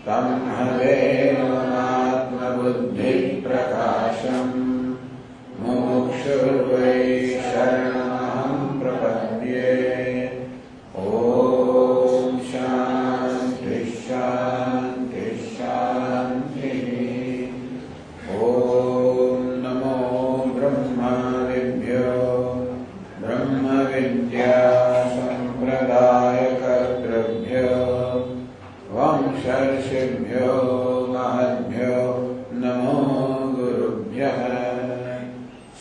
तमहदेवमात्मबुद्धिप्रकाशम् मुमुक्षुर्वै शरणमहं प्रपद्ये। ॐ शान्ति शान्ति शान्तिः। ॐ नमो ब्रह्मविद्भ्यो ब्रह्मविद्या सम्प्रदायकर्तृभ्यो वंशर्षिभ्यो महद्भ्यो नमो गुरुभ्यः।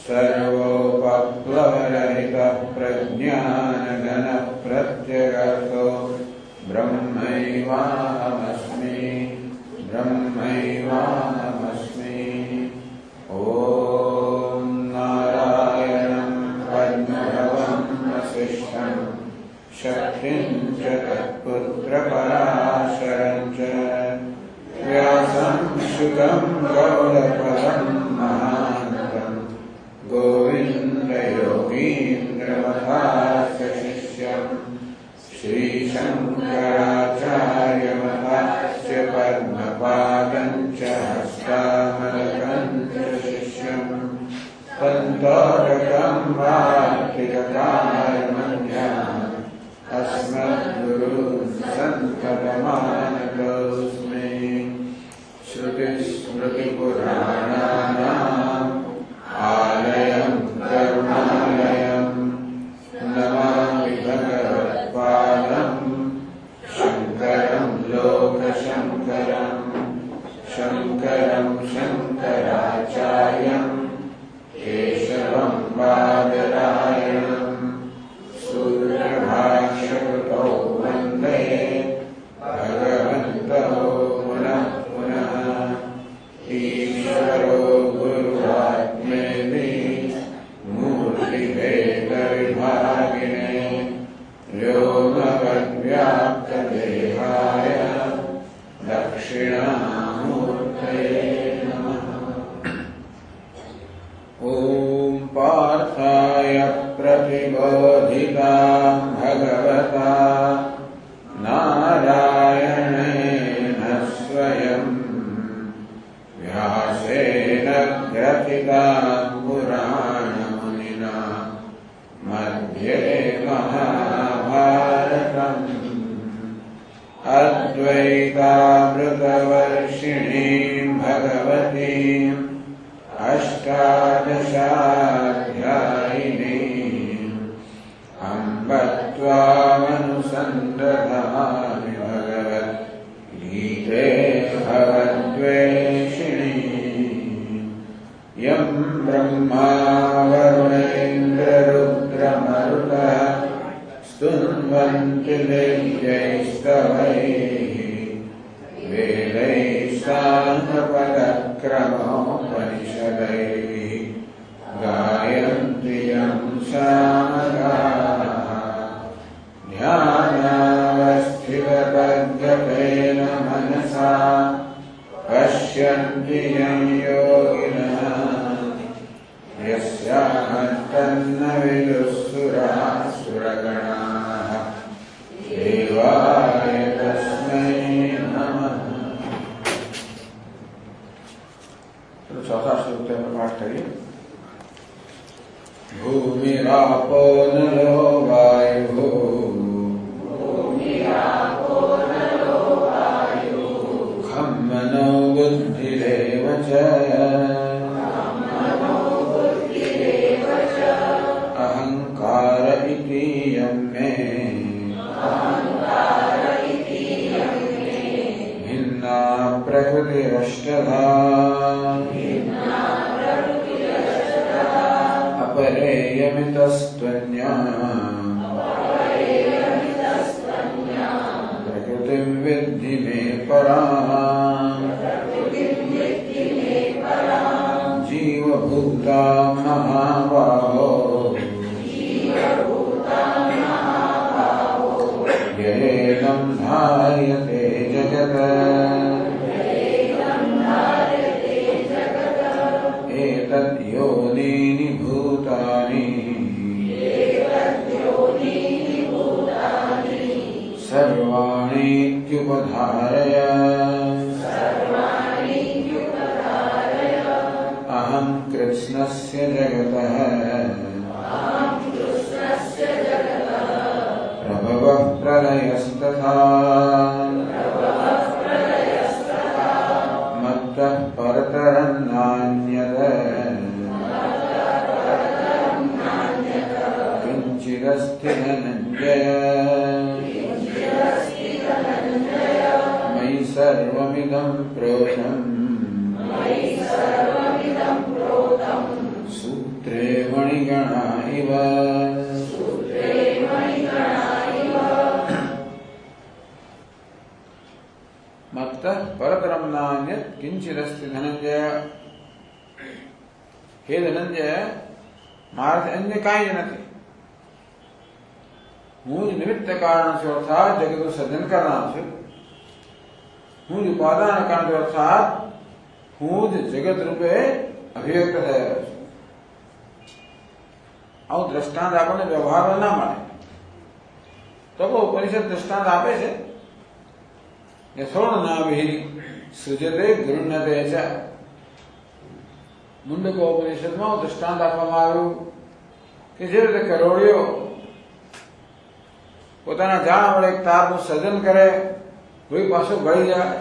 सर्वोपप्लवरहितः प्रज्ञानघनप्रत्यगर्थो ब्रह्मैवाहमस्मि ब्रह्मैवाहमस्मि। ॐ नारायणं पद्मभवं वसिष्ठं शक्तिं च तत्पुत्रपराशरं च व्यासं शुकं गौडपदं महान्तं गोविन्दयोगीन्द्रमहास्य शिष्यं श्रीशङ्कराचार्यमहास्य पद्मपादं च हस्तामलकं च शिष्यं तन्तोरकं वार्तिककामर्मण्याम् अस्मद्गुरून् सन्ततमानतोऽस्मि। श्रुतिस्मृतिपुराणानाम् आलयं करुणालयं नमामि भगवत्पादं शङ्करं लोकशङ्करं शङ्करं शङ्कराचार्यं केशवं बादरायणं सूत्रभाष्यकृतौ वन्दे भगवन्तौ पुनः पुनः। ईश्वरो गुरुरात्मेति मूर्तिभेदविभागिने व्योमवद्व्याप्तदेहाय दक्षिणामूर्तये नमः। ॐ पार्थाय प्रतिबोधितां भगवता नारायणेन स्वयं व्यासेन ग्रथितां पुराणमुनिना मध्ये महाभारतम्। अद्वैतामृतवर्षिणीं भगवतीम् अष्टादशाध्यायिनीम् अम्ब त्वामनुसन्दधामि भगवद्गीते भवद्वेषिणीम्। यं ब्रह्मा वरुणेन्द्ररुद्रमरुतः स्तुन्वन्ति दिव्यैस्तवैः वेदैः साङ्गपदक्रमोपनिषदैः गायन्ति यं सामगाः। ध्यानावस्थिततद्गतेन मनसा पश्यन्ति यं योगिनः यस्याहन्तन्न विदुःसुरासुरगणाः देवाय तस्मै नमः। तो चौथा श्लोक में पाठ करिए। भूमिरापो नलो वायुः खं मनो बुद्धिरेव च अहंकार इतीयं मे भिन्ना प्रकृतिरष्टधा अपरेयमितस्त्वन्या प्रकृतिं विद्धि मे पराम्। जीवभूता महाबाहो येनं धार्यते जगत् एतद् योनीनि भूतानि सर्वाणि सर्वाणीत्युपधारय अहं कृत्स्नस्य जगतः प्रभवः प्रलयस्तथा मत्तः परतरं नान्यत् किञ्चिदस्ति धनञ्जय मयि सर्वमिदं प्रोतं सूत्रे मणिगणा इव मत्तः परतरं नान्यत् किंचिदस्ति धनंजय। हे धनंजय, माराથી અન્ય કાંઈ નથી. હું જ નિમિત્ત કારણ છું, અર્થાત જગતનું સર્જન કરનાર છું. હું જ ઉપાદાન કારણ છું, અર્થાત હું જ જગત રૂપે અભિવ્યક્ત થયેલો છું. આવું દ્રષ્ટાંત આપણને વ્યવહારમાં ના મળે. તો ઉપનિષદ દ્રષ્ટાંત આપે છે. યથોર્ણનાભિઃ સૃજતે ગૃહ્ણતે ચ. મુંડકોપનિષદમાં દ્રષ્ટાંત આપવામાં આવ્યું કે જે રીતે કરોળિયો પોતાના જાણ વડે એક તારનું સર્જન કરે, વળી પાછો ગળી જાય.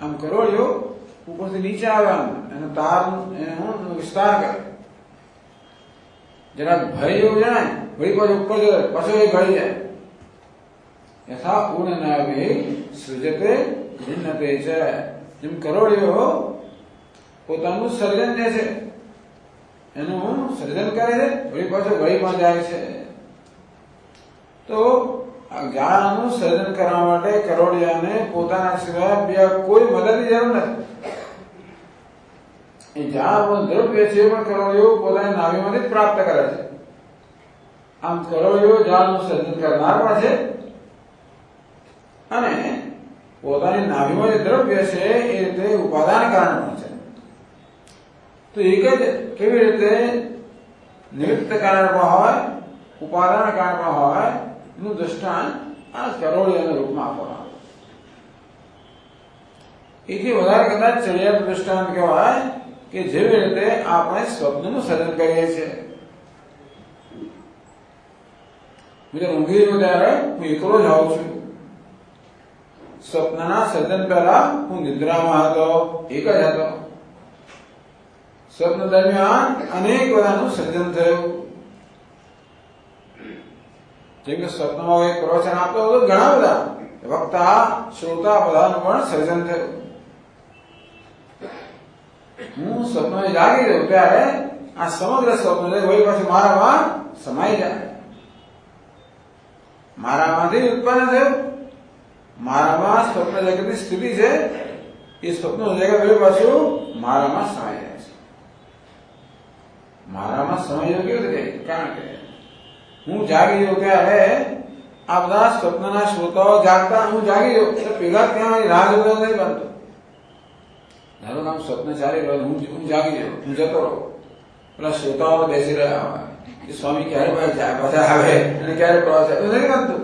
આમ કરોળિયો ઉપરથી નીચે આવે એનો તાર વિસ્તાર કરે. જરાક ભય એવું જણાય, વળી પાછું ઉપર જાય, પાછો એ ગળી જાય. યથા પૂર્ણનાભિઃ સૃજતે ગૃહ્ણતે ચ. જેમ કરોળિયો પોતાનું સર્જન જે છે એનું સર્જન કરે છે, વળી પાછો ગળીમાં જાય છે. તો આ જ્ઞાનનું સર્જન કરવા માટે કરોળિયાને પોતાના સિવાય બીજા કોઈ મદદની જરૂર નથી. એ જ્યાં દ્રવ્ય છે પણ કરોળિયો પોતાની નાભીમાંથી જ પ્રાપ્ત કરે છે. આમ કરોળિયો જ્ઞાનનું સર્જન કરનાર પણ છે અને પોતાની નાભીમાં જે દ્રવ્ય છે એ રીતે ઉપાદાન કારણ પણ છે. તો એક જ કેવી રીતે નિમિત્ત કારણ પણ હોય, ઉપાદાન કારણ પણ હોય નું દ્રષ્ટાંત આ કરોળિયાના રૂપમાં આપવામાં. એથી વધારે કદાચ ચડિયાતું દ્રષ્ટાંત કહેવાય કે જેવી રીતે આપણે સ્વપ્નનું સર્જન કરીએ છીએ. હું ઊંઘી રહ્યો ત્યારે હું એકલો જ આવું છું. સ્વપ્નના સર્જન પહેલા હું નિદ્રામાં હતો, એક જ હતો. સ્વપ્ન દરમિયાન અનેક બધાનું સર્જન થયું. જેમ કે સ્વપ્નમાં એક પ્રવચન આપતો હતો, ઘણા બધા વક્તા શ્રોતા બધાનું પણ સર્જન થયું. હું સ્વપ્નમાં જાગી રહ્યો ત્યારે આ સમગ્ર સ્વપ્ન વળી પાછું મારામાં સમાઈ જાય. મારામાંથી ઉત્પન્ન થયું. મારામાં સ્વપ્ન જગતની સ્થિતિ છે, એ સ્વપ્ન જગત વળી પાછું મારામાં સમાઈ જાય છે. મારામાં સમય કેવી રીતે? કારણ કે હું જાગી રહ્યો ત્યારે આ બધા સ્વપ્નના શ્રોતાઓ જાગતા, હું જાગી રહ્યો એટલે પેલા ત્યાં રાહ જોતો નથી બનતો. ધારો કે આમ સ્વપ્ન ચાલી રહ્યો, હું જાગી રહ્યો, હું જતો રહો, પેલા શ્રોતાઓ બેસી રહ્યા હોય કે સ્વામી ક્યારે પાછા આવે અને ક્યારે પ્રવાસ આવે, નથી બનતું.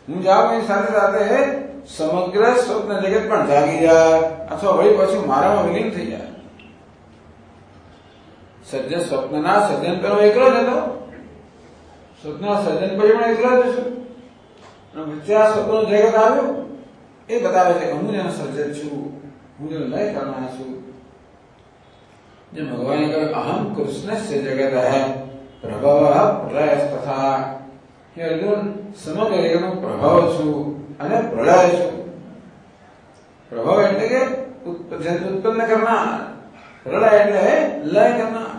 હું જાગું એની સાથે સાથે સમગ્ર સ્વપ્ન જગત પણ જાગી જાય અથવા વળી પછી મારામાં વિલીન થઈ જાય. સર્જન સ્વપ્નના સર્જન પહેલો એકલો જ હતો, સ્વપ્નના સર્જન પછી પણ એકલો જ છું. વચ્ચે આ સ્વપ્નનું જગત આવ્યું એ બતાવે છે કે હું જેનો સર્જન છું, હું જેનો લય કરનાર છું. જે ભગવાને કહ્યું અહમ કૃષ્ણસ્ય જગત પ્રભવ પ્રલયસ્તથા. કે અર્જુન સમગ્ર જગતનો પ્રભાવ છું અને પ્રલય છું. પ્રભાવ એટલે કે ઉત્પન્ન કરનાર, પ્રલય એટલે લય કરનાર.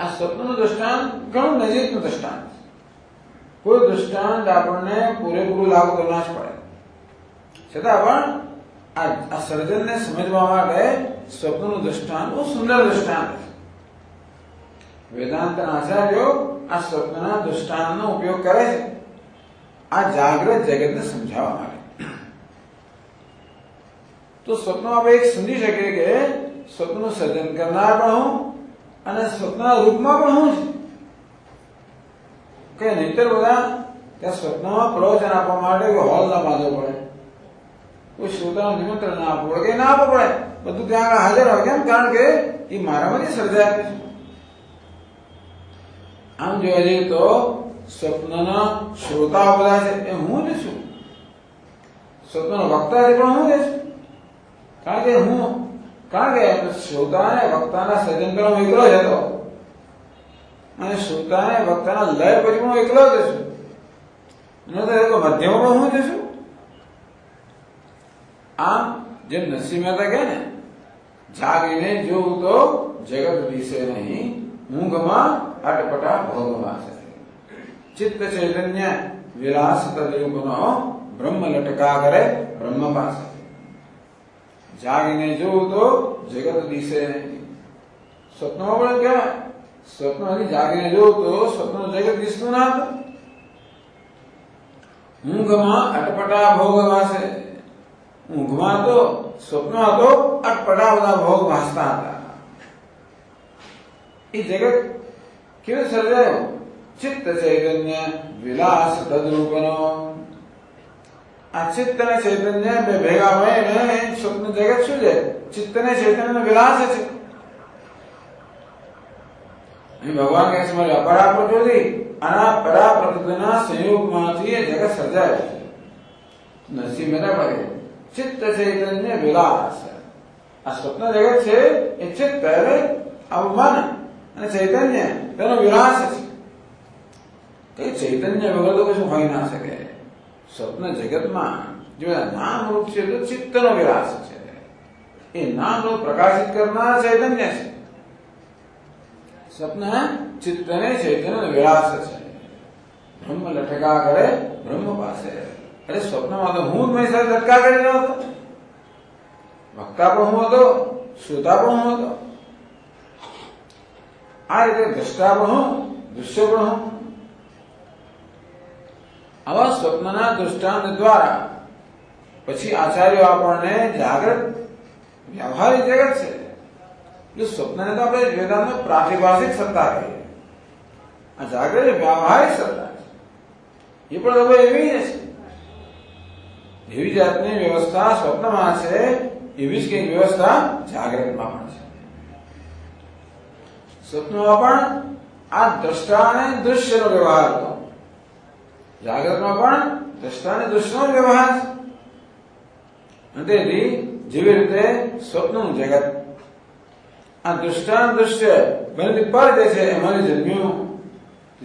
આ સ્વપ્નનું દ્રષ્ટાંત ઘણું નજીકનું દ્રષ્ટાંત. કોઈ દ્રષ્ટાંત આપણને પૂરેપૂરું લાગુ તો ના જ પડે, છતાં પણ આ સર્જનને સમજવા માટે સ્વપ્નનું દ્રષ્ટાંત બહુ સુંદર દ્રષ્ટાંત છે. વેદાંતના આચાર્યો આ સ્વપ્નના દ્રષ્ટાંતનો ઉપયોગ કરે છે આ જાગ્રત જગતને સમજાવવા માટે. તો સ્વપ્નમાં આપણે એક સમજી શકીએ કે સ્વપ્નનું સર્જન કરનાર પણ હું અને સ્વપ્નના રૂપમાં પણ હું છું. કે નહીતર બધા ત્યાં સ્વપ્નમાં પ્રવચન આપવા માટે હોલ ના બાંધવો પડે, કોઈ શ્રોતાનું નિમંત્રણ ના આપવું પડે કે ના આપવું પડે, બધું ત્યાં આગળ હાજર હોય. કેમ? કારણ કે એ મારામાંથી સર્જાય છે. આમ જોવા જઈએ તો સ્વપ્નના શ્રોતાઓ બધા છે એ હું જ છું, સ્વપ્નનો વક્તા છે પણ હું જ છું. કારણ કે શ્રોતા અને વક્તાના સર્જન કરવા એકલો જ હતો અને શ્રોતા અને વક્તાના લય પછી હું એકલો જ છું. મધ્યમાં હું જ છું. આમ જેમ નરસિંહ મહેતા કહે ને, જાગીને જોઉં તો જગત દિશે નહીં, ઊંઘમાં અટપટા ભોગવા છે. ચિત્ત ચૈતન્ય વિલાસ તદરૂપનો બ્રહ્મ લટકા કરે બ્રહ્મ પાસે. જાગીને જોઉં તો જગત દિશે નહીં. સ્વપ્નમાં પણ કહેવાય, સ્વપ્નમાંથી જાગીને જોઉં તો સ્વપ્ન જગત દિસતું ના હતું. ઊંઘમાં અટપટા ભોગ વાસે. ઊંઘમાં તો સ્વપ્નમાં તો અટપટા બધા ભોગ વાસતા હતા. એ જગત કેવું સર્જાયું? ચિત્ત ચૈતન્ય વિલાસ તદરૂપનો. આ ચિત્ત અને ચૈતન્ય બે ભેગા મળીને સ્વપ્ન જગત શું છે? ચિત્ત અને ચૈતન્ય વિલાસ છે. ભગવાન કહે છે મારી અપરા પ્રકૃતિ અને પરા પ્રકૃતિના સંયોગમાંથી એ જગત સર્જાય છે. નરસિંહ મહેતા કહે ચિત્ત ચૈતન્ય વિલાસ. આ સ્વપ્ન જગત છે એ ચિત્ત એટલે આવું મન અને ચૈતન્ય તેનો વિલાસ છે. કઈ ચૈતન્ય વગર તો કશું હોઈ ના શકે. સ્વપ્ન જગતમાં જો નામ રૂપ છે તો ચિત્તનો વિલાસ છે. એ નામનો પ્રકાશિત કરનાર ચૈતન્ય છે. સ્વપ્ન ચિત્ત ને ચૈતન્ય વિલાસ છે. બ્રહ્મ લટકા કરે બ્રહ્મ પાસે. અરે સ્વપ્નમાં તો હું જ મેં સાથે લટકા કરી રહ્યો હતો. વક્તા પણ હું હતો, શ્રોતા પણ હું હતો. આ રીતે દ્રષ્ટા પણ હું, દૃશ્ય પણ હું. આવા સ્વપ્નના દૃષ્ટાંત દ્વારા પછી આચાર્યો આપણને જાગૃત વ્યવહારિક જગત છે. એટલે સ્વપ્નને તો આપણે વેદાંતનો પ્રાતિભાષિક સત્તા કહીએ. આ જાગૃત વ્યવહારિક સત્તા છે. એ પણ હવે એવી જ છે. એવી જાતની વ્યવસ્થા સ્વપ્નમાં છે, એવી જ કંઈક વ્યવસ્થા જાગૃતમાં પણ છે. સ્વપ્નમાં પણ આ દ્રષ્ટા અને દૃશ્યનો વ્યવહાર હતો. જાગૃતમાં પણ દ્રષ્ટા અને દૃશ્યનો વ્યવહાર છે. અને તેથી જેવી રીતે સ્વપ્નનું જગત આ દ્રષ્ટા દૃશ્ય બંને પર જે છે એમાંથી જન્મ્યું,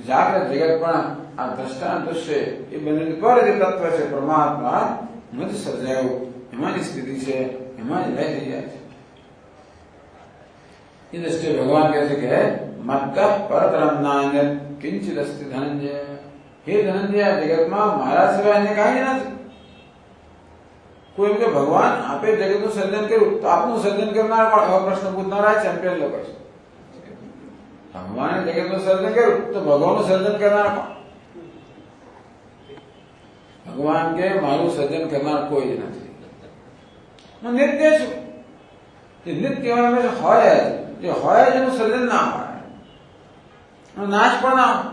જાગૃત જગત પણ આ દ્રષ્ટા દૃશ્ય એ બંને પર જે તત્વ છે પરમાત્મા નથી સર્જાયું, એમાંની સ્થિતિ છે, એમાં જ લઈ જઈ જાય છે. એ દ્રષ્ટિએ ભગવાન કહે છે કે મત્ત પરતરમ નાન્ય કિંચિત અસ્તિ ધનંજય. હે ધનંજય, આ જગતમાં મારા સિવાય એને કાંઈ નથી. કોઈ એમ કે ભગવાન આપે જગતનું સર્જન કર્યું તો આપનું સર્જન કરનાર પણ એવા પ્રશ્ન પૂછનારા ચેમ્પિયન લોકો છે. ભગવાને જગતનું સર્જન કર્યું તો ભગવાનનું સર્જન કરનાર પણ. ભગવાન કે મારું સર્જન કરનાર કોઈ જ નથી. હું નિત્ય છું. એ નિત્ય હોય જ, જે હોય જ એનું સર્જન ના હોય, નાશ પણ ના હોય.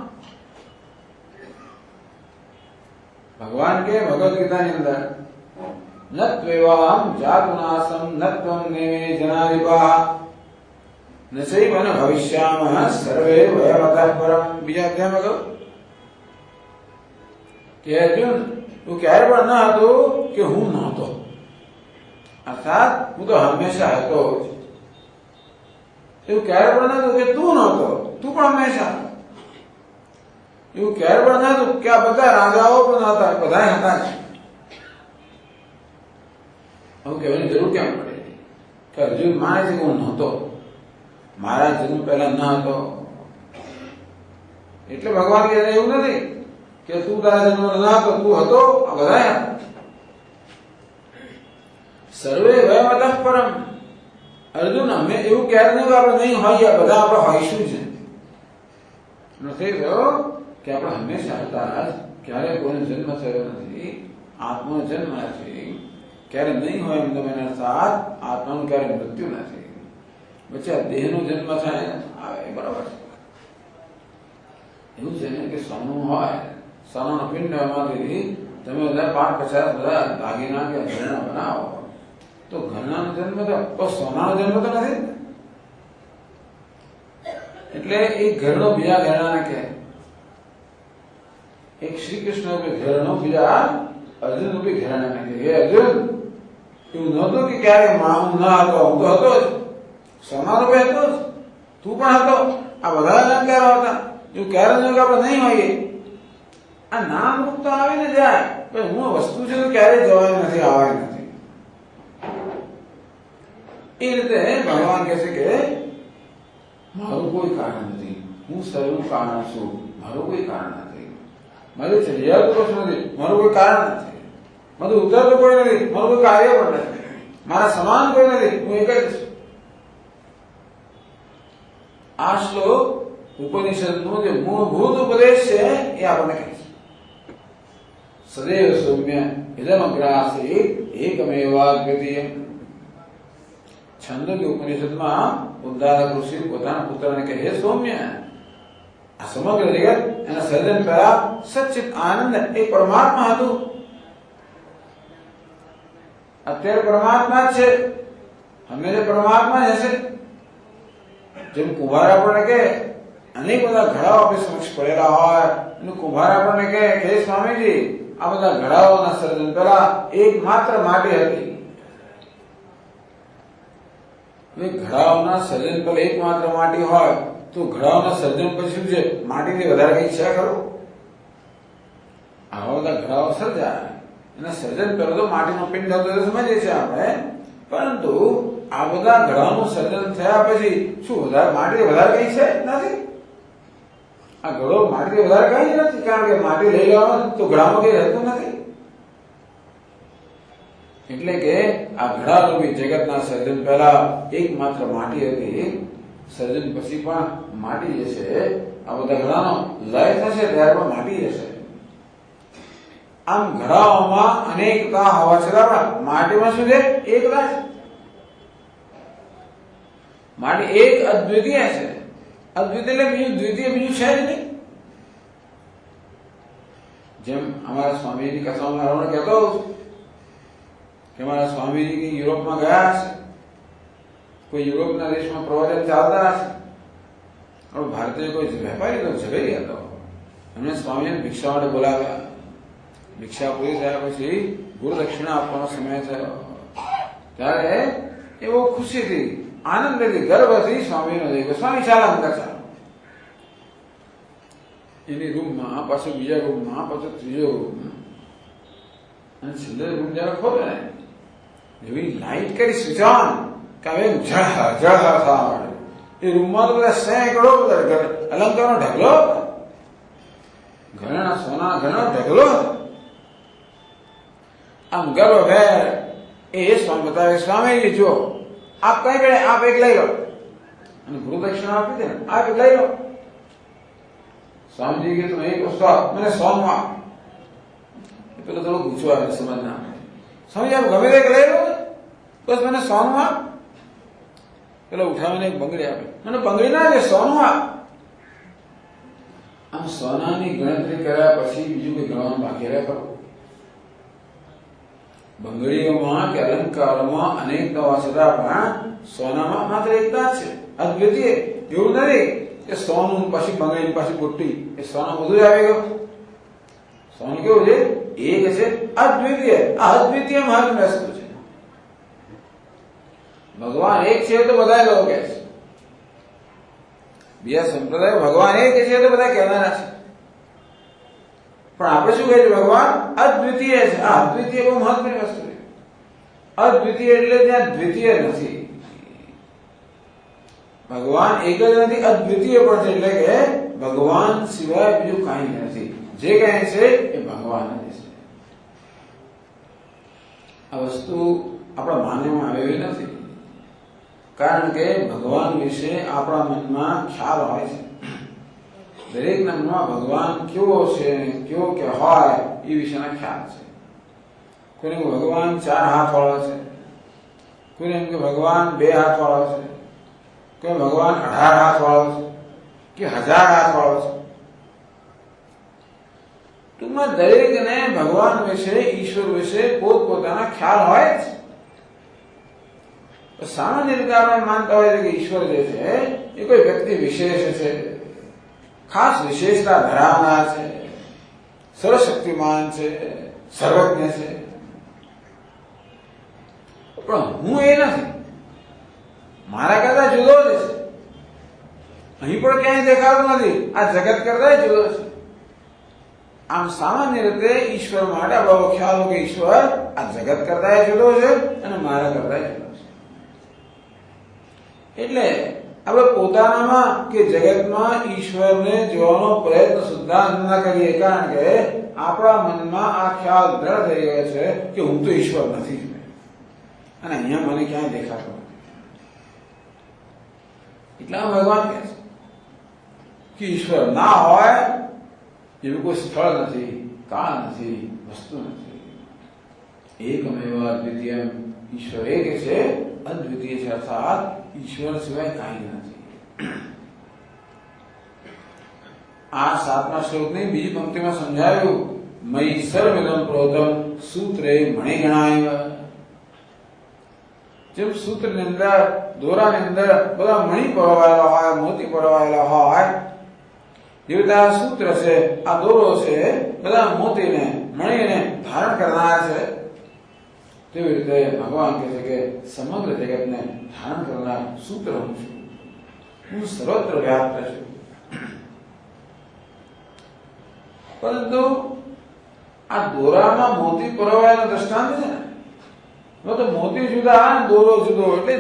ભગવાન કે ભગવદ ગીતાની અંદર નત્વેવાહમ જાતુનાસમ નત્વમ નેમે જનાધિપા નચૈવન ભવિષ્યામઃ સર્વે વયમતઃ પરમ. બીજા અધ્યાયમાં કહ્યું કે અર્જુન તું ક્યારે પણ ન હતો કે હું નહોતો. અર્થાત હું તો હંમેશા હતો જ. એવું ક્યારે પણ નહોતું કે તું નહોતો, તું પણ હંમેશા હતો. એવું ક્યારે પણ નહોતું કે આ બધા રાજાઓ પણ હતા, બધા હતા જ. આવું કહેવાની જરૂર કેમ પડે કે અર્જુન માને છે કે હું નહોતો, મારા જન્મ પહેલા ન હતો. એટલે ભગવાન કહે એવું નથી કે તું તારા જન્મ ન હતો, તું હતો, આ બધા હતા. સર્વે વયમતઃ પરમ. અર્જુન અમે એવું ક્યારે નહીં આપણે નહીં હોઈએ, બધા આપણે હોઈશું છે. નથી થયો કે આપણે હંમેશા હતા જ. ક્યારે કોઈનો જન્મ થયો નથી, આત્માનો જન્મ નથી. ક્યારે નહીં હોય એમ તમે એના સાથ આત્માનું ક્યારે મૃત્યુ નથી. વચ્ચે આ દેહનો જન્મ થાય આવે બરાબર છે. એવું છે ને કે સોનું હોય, સોનાનો પિંડ એમાંથી તમે બધા 5-50 બધા દાગીના કે ઘરેણા બનાવો તો ઘરેણાનો જન્મ તો સોનાનો જન્મ તો નથી. એટલે એ ઘરેણો બીજા ઘરેણાને કહે. એક શ્રી કૃષ્ણ રૂપી ઘરેણો બીજા અર્જુન રૂપી ઘરેણાને કહે, હે અર્જુન, એવું નહોતું કે ક્યારે હું ન હતો, હું તો હતો જ, સોના રૂપે હતો જ, તું પણ હતો. આ બધા અલંકારો હતા, એવું ક્યારે ન કે આપણે નહીં હોઈએ. આ નામ રૂપ તો આવીને જાય, પણ હું વસ્તુ છે તો ક્યારેય જવાની નથી, આવવાની નથી. એ રીતે ભગવાન કહે છે કે મારું કોઈ કારણ નથી, હું સર્વનું કારણ છું, મારું કોઈ કારણ નથી. મારી ચર્યા તો કશું નથી, મારું કોઈ કારણ નથી. મારું ઉત્તર તો કોઈ નથી, મારું કોઈ કાર્ય પણ નથી. મારા સમાન કોઈ નથી, હું એક જ છું. આ શ્લોક ઉપનિષદનો જે મૂળભૂત ઉપદેશ છે એ આપણને કહે છે. સદૈવ સૌમ્ય ઇદમ અગ્રાસી એકમેવાદ્વિતીયમ. છંદોગી ઉપનિષદમાં ઉદ્દાલક ઋષિ પોતાના પુત્રને કહે, હે સૌમ્ય, આ સમગ્ર જગત એના સર્જન પહેલા સચ્ચિત આનંદ એ પરમાત્મા હતું. અત્યારે પરમાત્મા જ છે, હંમેશા પરમાત્મા જ હશે. જેમ કુંભાર આપણને કે અનેક બધા ઘડાઓ આપણી સમક્ષ પડેલા હોય અને કુંભાર આપણને કે હે સ્વામીજી, આ બધા ઘડાઓના સર્જન પહેલા એકમાત્ર માટી હતી. ઘડાઓના સર્જન પહેલા એકમાત્ર માટી હોય તો ઘડાઓના સર્જન પછી શું છે, માટીથી વધારે કઈ છે ખરું? આવા બધા ઘડાઓ સર્જાય, એના સર્જન પહેલા તો માટીનો પિંડ હતો એ સમજીએ છીએ આપણે, પરંતુ આ બધા ઘડાઓનું સર્જન થયા પછી શું વધારે માટી વધારે કઈ છે? નથી. આ ઘડો માટી વધારે કઈ નથી, કારણ કે માટી લઈ લેવાનું તો ઘડામાં કઈ રહેતું નથી. એટલે કે આ ઘડા રૂપી જગતના સર્જન પહેલા એકમાત્ર માટી હતી, સર્જન પછી પણ માટી જશે. આ બધા ઘડાનો લય થશે ત્યારે પણ માટી જશે. આમ ઘડાઓમાં અનેકતા હોવા છતાં માટીમાં શું છે? એકતા છે. માટી એક અદ્વિતીય છે. અદ્વિતીય એટલે બીજું દ્વિતીય બીજું છે જ નહીં. જેમ અમારા સ્વામીજીની કથામાં હું કહેતો કે મારા સ્વામીજી યુરોપમાં ગયા હશે, કોઈ યુરોપના દેશમાં પ્રવચન ચાલતા હશે, ભારતીય કોઈ વેપારી તો ઝઘડી હતો, એમને સ્વામીને ભિક્ષા માટે બોલાવ્યા. ભિક્ષા પૂરી થયા પછી ગુરુ દક્ષિણા આપવાનો સમય થયો ત્યારે એ બહુ ખુશીથી, આનંદથી, ગર્વથી સ્વામીનો જઈ ગયો, સ્વામી ચાલો અંદર ચાલો. એની રૂમમાં, પાછું બીજા રૂમમાં, પાછું ત્રીજો રૂમ, અને છેલ્લે રૂમ જયારે ખોલે ને એવી લાઈટ કરી સ્વિચ ઓન કે હવે જળહા થવા માંડે. એ રૂમમાં તો બધા સેંકડો બધા અલંકારનો ઢગલો, ઘરેણા સોના ઘરેણો ઢગલો. આમ ગર્વભેર એ સ્વામી બતાવે, સ્વામીજી જો આપ કઈ ગયે, આપ એક લઈ લો. અને ગુરુ દક્ષિણા આપી દે, આપ એક લઈ લો. સ્વામીજી કે તું એક વસ્તુ આપ, મને સોનું આપ. પેલો થોડો ગુસ્સો આવે, સમજ ના આવે. સ્વામીજી આપ ગમે તે લઈ લો, બસ મને સોનું આપ. પેલો ઉઠાવીને એક બંગડી આપે, મને બંગડી ના આપે, સોનું આપ. આમ સોનાની ગણતરી કર્યા પછી બીજું કોઈ ગણવાનું બાકી રહે ખરું? બંગડીઓમાં કે અલંકારોમાં અનેકતા હોવા છતાં પણ સોનામાં માત્ર એકતા છે, અદ્વિતીય. એવું નથી કે સોનું પછી બંગડી પછી બુટ્ટી, એ સોના બધું જ આવી ગયું. સોનું કેવું છે? એક છે, અદ્વિતીય. આ અદ્વિતીય મહત્વ વસ્તુ છે. ભગવાન એક છે તો બધા લોકો કહે છે, બીજા સંપ્રદાય ભગવાન એક છે તો બધા કહેનારા છે, પણ આપણે શું કહીએ? ભગવાન અદ્વિતીય છે. આ અદ્વિતીય બહુ મહત્વની વસ્તુ છે. અદ્વિતીય એટલે ત્યાં દ્વિતીય નથી. ભગવાન એક જ નથી, અદ્વિતીય પણ છે. એટલે કે ભગવાન સિવાય બીજું કાંઈ નથી. જે કાંઈ છે એ ભગવાન જ છે. આ વસ્તુ આપણા માનવામાં આવેલી નથી, કારણ કે ભગવાન વિશે આપણા મનમાં ખ્યાલ હોય છે. દરેકના મનમાં ભગવાન કેવો છે, કેવો કે હોય એ વિશેના ખ્યાલ છે. કોઈને ભગવાન 4 હાથ વાળો છે, કોઈને એમ કે ભગવાન 2 હાથ વાળો છે, કોઈ ભગવાન 18 હાથ વાળો છે કે 1000 હાથ વાળો છે. ટૂંકમાં દરેકને ભગવાન વિશે, ઈશ્વર વિશે પોતપોતાના ખ્યાલ હોય જ. સામાન્ય રીતે આપણે માનતા હોય છે કે ઈશ્વર જે છે એ કોઈ વ્યક્તિ વિશેષ છે, ખાસ વિશેષતા ધરાવનાર છે, સર્વશક્તિમાન છે, સર્વજ્ઞ છે. પણ હું એ નથી, મારા કરતા જુદો જ છે. અહીં પણ ક્યાંય દેખાતું નથી, આ જગત કરતા જુદો છે. આમ સામાન્ય રીતે ઈશ્વર માટે બહુ ખ્યાલ કે ઈશ્વર આ જગત કરતા જુદો છે અને મારા કરતા જુદો છે. એટલે હવે પોતાનામાં કે જગતમાં ઈશ્વરને જોવાનો પ્રયત્ન સુદ્ધા ન કરીએ, કારણ કે આપણા મનમાં આ ખ્યાલ દ્રઢ થઈ ગયો છે કે હું તો ઈશ્વર નથી અને અહીંયા મને ક્યાંય દેખાતો નથી. એટલા ભગવાન કહે છે કે ઈશ્વર ના હોય એવું કોઈ સ્થળ નથી, કાળ નથી, વસ્તુ નથી. એકમેવ અદ્વિતીય, ઈશ્વર એક છે, અદ્વિતીય છે, અર્થાત ઈશ્વર સિવાય કાંઈ નથી. આ 7મા શ્લોકની બીજી પંક્તિમાં સમજાવ્યું, મયી સર્વમિદં પ્રોતમ સૂત્રે મણિગણાય. જેમ સૂત્રની અંદર, દોરાની અંદર બધા મણિ પરોવાયેલા હોય, મોતી પરોવાયેલા હોય, જેવી રીતે આ સૂત્ર છે, આ દોરો છે, બધા મોતીને, મણિને ધારણ કરનાર છે. તેવી રીતે ભગવાન કહે છે કે સમગ્ર જગતને ધારણ કરનાર સૂત્ર હું છું, હું સર્વત્ર વ્યાપ્ત છું. પરંતુ આ દોરામાં મોતી પરોવાયેલો દ્રષ્ટાંત છે ને, તો મોતી જુદા અને દોરો જુદો, એટલે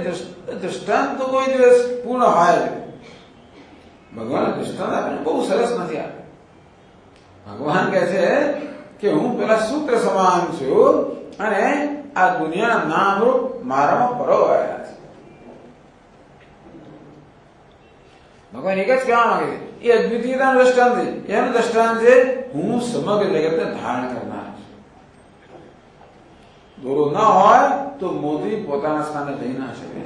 દ્રષ્ટાંત તો કોઈ દિવસ પૂર્ણ હોય જ. ભગવાન દ્રષ્ટાંત આપણને બહુ સરસ નથી આપે. ભગવાન કહે છે કે હું પેલા સૂત્ર સમાન છું અને આ દુનિયાના નામરૂપ મારામાં પરોવાયેલા છે. ભગવાન એક જ કહેવા માંગે છે, એ અદ્વિતીયતાનું દ્રષ્ટાંત છે. એનું દ્રષ્ટાંત છે હું સમગ્ર જગતને ધારણ કરનાર છું. દોરો ન હોય તો મોતી પોતાના સ્થાને જઈ ના શકે.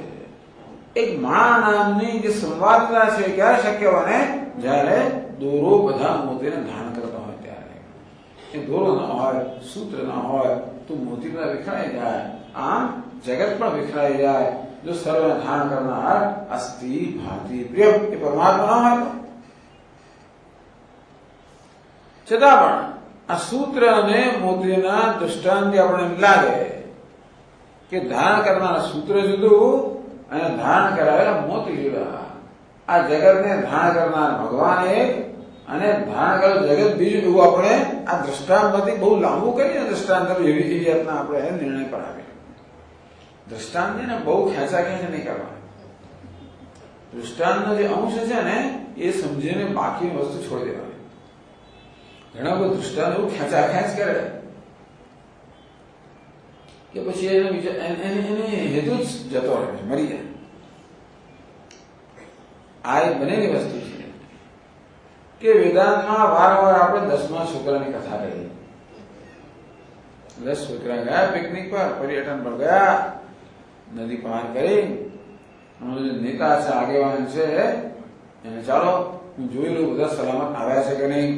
એક મા નામની જે સંવાદતા છે ક્યારે શક્ય બને? જ્યારે દોરો બધા મોતીને ધારણ કરતા હોય ત્યારે. એ દોરો ન હોય, સૂત્ર ન હોય તો મોતી બધા વિખરાઈ જાય. આમ જગત પણ વિખરાઈ જાય જો સર્વને ધારણ કરનાર અસ્થિ ભાતિ પ્રિય એ પરમાત્મા ન હોય તો. છતાં પણ આ સૂત્ર અને મોતીના દૃષ્ટાંત આપણને એમ લાગે કે ધારણ કરનાર સૂત્ર જુદું અને ધારણ કરાવેલા મોતી જુદા. આ જગતને ધારણ કરનાર ભગવાન એક અને ધારણ કરેલું જગત બીજું. એવું આપણે આ દ્રષ્ટાંતમાંથી બહુ લાંબુ કરીને દ્રષ્ટાંત એવી જાતના આપણે નિર્ણય પર આવે. દ્રષ્ટાંતને બહુ ખેંચા ખેંચ નહીં કરવા. દૃષ્ટાંતનો જે અંશ છે ને એ સમજીને બાકીની વસ્તુ છોડી દેવાની. ઘણા બધા દૃષ્ટાંત એવું ખેંચા ખેંચ કરે કે પછી એને હેતુ જ જતો રહે, મરી જાય. આ એક બનેલી વસ્તુ છે કે વેદાંતમાં વારંવાર આપણે 10મા છોકરાની કથા કરી. 10 છોકરા ગયા પિકનિક પર, પર્યટન પર ગયા, નદી પાર કરી. નેતા છે, આગેવાન છે, એને ચાલો હું જોઈ લઉં બધા સલામત આવ્યા છે કે નહીં.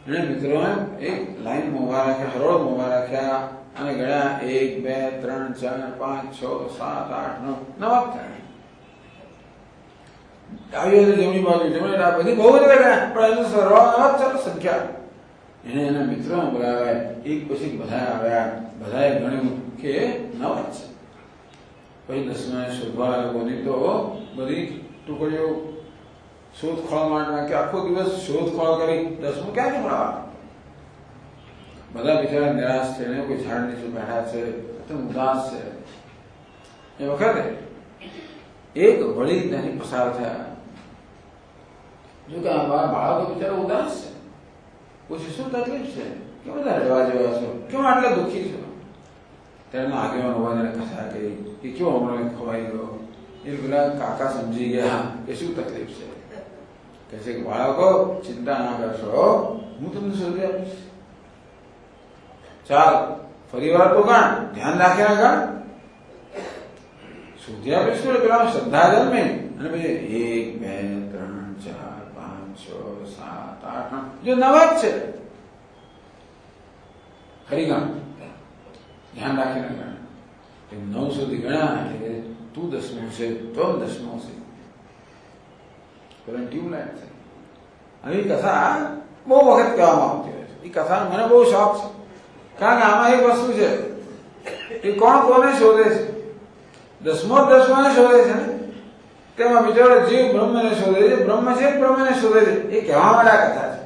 એને મિત્રોએ એક લાઈનમાં ઉભા રાખ્યા, હરોળ ઉભા રાખ્યા અને ગણ્યા 1 2 3 4 5 6 7 8 9 થયા. આવી હતી જમણી બાજુ, જમણી આ બધી બહુ બધા ગયા, પણ એનું સરવાળો ચાલો સંખ્યા. એને એના મિત્રોને બોલાવ્યા, એક પછી બધા આવ્યા, બધાએ ગણ્યું કે 9 છે. પછી 10મા શોધવા લોકોની તો બધી ટુકડીઓ શોધખોળ માટે કે આખો દિવસ શોધખોળ કરી 10મું ક્યાંથી મળવા. બધા બિચારા નિરાશ છે, કોઈ ઝાડ નીચે બેઠા છે, ઉદાસ છે. એ વખતે એક વળી ત્યાંથી પસાર થયા. જો કે આ બાળકો બિચારા ઉદાસ છે. પૂછ્યું શું તકલીફ છે, કેમ બધા રડવા જેવા છો, કેમ આટલા દુઃખી છો? તેના આગેવાન હોવાને કથા કરી કે કેવો હમણાં ખવાઈ ગયો. એ પેલા કાકા સમજી ગયા કે શું તકલીફ છે. કહે છે કે બાળકો ચિંતા ના કરશો, હું તમને શોધી આપીશ. ચાલ ફરી વાર તો ગણ, ધ્યાન રાખીને ગણ. શોધી આપીશ તો પેલા શ્રદ્ધા જન્મે અને પછી 1 2 3 4 5 6 7 8 જો 9 જ છે. ફરી ગણ, ધ્યાન રાખીને ગણ. 9 સુધી ગણ્યા એટલે તું 10મો છે, તો 10મો છે. કરંટ ટ્યુબલાઇટ છે. આવી કથા બહુ વખત કહેવામાં આવતી હોય છે. એ કથાનો મને બહુ શોખ છે, કારણ કે આમાં એક વસ્તુ છે, એ કોણ કોને શોધે છે? 10મોને શોધે છે ને, તેમાં બિચારો જીવ બ્રહ્મને શોધે છે, બ્રહ્મ છે બ્રહ્મને શોધે છે. એ કહેવા માટે આ કથા છે.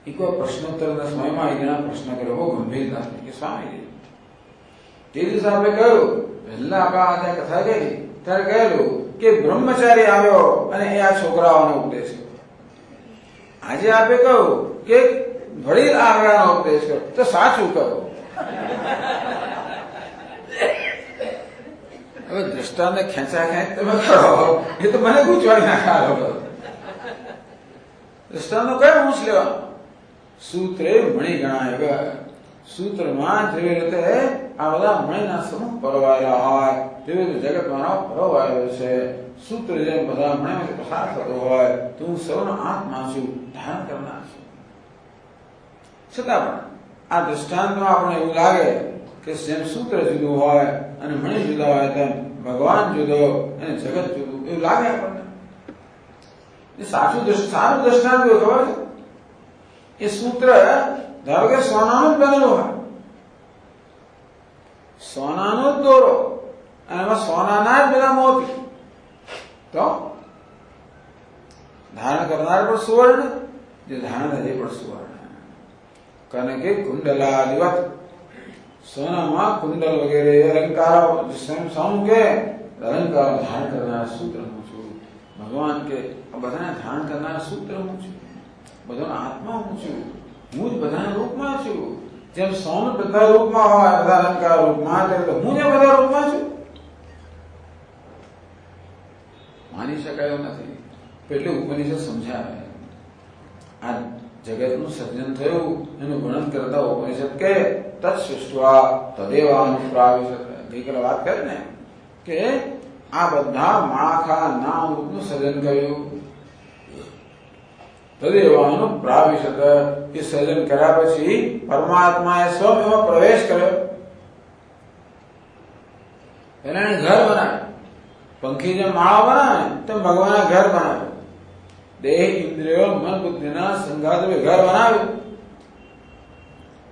એ કોઈ પ્રશ્નોત્તરના સમયમાં એના પ્રશ્ન કર્યો બહુ ગંભીરતાથી કે સ્વામીજી, તે દિવસે આપણે કહ્યું, પહેલા આપણે આ કથા કરી ત્યારે કહેલું કે બ્રહ્મચારી આવ્યો અને એ આ છોકરાઓને ઉપદેશ કર્યો. આજે આપે કહ્યું કે વડીલ આવ્યાનો ઉપદેશ કર્યો, તો સાચું કહ્યું. હવે દ્રષ્ટાને ખેંચા ખેંચ તમે કરો, એ તો મને ગૂંચવાડી નાખ્યા. દ્રષ્ટાંતનો કયો અંશ લેવાનો? સૂત્રે મણિ ગણાય. સૂત્રમાં જેવી રીતે આ બધા મણિના સમૂહ પરોવાયેલા હોય તેવી રીતે જગતમાં પરોવાયેલો છે. સૂત્ર જેમ બધા મણિમાંથી પસાર થતો હોય તો હું સૌનો આત્મા છું, ધારણ કરનાર છું. છતાં પણ આ દ્રષ્ટાંતમાં આપણે એવું લાગે કે જેમ સૂત્ર જુદું હોય અને મણિ જુદા હોય તેમ ભગવાન જુદો અને જગત જુદું એવું લાગે આપણને. સારું દ્રષ્ટાંત ખબર છે? એ સૂત્ર ધારો કે સોનાનું જ બનેલું હોય, સોનાનો જ દોરો અને એમાં સોનાના જ બધા મોતી, તો ધારણ કરનાર પણ સુવર્ણ, જે ધારણ થાય પણ સુવર્ણ. કનકે કુંડલાદિવત, સોનામાં કુંડલ વગેરે અલંકારો સોનું કે અલંકારો ધારણ કરનાર સૂત્ર હું છું. ભગવાન કે બધાને ધારણ કરનાર સૂત્ર હું છું, બધાનો આત્મા હું છું, હું જ બધાના રૂપમાં છું. જેમ સોનું બધા રૂપમાં હોય, બધા અલંકાર રૂપમાં, હું જે બધા રૂપમાં છું. માની શકાય એવું નથી. એટલે ઉપનિષદ સમજાવે આ જગતનું સર્જન થયું એનું વર્ણન કરતા ઉપનિષદ કે તત્સૃષ્ટવા તદેવાનુપ્રાવિશત. ગઈકાલે વાત કરી ને કે આ બધા માળખા નામ રૂપનું સર્જન કર્યું. તદેવાનું પ્રાવિશત, એ સર્જન કર્યા પછી પરમાત્માએ સ્વયં એમાં પ્રવેશ કર્યો. એને ઘર બનાવ્યું. પંખી જેમ માળા બનાવે તેમ ભગવાને ઘર બનાવ્યું. દેહ ઇન્દ્રિયો મન બુદ્ધિના સંઘાત ઘર બનાવ્યું.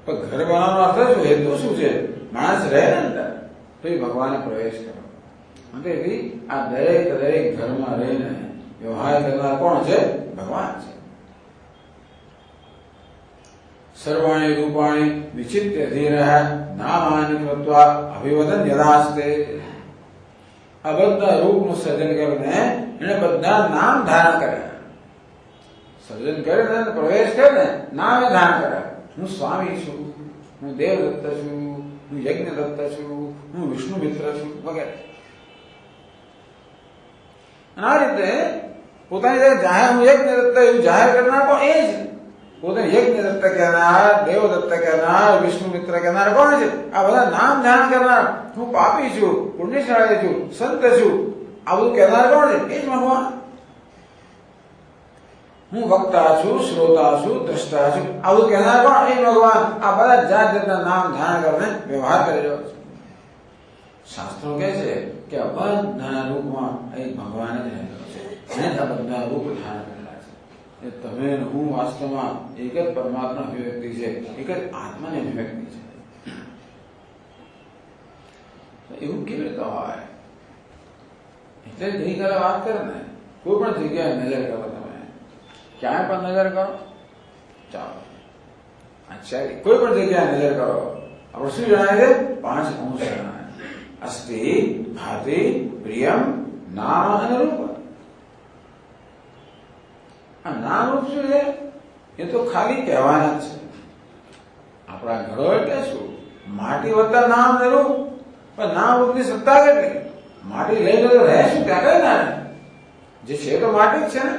પણ ઘર બનાવવાનો અર્થ શું? હેતુ શું છે? માણસ રહે ને અંદર, તો એ ભગવાને પ્રવેશ કર્યો. તેથી આ દરેક ઘરમાં રહીને વ્યવહાર કરનાર કોણ છે? ભગવાન છે. સર્વાણી રૂપાણી વિચિત્ય ધીર નામાની કૃત્વા અભિવદન યદાસ્તે. આ બધા રૂપનું સર્જન કરીને એને બધા નામ ધારણ કર્યા. સર્જન કરીને પ્રવેશ કરીને નામ ધારણ કર્યા. હું સ્વામી છું, હું દેવદત્ત છું, હું યજ્ઞદત્ત છું, હું વિષ્ણુ મિત્ર છું વગેરે. આ રીતે પોતાની જાહેર હું યજ્ઞદત્ત એવું જાહેર કરનાર પણ એ જ. પોતાને યજ્ઞદત્ત કહેનાર, દેવદત્ત કહેનાર, વિષ્ણુ મિત્ર કહેનાર કોણ છે? આ બધા નામ ધારણ કરનાર. હું પાપી છું, પુણ્યશાળી છું, સંત છું, આ બધું કહેનાર કોણ છે? એ જ ભગવાન. હું વક્તા છું, શ્રોતા છું, દ્રષ્ટા છું, આ બધું કહેનાર કોણ? એ ભગવાન. આ બધા જાત જાતના નામ ધારણ કરીને વ્યવહાર કરી રહ્યો છે. શાસ્ત્રો કહે છે કે આ બધાના રૂપમાં એ ભગવાન જ રહેલો છે. એને આ બધા રૂપ ધારણ કરેલા છે. તમે હું વાસ્તવમાં એક જ પરમાત્મા અભિવ્યક્તિ છે, એક જ આત્માની અભિવ્યક્તિ છે. એવું કેવી રીતે હોય? એટલે ગઈકાલે વાત કરે ને, કોઈ પણ જગ્યાએ નજર કરો, તમે ક્યાંય પણ નજર કરો, ચાલો અચ્છા કોઈ પણ જગ્યાએ નજર કરો, આપણે શું જણાય છે? 5 અંશ જણાય. અસ્તિ, ભાતિ, પ્રિયમ, નામ અને રૂપ. આ નામ રૂપ શું છે? એ તો ખાલી કહેવાના જ છે. આપણા ઘરો એટલે શું? માટી વત્તા નામ ને રૂપ. પણ નામ રૂપની સત્તા કેટલી? માટી લઈને તો રહે શું? ત્યાં કઈ ના જે છે તો માટી જ છે ને.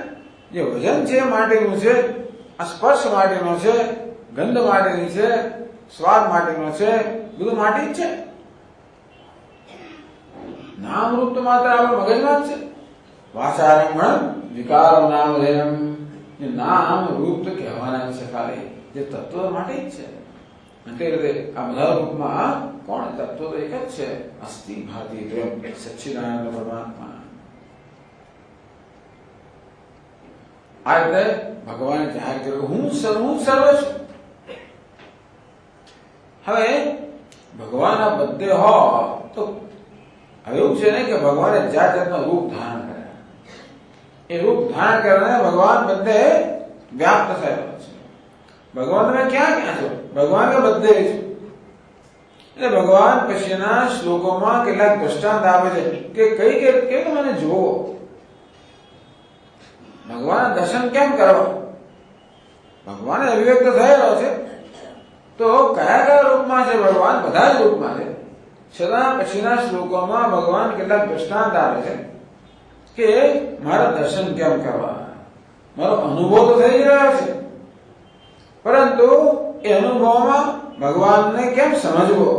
જે વજન છે માટીનું છે, આ સ્પર્શ માટીનો છે, ગંધ માટીની છે, સ્વાદ માટીનો છે, બધું માટી જ છે. નામ રૂપ તો માત્ર આપણા મગજમાં જ છે. વાચારંભણ વિકાર નામ લેનમ. જે નામ રૂપ તો કહેવાના છે ખાલી, જે તત્વ માટે જ છે. અને તે રીતે આ બધા રૂપમાં કોણ તત્વ તો એક જ છે, અસ્થિ ભાતિ પ્રેમ સચ્ચિદાનંદ પરમાત્મા. આ રીતે ભગવાને જાહેર કર્યું હું સર્વ છું. હવે ભગવાનના બધે હો તો હવે એવું છે ને કે ભગવાને જાત જાતના રૂપ ધારણ કર્યા. એ રૂપ ધારણ કરીને ભગવાન બધે વ્યાપ્ત થયેલો છે. ભગવાન તમે ક્યાં ક્યાં છો? ભગવાન કે બધે છો. એટલે ભગવાન પછીના શ્લોકોમાં કેટલાક દ્રષ્ટાંત આપે છે કે કઈ કે મને જુઓ, ભગવાન દર્શન કેમ કરવા? ભગવાન અભિવ્યક્ત થયેલો છે તો કયા કયા રૂપમાં છે ભગવાન? બધા જ રૂપમાં છે. છતાં પછીના શ્લોકોમાં ભગવાન કેટલાક દ્રષ્ટાંત આપે છે કે મારા દર્શન કેમ કરવા? મારો અનુભવ તો થઈ રહ્યો છે, પરંતુ એ અનુભવમાં ભગવાનને કેમ સમજવો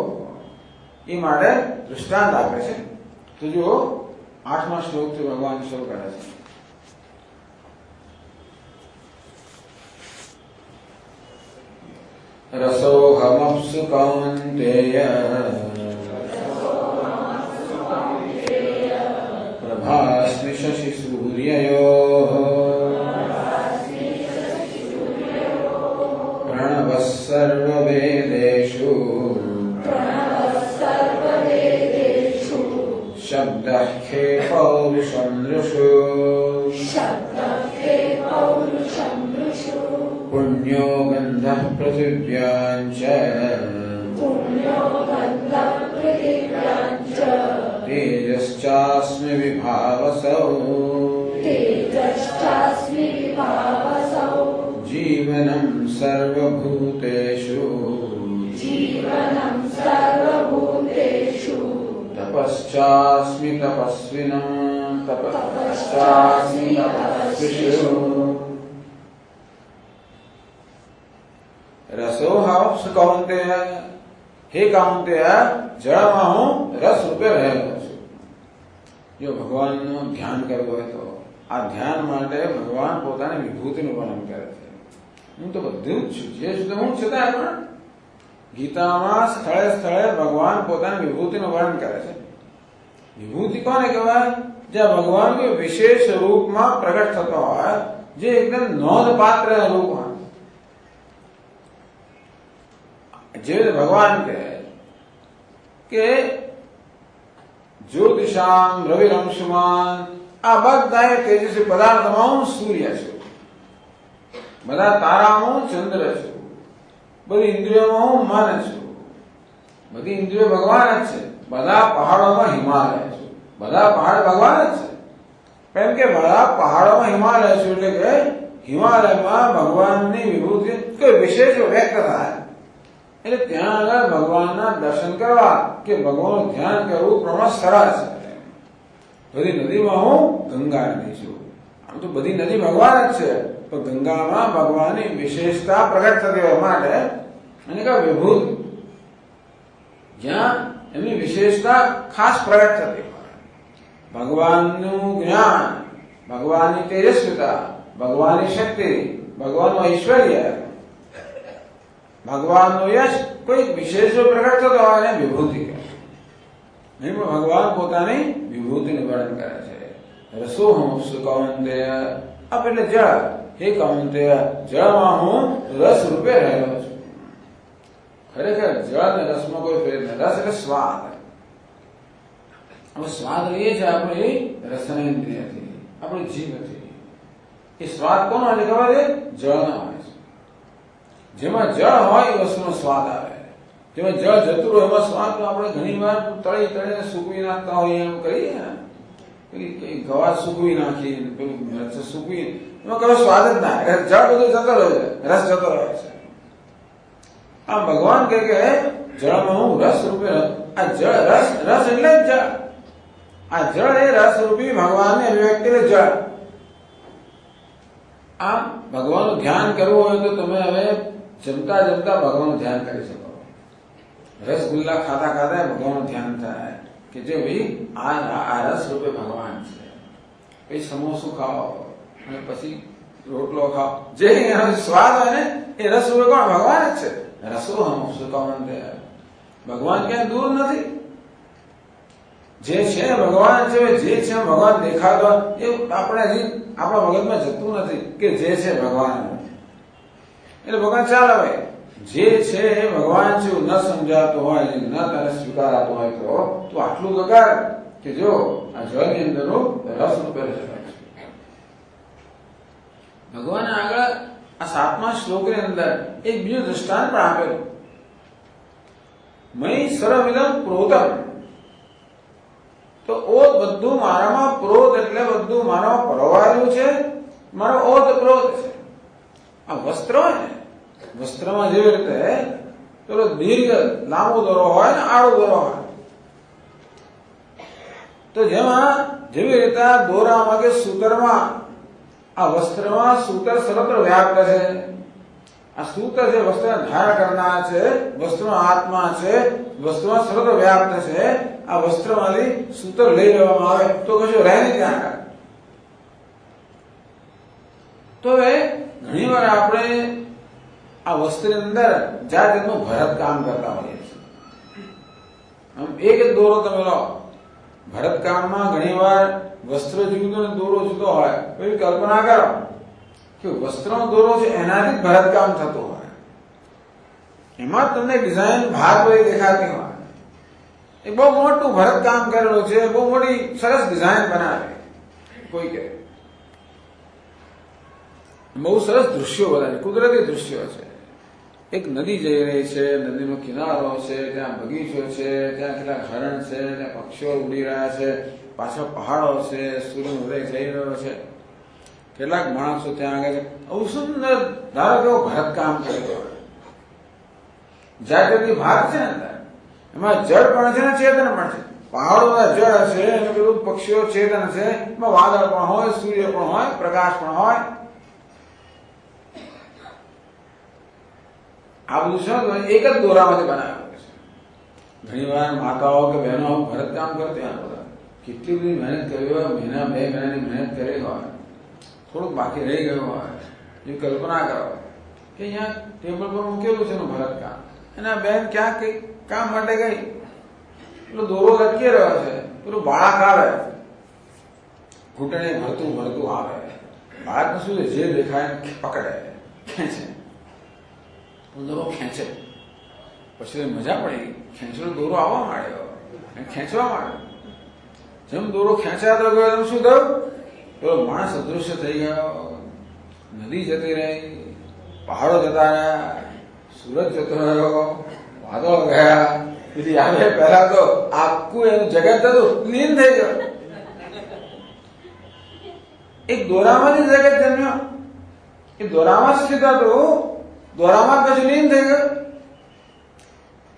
એ માટે દૃષ્ટાંત આપે છે. તો જુઓ 8મા શ્લોકથી ભગવાન શરૂ કરે છે. રસોહમપ્સુ કૌન્તેય પ્રભાસ્મિ શશિ સૂર્યયોઃ પ્રણવઃ સર્વવેદેષુ શબ્દઃ खे પૌરુષં નૃષુ પુણ્યો ગંધઃ પૃથિવ્યાં ચ તેજશ્ચાસ્મિ વિભાવસૌ જીવनं સર્વભૂતેષુ તપશ્ચાસ્મિ તપસ્વિનઃ તપશ્ચાસ્મિ તપસ્વિષુ રસોહમપ્સુ કૌન્તેય હે કૌન્તેય જળમાં હું રસ રૂપે રહેલો છું. જો ભગવાનનું ધ્યાન કરવું હોય તો આ ધ્યાન માટે ભગવાન પોતાની વિભૂતિનું વર્ણન કરે છે. હું તો બધું જ છું, જે શુદ્ધ હું છતાં પણ ગીતામાં સ્થળે સ્થળે ભગવાન પોતાની વિભૂતિનું વર્ણન કરે છે. વિભૂતિ કોને કહેવાય? જ્યાં ભગવાન કોઈ વિશેષ રૂપમાં પ્રગટ થતો હોય, જે એકદમ નોંધપાત્ર રૂપ હોય. જે ભગવાન કહે કે જ્યોતિષામ રવિરંશુમાન, આ બધા તેજસ્વી પદાર્થમાં હું સૂર્ય છું, બધા તારામાં હું ચંદ્ર છું, બધી ઇન્દ્રિયોમાં હું મન છું. બધી ઇન્દ્રિયો ભગવાન જ છે. બધા પહાડોમાં હિમાલય છે, બધા પહાડ ભગવાન જ છે. કેમ કે બધા પહાડોમાં હિમાલય છે એટલે કે હિમાલયમાં ભગવાનની વિભૂતિ કોઈ વિશેષ વ્યક્ત થાય. એટલે ત્યાં આગળ ભગવાનના દર્શન કરવા કે ભગવાનનું ધ્યાન કરવું પ્રમાણ સરળ છે. બધી નદીમાં હું ગંગા નદી છું. આમ તો બધી નદી ભગવાન જ છે, પણ ગંગામાં ભગવાનની વિશેષતા પ્રગટ થતી હોય માટે અને કે વિભૂતિ, જ્યાં એમની વિશેષતા ખાસ પ્રગટ થતી હોય. ભગવાનનું જ્ઞાન, ભગવાનની તેજસ્વીતા, ભગવાનની શક્તિ, ભગવાનનું ઐશ્વર્ય, ભગવાનનું યશ કોઈ વિશેષ પ્રગટ થતો હોય એને વિભૂતિ કહે. એમાં ભગવાન પોતાની વિભૂતિનું વર્ણન કરે છે. રસોહમપ્સુ કૌન્તેય, આપ એટલે જળ. હે કૌન્તેય, જળમાં હું રસ રૂપે રહેલો છું. ખરેખર જળ અને રસમાં કોઈ ફેર નથી. રસ એટલે સ્વાદ. હવે સ્વાદ લઈએ છીએ આપણે રસનેન્દ્રિયથી, આપણી જીભથી. એ સ્વાદ કોનો હોય ખબર છે? જળનો હોય છે. જેમાં જળ હોય એ વસ્તુનો સ્વાદ આવે. જેમાં જળ જતું હોય એમાં સ્વાદ તો આપણે ઘણી વાર તળીને સૂકવી નાખતા હોઈએ, એમ કરીએ ને, ગવા સૂકવી નાખી, પેલું મરચાં સૂકવી, એમાં કયો સ્વાદ જ ના. જળ બધું જતો રહે છે, રસ જતો રહે છે. આમ ભગવાન કહે કે જળમાં હું રસ રૂપે. આ જળ રસ એટલે જ જળ. આ જળ એ રસ રૂપી ભગવાનની અભિવ્યક્તિ જળ. આમ ભગવાનનું ધ્યાન કરવું હોય તો તમે હવે જમતા જમતા ભગવાનનું ધ્યાન કરી શકો. રસગુલ્લા ખાતા ખાતા ભગવાનનું ધ્યાન થાય કે જે ભાઈ આ રસ રૂપે ભગવાન છે. પછી સમોસું ખાઓ અને પછી રોટલો ખાઓ, જે એનો સ્વાદ હોય ને એ રસ રૂપે કોણ? ભગવાન જ છે. રસોહમ સુકામંતે, ભગવાન ક્યાંય દૂર નથી. જે છે ભગવાન છે, જે છે ભગવાન દેખાતો એ આપણે હજી આપણા મગજમાં જતું નથી કે જે છે ભગવાન. એટલે ભગવાન ચાલે ભાઈ, જે છે એ ભગવાન છે ન સમજાતો હોય, ન તને સ્વીકારાતો હોય તો આટલું તો કર કે જો આ જળની અંદરનું રસ રૂપે રહે. ભગવાને આગળ આ 7મા શ્લોકની અંદર એક બીજું દ્રષ્ટાંત પણ આપેલું. મય સર્વમિદં પ્રોતમ, તો ઓત બધું મારામાં, પ્રોત એટલે બધું મારામાં પરોવાયેલું છે, મારો ઓત પ્રોત છે. આ વસ્ત્ર હોય ને, વસ્ત્રમાં જેવી રીતે પેલો દીર્ઘ લાંબો દોરો હોય ને આડો દોરો હોય, તો જેમાં જેવી રીતે દોરામાં કે સૂતરમાં, આ વસ્ત્રમાં સૂતર સર્વત્ર વ્યાપ્ત છે. આ સૂતર છે વસ્ત્ર ધારણ કરનાર છે, વસ્ત્રનો આત્મા છે, વસ્ત્રમાં સર્વત્ર વ્યાપ્ત છે. આ વસ્ત્રમાંથી સૂતર લઈ લેવામાં આવે તો કશું રહે નહીં ત્યાં. તો હવે ઘણી વાર આપણે આ વસ્ત્રની અંદર જાત જાતનું ભરત કામ કરતા હોઈએ છીએ. આમ એક જ દોરો તમે લો, ભરત કામમાં ઘણી વાર વસ્ત્ર જુદો ને દોરો જુદો હોય. એવી કલ્પના કરો કે વસ્ત્રનો દોરો છે એનાથી જ ભરત કામ થતું હોય, એમાં તમને ડિઝાઇન ભાગ બધી દેખાતી હોય. એ બહુ મોટું ભરત કામ કરેલું છે, બહુ મોટી સરસ ડિઝાઇન બનાવે કોઈ કે, બહુ સરસ દૃશ્યો બનાવે, કુદરતી દૃશ્યો છે. એક નદી જઈ રહી છે, નદીનો કિનારો છે, ત્યાં બગીચો છે, ત્યાં કેટલાક હરણ છે, ત્યાં પક્ષીઓ ઉડી રહ્યા છે, પાછળ પહાડો છે, સૂર્ય ઉદય થઈ રહ્યો છે, કેટલાક માણસો ત્યાં આગળ છે. આવું સુંદર ધારો કેવો ભરત કામ કરેલું. જાગૃતિ ભાગ છે ને અંદર, એમાં જળ પણ છે ને ચેતન પણ છે. પહાડોમાં જળ છે અને પેલું પક્ષીઓ ચેતન છે, એમાં વાદળ પણ હોય, સૂર્ય પણ હોય, પ્રકાશ પણ હોય. આ બધું શું એક જ દોરામાંથી બનાવેલું છે. ઘણી વાર માતાઓ કે બહેનો ભરત કામ કરતી હોય, બધા કેટલી બધી મહેનત કરી હોય, મહિના 2 મહિનાની મહેનત કરી હોય, થોડુંક બાકી રહી ગયું હોય, એ કલ્પના કરો કે અહીંયા ટેબલ પર મૂકેલું છે એનું ભરત કામ, અને બેન ક્યાં કઈ કામ માટે ગઈ, પેલો દોરો લટકી રહ્યો છે, પેલું બાળક આવે ઘૂંટણે ભરતું ભરતું આવે, બાળકને શું જે દેખાય પકડે, ખેંચે, દોરો ખેંચે, પછી મજા પડી, ખેંચેલો દોરો આવવા માંડ્યો અને ખેંચવા માંડ્યો. જેમ દોરો ખેંચાતો ગયો એમ શું થયું, પેલો માણસ અદૃશ્ય થઈ ગયો, નદી જતી રહી, પહાડો જતા રહ્યા, સૂરજ જતો રહ્યો, વાદળો ગયા. તેથી આવે પહેલા તો આખું એનું જગત હતું લીન થઈ ગયું. એક દોરામાંથી જગત જન્મ્યો, એ દોરામાં સ્થિત હતું, દોરામાં કશું લીન થઈ ગયું.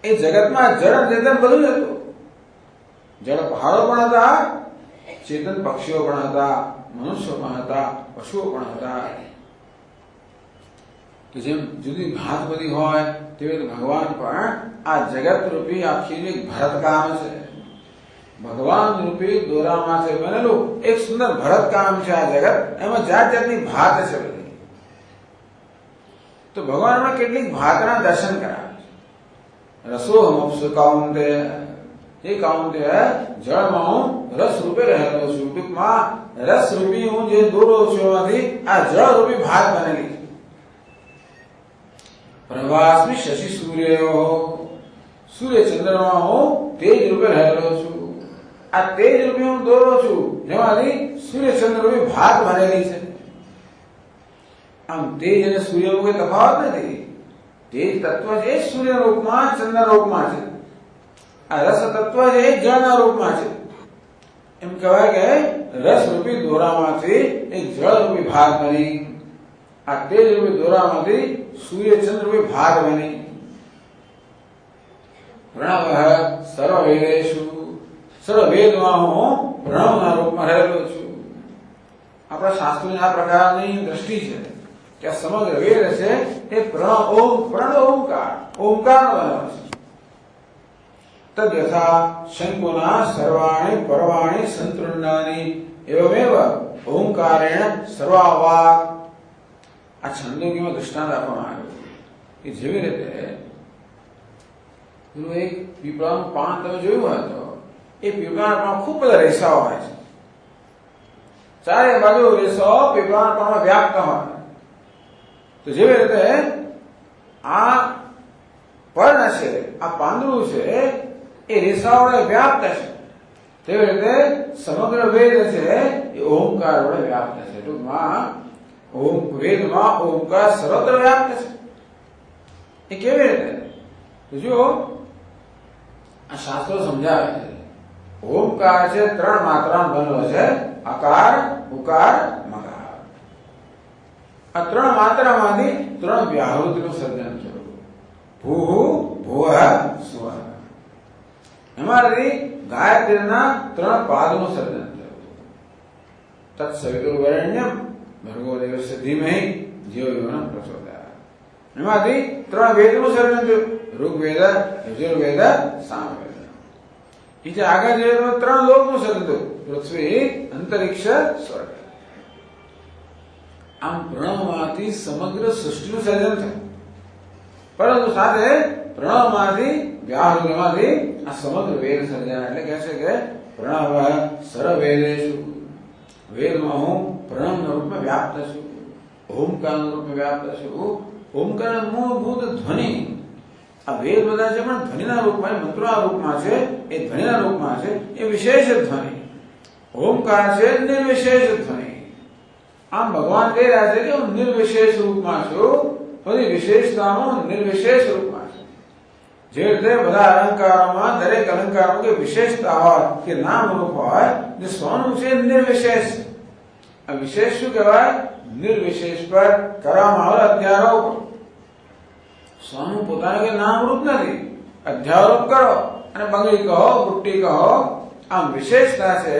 એ જગતમાં જળ ચેતન બધું જ હતું. જળ પહાડો પણ હતા, ચેતન પક્ષીઓ પણ હતા, મનુષ્યો પણ હતા, પશુઓ પણ હતા. કે જેમ જુદી ભાત બધી હોય તેવી રીતે ભગવાન પણ આ જગત રૂપી આખી એક ભરતકામ છે. ભગવાન રૂપી દોરામાંથી બનેલું એક સુંદર ભરતકામ છે આ જગત. એમાં જાત જાતની ભાત છે બધી. તો ભગવાન હમણાં કેટલીક ભાતના દર્શન કરાવે છે. રસોહમપ્સુ કાઉન્તેય, એ કાઉન્તેય જળમાં હું રસ રૂપે રહેલો છું. ટૂંકમાં રસ રૂપી હું જે દોરો છું એમાંથી આ જળ રૂપી ભાત બનેલી છે. પ્રભાસ્મિ શશિ સૂર્યો, સૂર્ય ચંદ્રમાં હું તેજ રૂપે રહેલો છું. આ તેજ રૂપી હું દોરો છું જેમાંથી સૂર્ય ચંદ્ર રૂપી ભાત બનેલી છે. આમ તેજ અને સૂર્યમાં કોઈ તફાવત નથી. તેજ તત્વ છે સૂર્ય રૂપમાં, ચંદ્ર રૂપમાં છે. આ રસ તત્વ છે જળના રૂપમાં છે. એમ કહેવાય કે રસ રૂપી દોરામાંથી એક જળ રૂપી ભાત બની, આ તેજ રૂપી દોરામાંથી સૂર્ય ચંદ્ર રૂપી ભાત બની. પ્રણવ સર્વવેદેષુ, સર્વ વેદમાં હું પ્રણવના રૂપમાં રહેલો છું. આપણા શાસ્ત્રોની આ પ્રકારની દ્રષ્ટિ છે કે આ સમગ્ર વેદ છે એ પ્રણ ઓમકાર, ઓમકારનો બનેલો છે. તદ્યથા શંકુના સર્વાણી પર્વાણી સંતૃણાની એવમેવ ઓમકારેણ સર્વાવાક. આ છંદોગીમાં દૃષ્ટાંત આપવામાં આવ્યું કે જેવી રીતે પેલું એક પીપળાનું પાન તમે જોયું હોય તો એ પીપળાના પાનમાં ખૂબ બધા રેસાઓ હોય છે, ચારે બાજુ રેસાઓ પીપળાના પાનમાં વ્યાપ્ત હોય. તો જેવી રીતે આ પર્ણ છે, આ પાંદડું છે, એ રેસાઓ વડે વ્યાપ્ત છે. તેવી રીતે સમગ્ર વેદ છે એ ઓમકાર વડે વ્યાપ્ત છે. ટૂંકમાં વેદમાં ઓમકાર સર્વત્ર વ્યાપ્ત છે. એ કેવી રીતે? જો આ શાસ્ત્રો સમજાવે છે, ઓમકાર છે 3 માત્રા બનેલો છે, અકાર, ઉકાર, મકાર. આ 3 માત્રામાંથી 3 વ્યાહૃતિનું સર્જન થયું. ભૂ, ભુવઃ, સ્વઃ. એમાંથી ગાયત્રીના 3 પાદનું સર્જન થયું. તત્સવિતુર્વરેણ્યમ ભર્ગો દેવસ્ય ધીમહિ ધિયો યો નઃ પ્રચોદયાત્. એમાંથી 3 વેદનું સર્જન થયું. ઋગ્વેદ, યજુર્વેદ, સામવેદ. બીજા આગળ જોઈએ તો 3 લોકનું સર્જન થયું. પૃથ્વી, અંતરિક્ષ, સ્વર્ગ. આમ પ્રણવમાંથી સમગ્ર સૃષ્ટિનું સર્જન થયું. પરંતુ સાથે પ્રણવમાંથી વ્યાહૃતિમાંથી આ સમગ્ર વેદ સર્જાય. એટલે કહે છે કે પ્રણવ સર્વવેદેષુ. વેદમાં હું પ્રણવના રૂપમાં વ્યાપ્ત છું, ઓમકારના રૂપમાં વ્યાપ્ત છું. ઓમકાર મૂળભૂત ધ્વનિ. આ વેદ બધા છે પણ ધ્વનિના રૂપમાં, મંત્રોના રૂપમાં છે. એ ધ્વનિના રૂપમાં છે, એ વિશેષ ધ્વનિ. ઓમકાર છે નિર્વિશેષ ધ્વનિ. આમ ભગવાન કહી રહ્યા છે કે હું નિર્વિશેષ રૂપમાં છું, બધી વિશેષતાનો નિર્વિશેષ રૂપમાં છે. જે રીતે બધા અલંકારોમાં દરેક અલંકારોમાં કે વિશેષતા હોય કે નામ રૂપ હોય, જે સ્વનું છે નિર્વિશેષ. આ વિશેષ શું કહેવાય? નિર્વિશેષ પર કરવામાં આવે અધ્યારોપ. સ્વનું પોતાનું કે નામ રૂપ નથી, અધ્યારોપ કરો અને બંગડી કહો, બુટ્ટી કહો. આમ વિશેષતા છે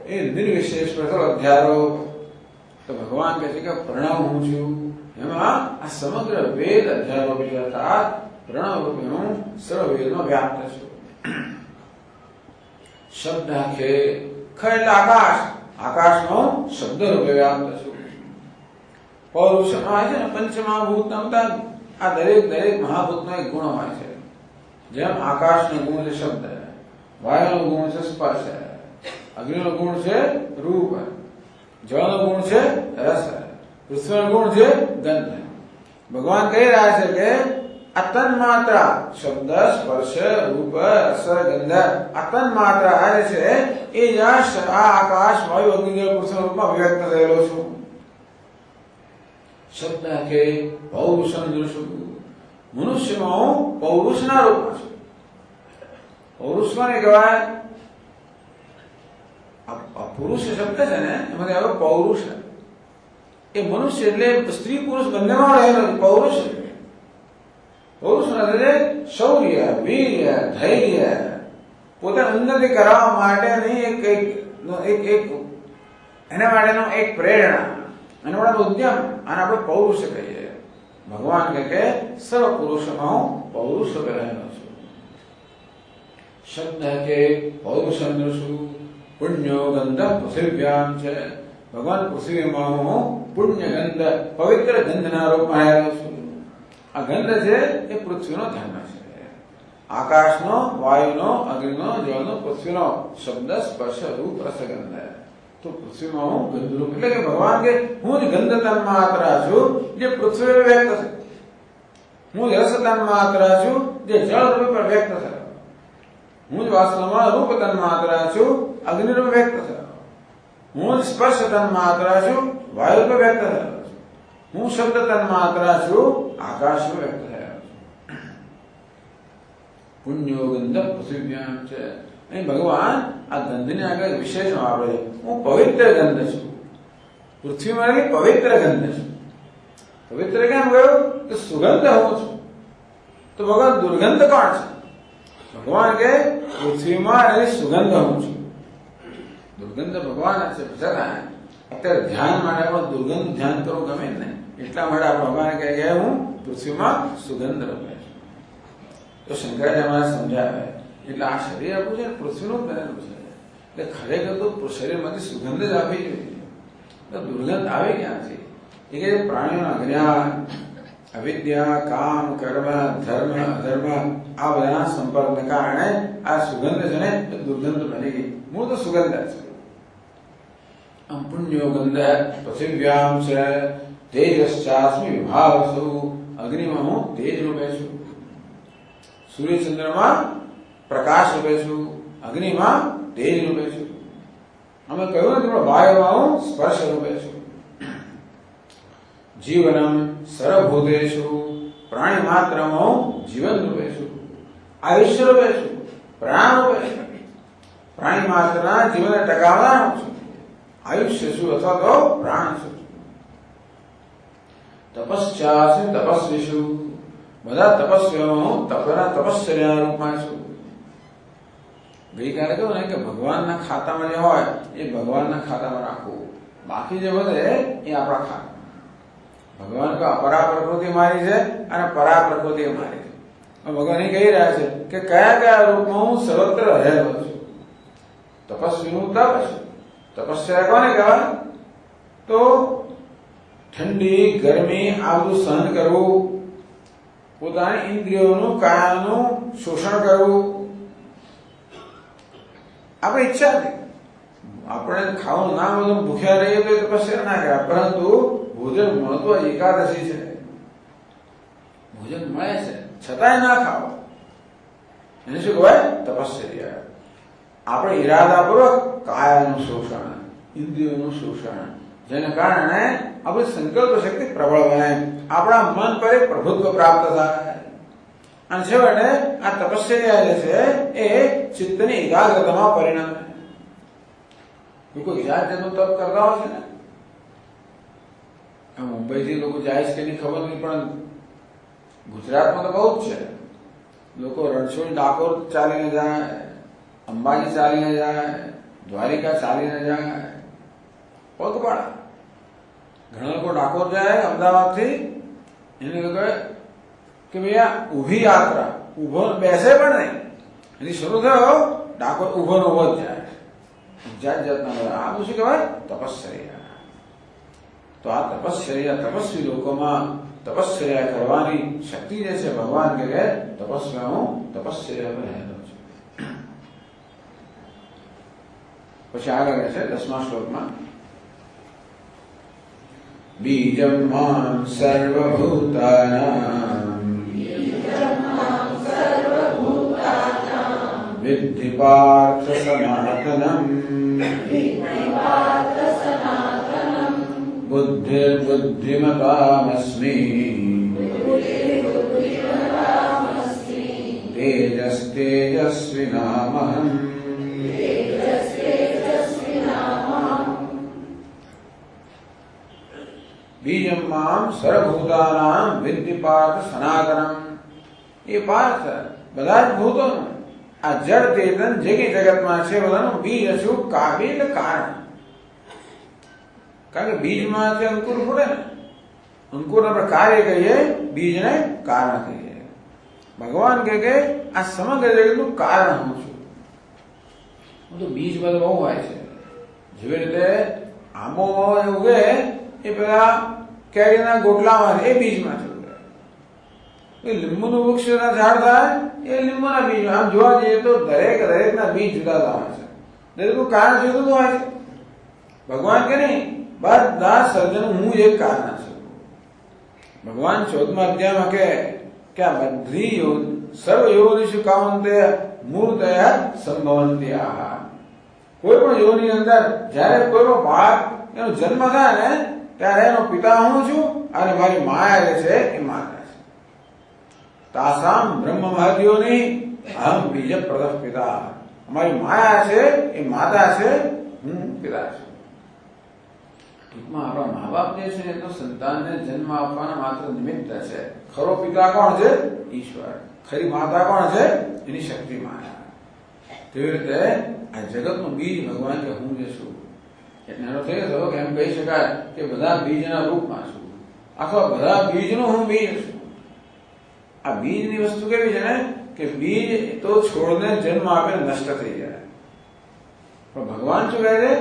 એ નિર્વિશેષ પર અધ્યારોપ. તો ભગવાન કહે છે કે પ્રણવ હું છું. એમાં આ સમગ્ર વેદ અધ્યારોપી હતા. પ્રણવ રૂપે હું સર્વ વેદમાં વ્યાપ્ત છું. શબ્દ ખે, ખ એટલે આકાશ. આકાશનો શબ્દ રૂપે વ્યાપ્ત છું. પૌરુષમાં છે ને પંચમહાભૂતના બધા આ દરેક મહાભૂતનો એક ગુણ હોય છે. જેમ આકાશનો ગુણ છે શબ્દ, વાયુનો ગુણ છે સ્પર્શ, અગ્નિનો ગુણ છે રૂપ, જળનો ગુણ છે રસ, પૃથ્વીનો ગુણ છે ગંધ. ભગવાન કહી રહ્યા છે કે આ તન્માત્રા શબ્દ, સ્પર્શ, રૂપ, રસ, ગંધ, આ તન્માત્રા આ છે એ આ આકાશ, વાયુ, અગ્નિ, પૃથ્વીના રૂપમાં વ્યક્ત થયેલો છું. શબ્દ કે પૌરુષમ દૃશ્ય. મનુષ્યમાં હું પૌરુષના રૂપમાં છું. પૌરુષ કોને કહેવાય? પુરુષ શબ્દ છે ને એમાં આવે પૌરુષ. એ મનુષ્ય એટલે સ્ત્રી પુરુષ બંનેમાં રહેલો પૌરુષ. પૌરુષ એટલે શૌર્ય, વીર્ય, ધૈર્ય, પોતાની ઉન્નતિ કરવા માટેની એક એના માટેનો એક પ્રેરણા, એના માટેનો ઉદ્યમ, આને આપણે પૌરુષ કહીએ. ભગવાન કહે કે સર્વ પુરુષમાં હું પૌરુષ રહેલો છું. શબ્દ કે પૌરુષમ છું. પુણ્યો ગંધ પૃથિવ્યામ છે. ભગવાન પૃથ્વીમાં હું પુણ્ય ગંધ, પવિત્ર ગંધના રૂપમાં આવેલો છું. આ ગંધ છે એ પૃથ્વીનો ધર્મ છે. આકાશનો, વાયુનો, અગ્નિનો, જળનો, પૃથ્વીનો શબ્દ, સ્પર્શ, રૂપ, રસ, ગંધ. તો પૃથ્વીમાં હું ગંધ રૂપ. એટલે કે ભગવાન કે હું જ ગંધ તન્માત્રા છું જે પૃથ્વી વ્યક્ત છે. હું જ રસ તન્માત્રા છું જે જળ રૂપે પર વ્યક્ત છે. હું જ વાસ્તવમાં રૂપ તન્માત્રા છું, અગ્નિ રૂપે વ્યક્ત થયો. હું જ સ્પર્શ તન્માત્રા છું, વાયુ રૂપે વ્યક્ત થયો છું. હું શબ્દ તન્માત્રા છું, આકાશ રૂપે વ્યક્ત થયો છું. પુણ્યો ગંધ પૃથ્વીભ્યામ છે. અહીં ભગવાન આ ગંધને આગળ વિશેષ વાપરે છે. હું પવિત્ર ગંધ છું. પૃથ્વીમાં પવિત્ર ગંધ છું. પવિત્ર કેમ કહ્યું? કે સુગંધ હું છું. તો ભગવાન દુર્ગંધ કોણ છે? ભગવાન કે પૃથ્વીમાં એની સુગંધ હું છું. દુર્ગંધ ભગવાન છે. છતાં અત્યારે ધ્યાન માટે આપણે દુર્ગંધ ધ્યાન કરવું ગમે ને, એટલા માટે આપણે ભગવાન કહે કે હું પૃથ્વીમાં સુગંધ રૂપે છું. તો શંકરાચાર્ય અમારે સમજાવે એટલે આ શરીર આપણું છે પૃથ્વીનું જ બનેલું છે. એટલે ખરેખર તો શરીરમાંથી સુગંધ જ આપવી જોઈએ. તો દુર્ગંધ આવે ક્યાંથી? એ કે પ્રાણીઓના જ્ઞાન, અવિદ્યા, કામ, કર્મ, ધર્મ, અધર્મ આ બધાના સંપર્કને કારણે આ સુગંધ છે ને દુર્ગંધ બની ગઈ. મૂળ તો સુગંધ છે. આમ પુણ્યો ગંધ પૃથિવ્યામ છે તેજશ્ચાસ્મિ વિભાવસુ, અગ્નિમાં હું તેજ રૂપે છું, સૂર્યચંદ્રમાં પ્રકાશ રૂપે છું, અગ્નિમાં તેજ રૂપે છું. અમે કહ્યું ને વાયુમાં હું સ્પર્શ રૂપે છું. જીવનમ સર્વભૂતેષુ, પ્રાણી માત્રમાં હું જીવન રૂપે છું, આયુષ્ય રૂપે છું, પ્રાણ રૂપે છું. પ્રાણી માત્રના જીવનને ટકાવનાર છું, આયુષ્ય છું અથવા તો પ્રાણ છું. તપશ્ચાસ્મિ તપસ્વીષુ, બધા તપસ્વીઓમાં હું તપશ્ચર્યાના રૂપમાં છું. ગઈકાલે કહ્યું ને કે ભગવાનના ખાતામાં જે હોય એ ભગવાનના ખાતામાં રાખવું, બાકી જે વધે એ આપણા ખાતા. ભગવાન કો અપરા પ્રકૃતિ મારી છે અને પરા પ્રકૃતિ મારી છે. ભગવાન એ કહી રહ્યા છે કે કયા કયા રૂપમાં હું સર્વત્ર રહેલો છું. તપસ્વીનું તપ છે. તપસ્યા કોને કહેવાય? તો ઠંડી ગરમી આ બધું સહન કરવું, પોતાની ઇન્દ્રિયોનું કાયાનું શોષણ કરવું. આપણે ઈચ્છા હતી આપણે ખાવાનું ના બધું ભૂખ્યા રહીએ તો એ તપસ્યા ના કર્યા, પરંતુ ભોજન મળતું એકાદશી છે, ભોજન મળે છે છતાંય ના ખાવ, એને શું કહેવાય? તપશ્ચર્યા. આપણે ઈરાદાપૂર્વક કાયાનું શોષણ, ઇન્દ્રિયોનું શોષણ, જેને કારણે આપણી સંકલ્પ શક્તિ પ્રબળ બને, આપણા મન પર એક પ્રભુત્વ પ્રાપ્ત થાય. અને છેવટે આ તપશ્ચર્યા જે છે એ ચિત્તની એકાગ્રતામાં પરિણમે. કોઈ જાત જાતનું તપ કરતા હોય છે ને, મુંબઈથી લોકો જાય છે કે નહીં ખબર નહીં, પણ ગુજરાતમાં તો બહુ જ છે. લોકો રણછોડ ડાકોર ચાલીને જાય, અંબાજી ચાલીને જાય, દ્વારિકા ચાલીને જાય, પગપાળા. ઘણા લોકો ડાકોર જાય અમદાવાદથી, એને કહે કે ભાઈ આ ઊભી યાત્રા, ઊભો બેસે પણ નહીં, એની શરૂ થયો ડાકોર ઊભો ને ઊભો જ જાય. જાત જાતના આ શું કહેવાય? તપશ્ચર્યા. તો આ તપશ્ચર્યા, તપસ્વી લોકોમાં તપશ્ચર્યા કરવાની શક્તિ જે છે, ભગવાન કે તપસ્યા હું તપશ્ચર્યા પર રહેલો છું. પછી આગળ છે 10મા શ્લોકમાં, બીજમ મામ સર્વભૂતાનાં વિદ્ધિ પાર્થ સનાતનમ બુદ્ધિર્બુદ્ધિમતામસ્મિ તેજસ્તેજસ્વિનામહં. બીજમ મામ સર્વભૂતાનાં વિદ્ધિ પાર્થ સનાતનમ. એ પાર્થ બધા જ ભૂતોનું, આ જડ ચેતન જે કઈ જગતમાં છે બધાનું બીજ છું, કાબિલ કારણ. કારણ કે બીજમાં છે અંકુર ફૂટે ને, અંકુર આપણે કાર્ય કહીએ, બીજને કારણ કહીએ. ભગવાન કે આ સમગ્ર જગતનું કારણ હું છું. હું તો બીજ બધું બહુ હોય છે. જેવી રીતે આંબોમાં ઉગે એ પેલા કેરીના ગોટલામાં એ બીજમાં છે. લીંબુનું વૃક્ષના ઝાડ થાય એ લીંબુના બીજ. આમ જોવા જઈએ તો દરેકના બીજ જુદા જુદા હોય છે, દરેકનું કારણ જુદું હોય છે. ભગવાન કે નહીં, બધા સર્જન હું એક કારણ છું. ભગવાન 14મા અધ્યાયમાં કે આ બધી સર્વ યોનિષુ કામંતે મૂર્તય સંભવંત્યા. કોઈ પણ યોની અંદર જયારે કોઈ પણ બાળક એનો જન્મ થાય ને ત્યારે એનો પિતા હું છું અને મારી માયા જે છે એ માતા છે. તાસામ બ્રહ્મ મહદ્યોની અહમ બીજ પ્રદઃ પિતા. અમારી માયા છે એ માતા છે, હું પિતા છું. ટૂંકમાં આપણા મા બાપ જે છે એ તો સંતાનને જન્મ આપવાના માત્ર નિમિત્ત છે. ખરો પિતા કોણ છે? ઈશ્વર. ખરી માતા કોણ છે? એની શક્તિ માયા. તેવી રીતે આ જગતનું બીજ ભગવાન કે હું જે છું. એટલે એનો થઈ ગયો કે એમ કહી શકાય કે બધા બીજના રૂપમાં છું, અથવા બધા બીજનું હું બીજ છું. આ બીજની વસ્તુ કેવી છે ને કે બીજ તો છોડને જન્મ આપે નષ્ટ થઈ જાય, પણ ભગવાન શું કહે છે?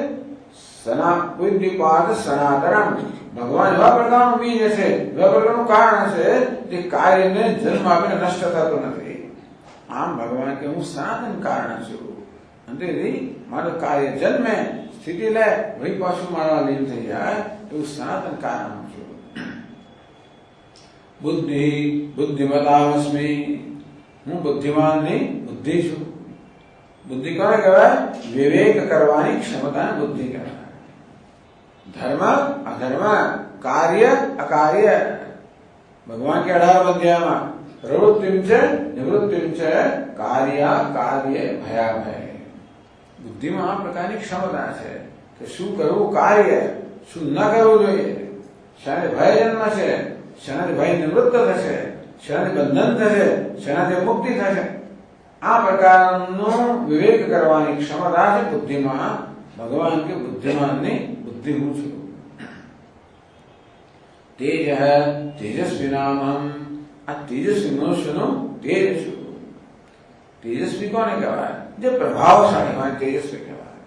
બુદ્ધિપાદ સનાતનમ. ભગવાન એવા પ્રકારનું બીજ છે, એવા પ્રકારનું કારણ છે જે કાર્યને જન્મ આપીને નષ્ટ થતો નથી. આમ ભગવાન કે હું સનાતન કારણ છું, અને મારું કાર્ય જન્મે, સ્થિતિ લે, વળી પાછું મારા લીન થઈ જાય, એવું સનાતન કારણ છું. બુદ્ધિમતામસ્મી. હું બુદ્ધિમાનની બુદ્ધિ છું. બુદ્ધિ કોને કહેવાય? વિવેક કરવાની ક્ષમતાને બુદ્ધિ કહેવાય. ધર્મ અધર્મ, કાર્ય અકાર્ય. ભગવાન કે 18 અધ્યાયમાં પ્રવૃત્તિમ છે નિવૃત્તિમ છે, કાર્ય કાર્ય ભયાભય. બુદ્ધિમાં આ પ્રકારની ક્ષમતા છે કે શું કરવું કાર્ય, શું ન કરવું જોઈએ, શાને ભય જન્મ છે, શાનાથી ભય નિવૃત્ત થશે, શાનાથી બંધન થશે, શાનાથી મુક્તિ થશે. આ પ્રકારનો વિવેક કરવાની ક્ષમતા છે બુદ્ધિમાં. ભગવાન કે બુદ્ધિમાનની બુદ્ધિ હું છું. તેજ તેજસ્વી નામમ. આ તેજસ્વી મનુષ્યનું તેજ છું. તેજસ્વી કોને કહેવાય? જે પ્રભાવશાળી હોય તેજસ્વી કહેવાય.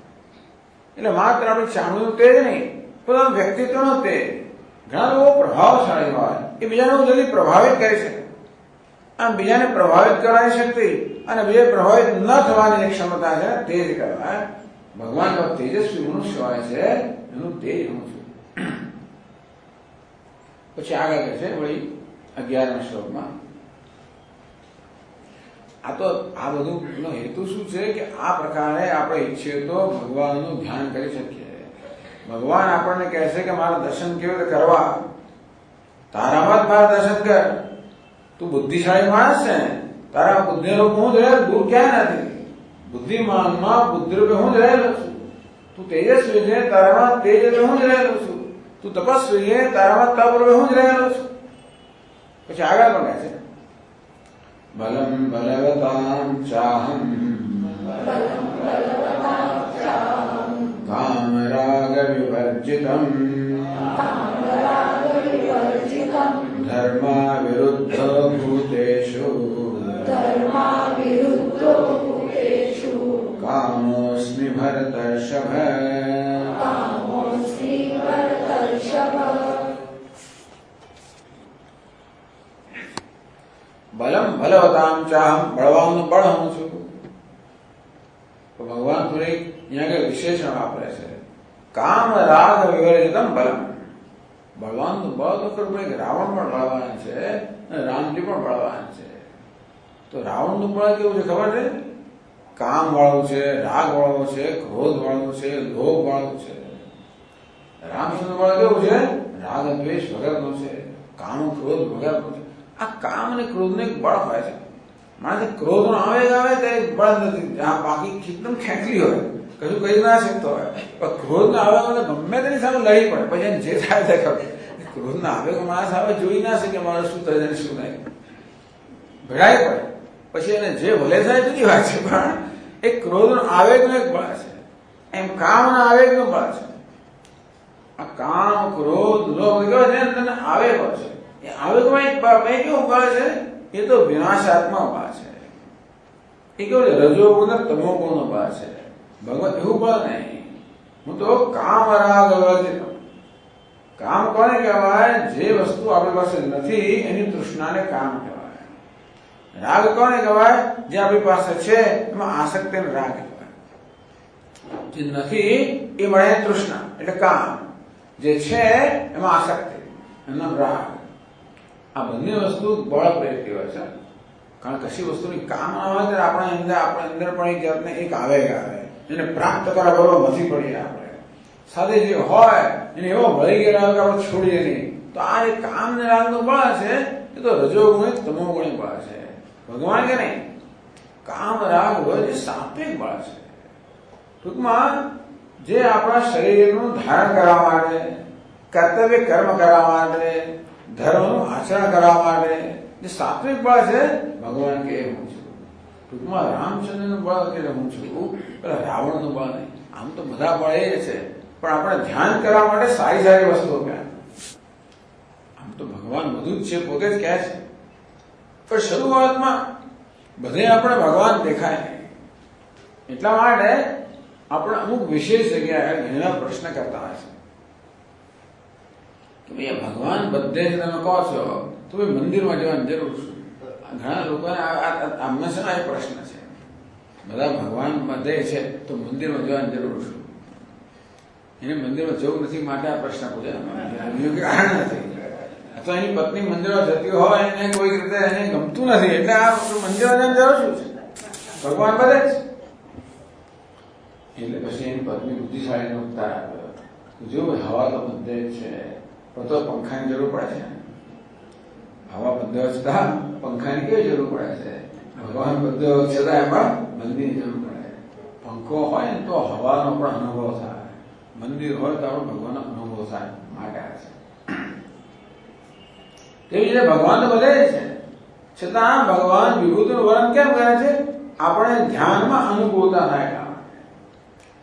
એટલે માત્ર આપણી ચામડીનું તેજ નહીં, પરંતુ વ્યક્તિત્વનું તેજ. ઘણા લોકો પ્રભાવશાળી હોય, એ બીજાને જલ્દી પ્રભાવિત કરી શકે. આમ બીજાને પ્રભાવિત કરવાની શક્તિ અને બીજા પ્રભાવિત ન થવાની એક ક્ષમતા છે, તેજ કહેવાય. ભગવાન તેજસ્વી મનુષ્ય હોય છે, એનું તેજ હું છું. પછી આગળ કહે છે વળી 11મા શ્લોકમાં, આ બધું હેતુ શું છે કે આ પ્રકારે આપણે ઈચ્છીએ તો ભગવાનનું ધ્યાન કરી શકીએ. ભગવાન આપણને કહે છે કે મારા દર્શન કેવી રીતે કરવા? તારામાં જ મારા દર્શન કર. તું બુદ્ધિશાળી માણસ છે, તારા બુદ્ધિરૂપ હું જ રહેલો, દૂર ક્યાં નથી. બુદ્ધિમાનમાં બુદ્ધિરૂપે હું જ રહેલો છું. તું તેજસ્વી છે, તારામાં તેજ હું જ રહેલો છું. તું તપસ્વી છે, તારામાં તપ રૂપે હું જ રહેલો છું. પછી આગળ પણ કહે છે બલમ બલવતામ ચાહમ કામ રાગ વિવર્જિતમ ધર્મા વિરુદ્ધ ભૂતેષુ કામોસ્મિ ભરતર્ષભ. બલમ બલવતામ ચાહમ. બળવાનનું બળ હું છું. તો ભગવાન થોડી અહીંયા વિશેષણ વાપરે છે. કામ રાગ વિવર્જિતમ બલમ. બળવાનનું બળ તો ખરું, રાવણ પણ બળવાન છે અને રામજી પણ બળવાન છે. તો રાવણનું બળ કેવું છે ખબર છે? કામ વાળું છે, રાગ વાળું છે, ક્રોધ વાળું છે, લોભ વાળું છે. રામચંદ્ર બળ કેવું છે? રાગ દ્વેષ વગરનું છે, કામ ક્રોધ વગરનું છે. આ કામ અને ક્રોધ ને બળ હોય છે. માણસ ક્રોધ નો આવેગ આવે ત્યારે બળ નથી, આ બાકી એકદમ ખેંચલી હોય, કશું કહી ના શકતો હોય. પણ ક્રોધ ના આવેગ ગમે તેની સામે લડી પડે, પછી એને જે થાય તે ખબર. ક્રોધ ના આવેગ માણસ આવે જોઈ ના શકે મારે શું થાય શું નહીં, ભેળાઈ પડે. પછી એને જે ભલે થાય જુદી વાત છે, પણ એ ક્રોધ નો આવેગ નો એક બળ છે. એમ કામ ના આવેગ નું બળ છે. આ કામ ક્રોધ લોભ તને આવેગ છે. એ આવેગમાં એક કેવું બળ છે? એ તો વિનાશાત્મક બળ છે. એ કેવું રજોગુણ તમોગુણ બળ છે. ભગવાન એવું બળ નહીં. હું તો કામ રાગ વર્જિત. કામ કોને કહેવાય? જે વસ્તુ આપણી પાસે નથી એની તૃષ્ણાને કામ કહેવાય. રાગ કોને કહેવાય? જે આપણી પાસે છે એમાં આસક્તિને રાગ કહેવાય. જે નથી એ મળે તૃષ્ણા એટલે કામ, જે છે એમાં આસક્તિ એનો રાગ. આ બંને વસ્તુ બળ પ્રેરતી હોય છે. કારણ કશી વસ્તુની કામ ના હોય ત્યારે આપણા અંદર પણ એક જાતને એક આવેગ આવે, એને પ્રાપ્ત કરવા બરોબર નથી પડીએ. આપણે સાથે જે હોય એને એવો ભળી ગયેલા કે આપણે છોડીએ નહીં. તો આ એક કામ ને રાગનું બળ છે, એ તો રજોગુણ તમોગુણ બળ છે. ભગવાન કે નહીં, કામ રાગ હોય એ સાત્વિક બળ છે. ટૂંકમાં જે આપણા શરીરનું ધારણ કરવા માટે, કર્તવ્ય કર્મ કરવા માટે, ધર્મનું આચરણ કરવા માટે જે સાત્વિક બળ છે, ભગવાન કે હું છું. ટૂંકમાં રામચંદ્રનું બળ કે હું છું, પેલા રાવણનું બળ નહીં. આમ તો બધા બળ એ છે, પણ આપણે ધ્યાન કરવા માટે સારી સારી વસ્તુઓ કહે. આમ તો ભગવાન બધું જ છે, પોતે જ કહે છે. પણ શરૂઆતમાં બધે આપણે ભગવાન દેખાય નહીં. એટલા માટે આપણે અમુક વિશેષ જગ્યાએ ઘણા પ્રશ્ન કરતા હોય છે કે ભાઈ ભગવાન બધે જ તમે કહો છો તો ભાઈ મંદિરમાં જવાની જરૂર છે. ઘણા લોકોને હંમેશા એ પ્રશ્ન છે, બધા ભગવાન બધે છે તો મંદિરમાં જવાની જરૂર છે. એને મંદિરમાં જવું નથી માટે આ પ્રશ્ન પૂછે, બીજું કે કારણ નથી. તો એની પત્ની મંદિરમાં જતી હોય એને કોઈક રીતે એને ગમતું નથી એટલે આ મંદિરમાં જવાની જરૂર શું છે? ભગવાન બધે જ. એટલે પછી એની પત્ની બુદ્ધિશાળી નો ઉત્તર આપ્યો, જો હવા તો બધે જ છે પણ તો પંખાની જરૂર પડે છે. હવા બધે છતાં પંખાની કેવી જરૂર પડે છે? ભગવાન બધે છતાં એમાં મંદિરની જરૂર પડે. પંખો હોય ને તો હવાનો પણ અનુભવ થાય, મંદિર હોય તો આપણો ભગવાનનો અનુભવ થાય માટે છે. તેવી રીતે ભગવાન તો બધે જ છે, છતાં ભગવાન વિભૂતિનું વર્ણન કેમ કરે છે? આપણે ધ્યાનમાં અનુભવતા થાય.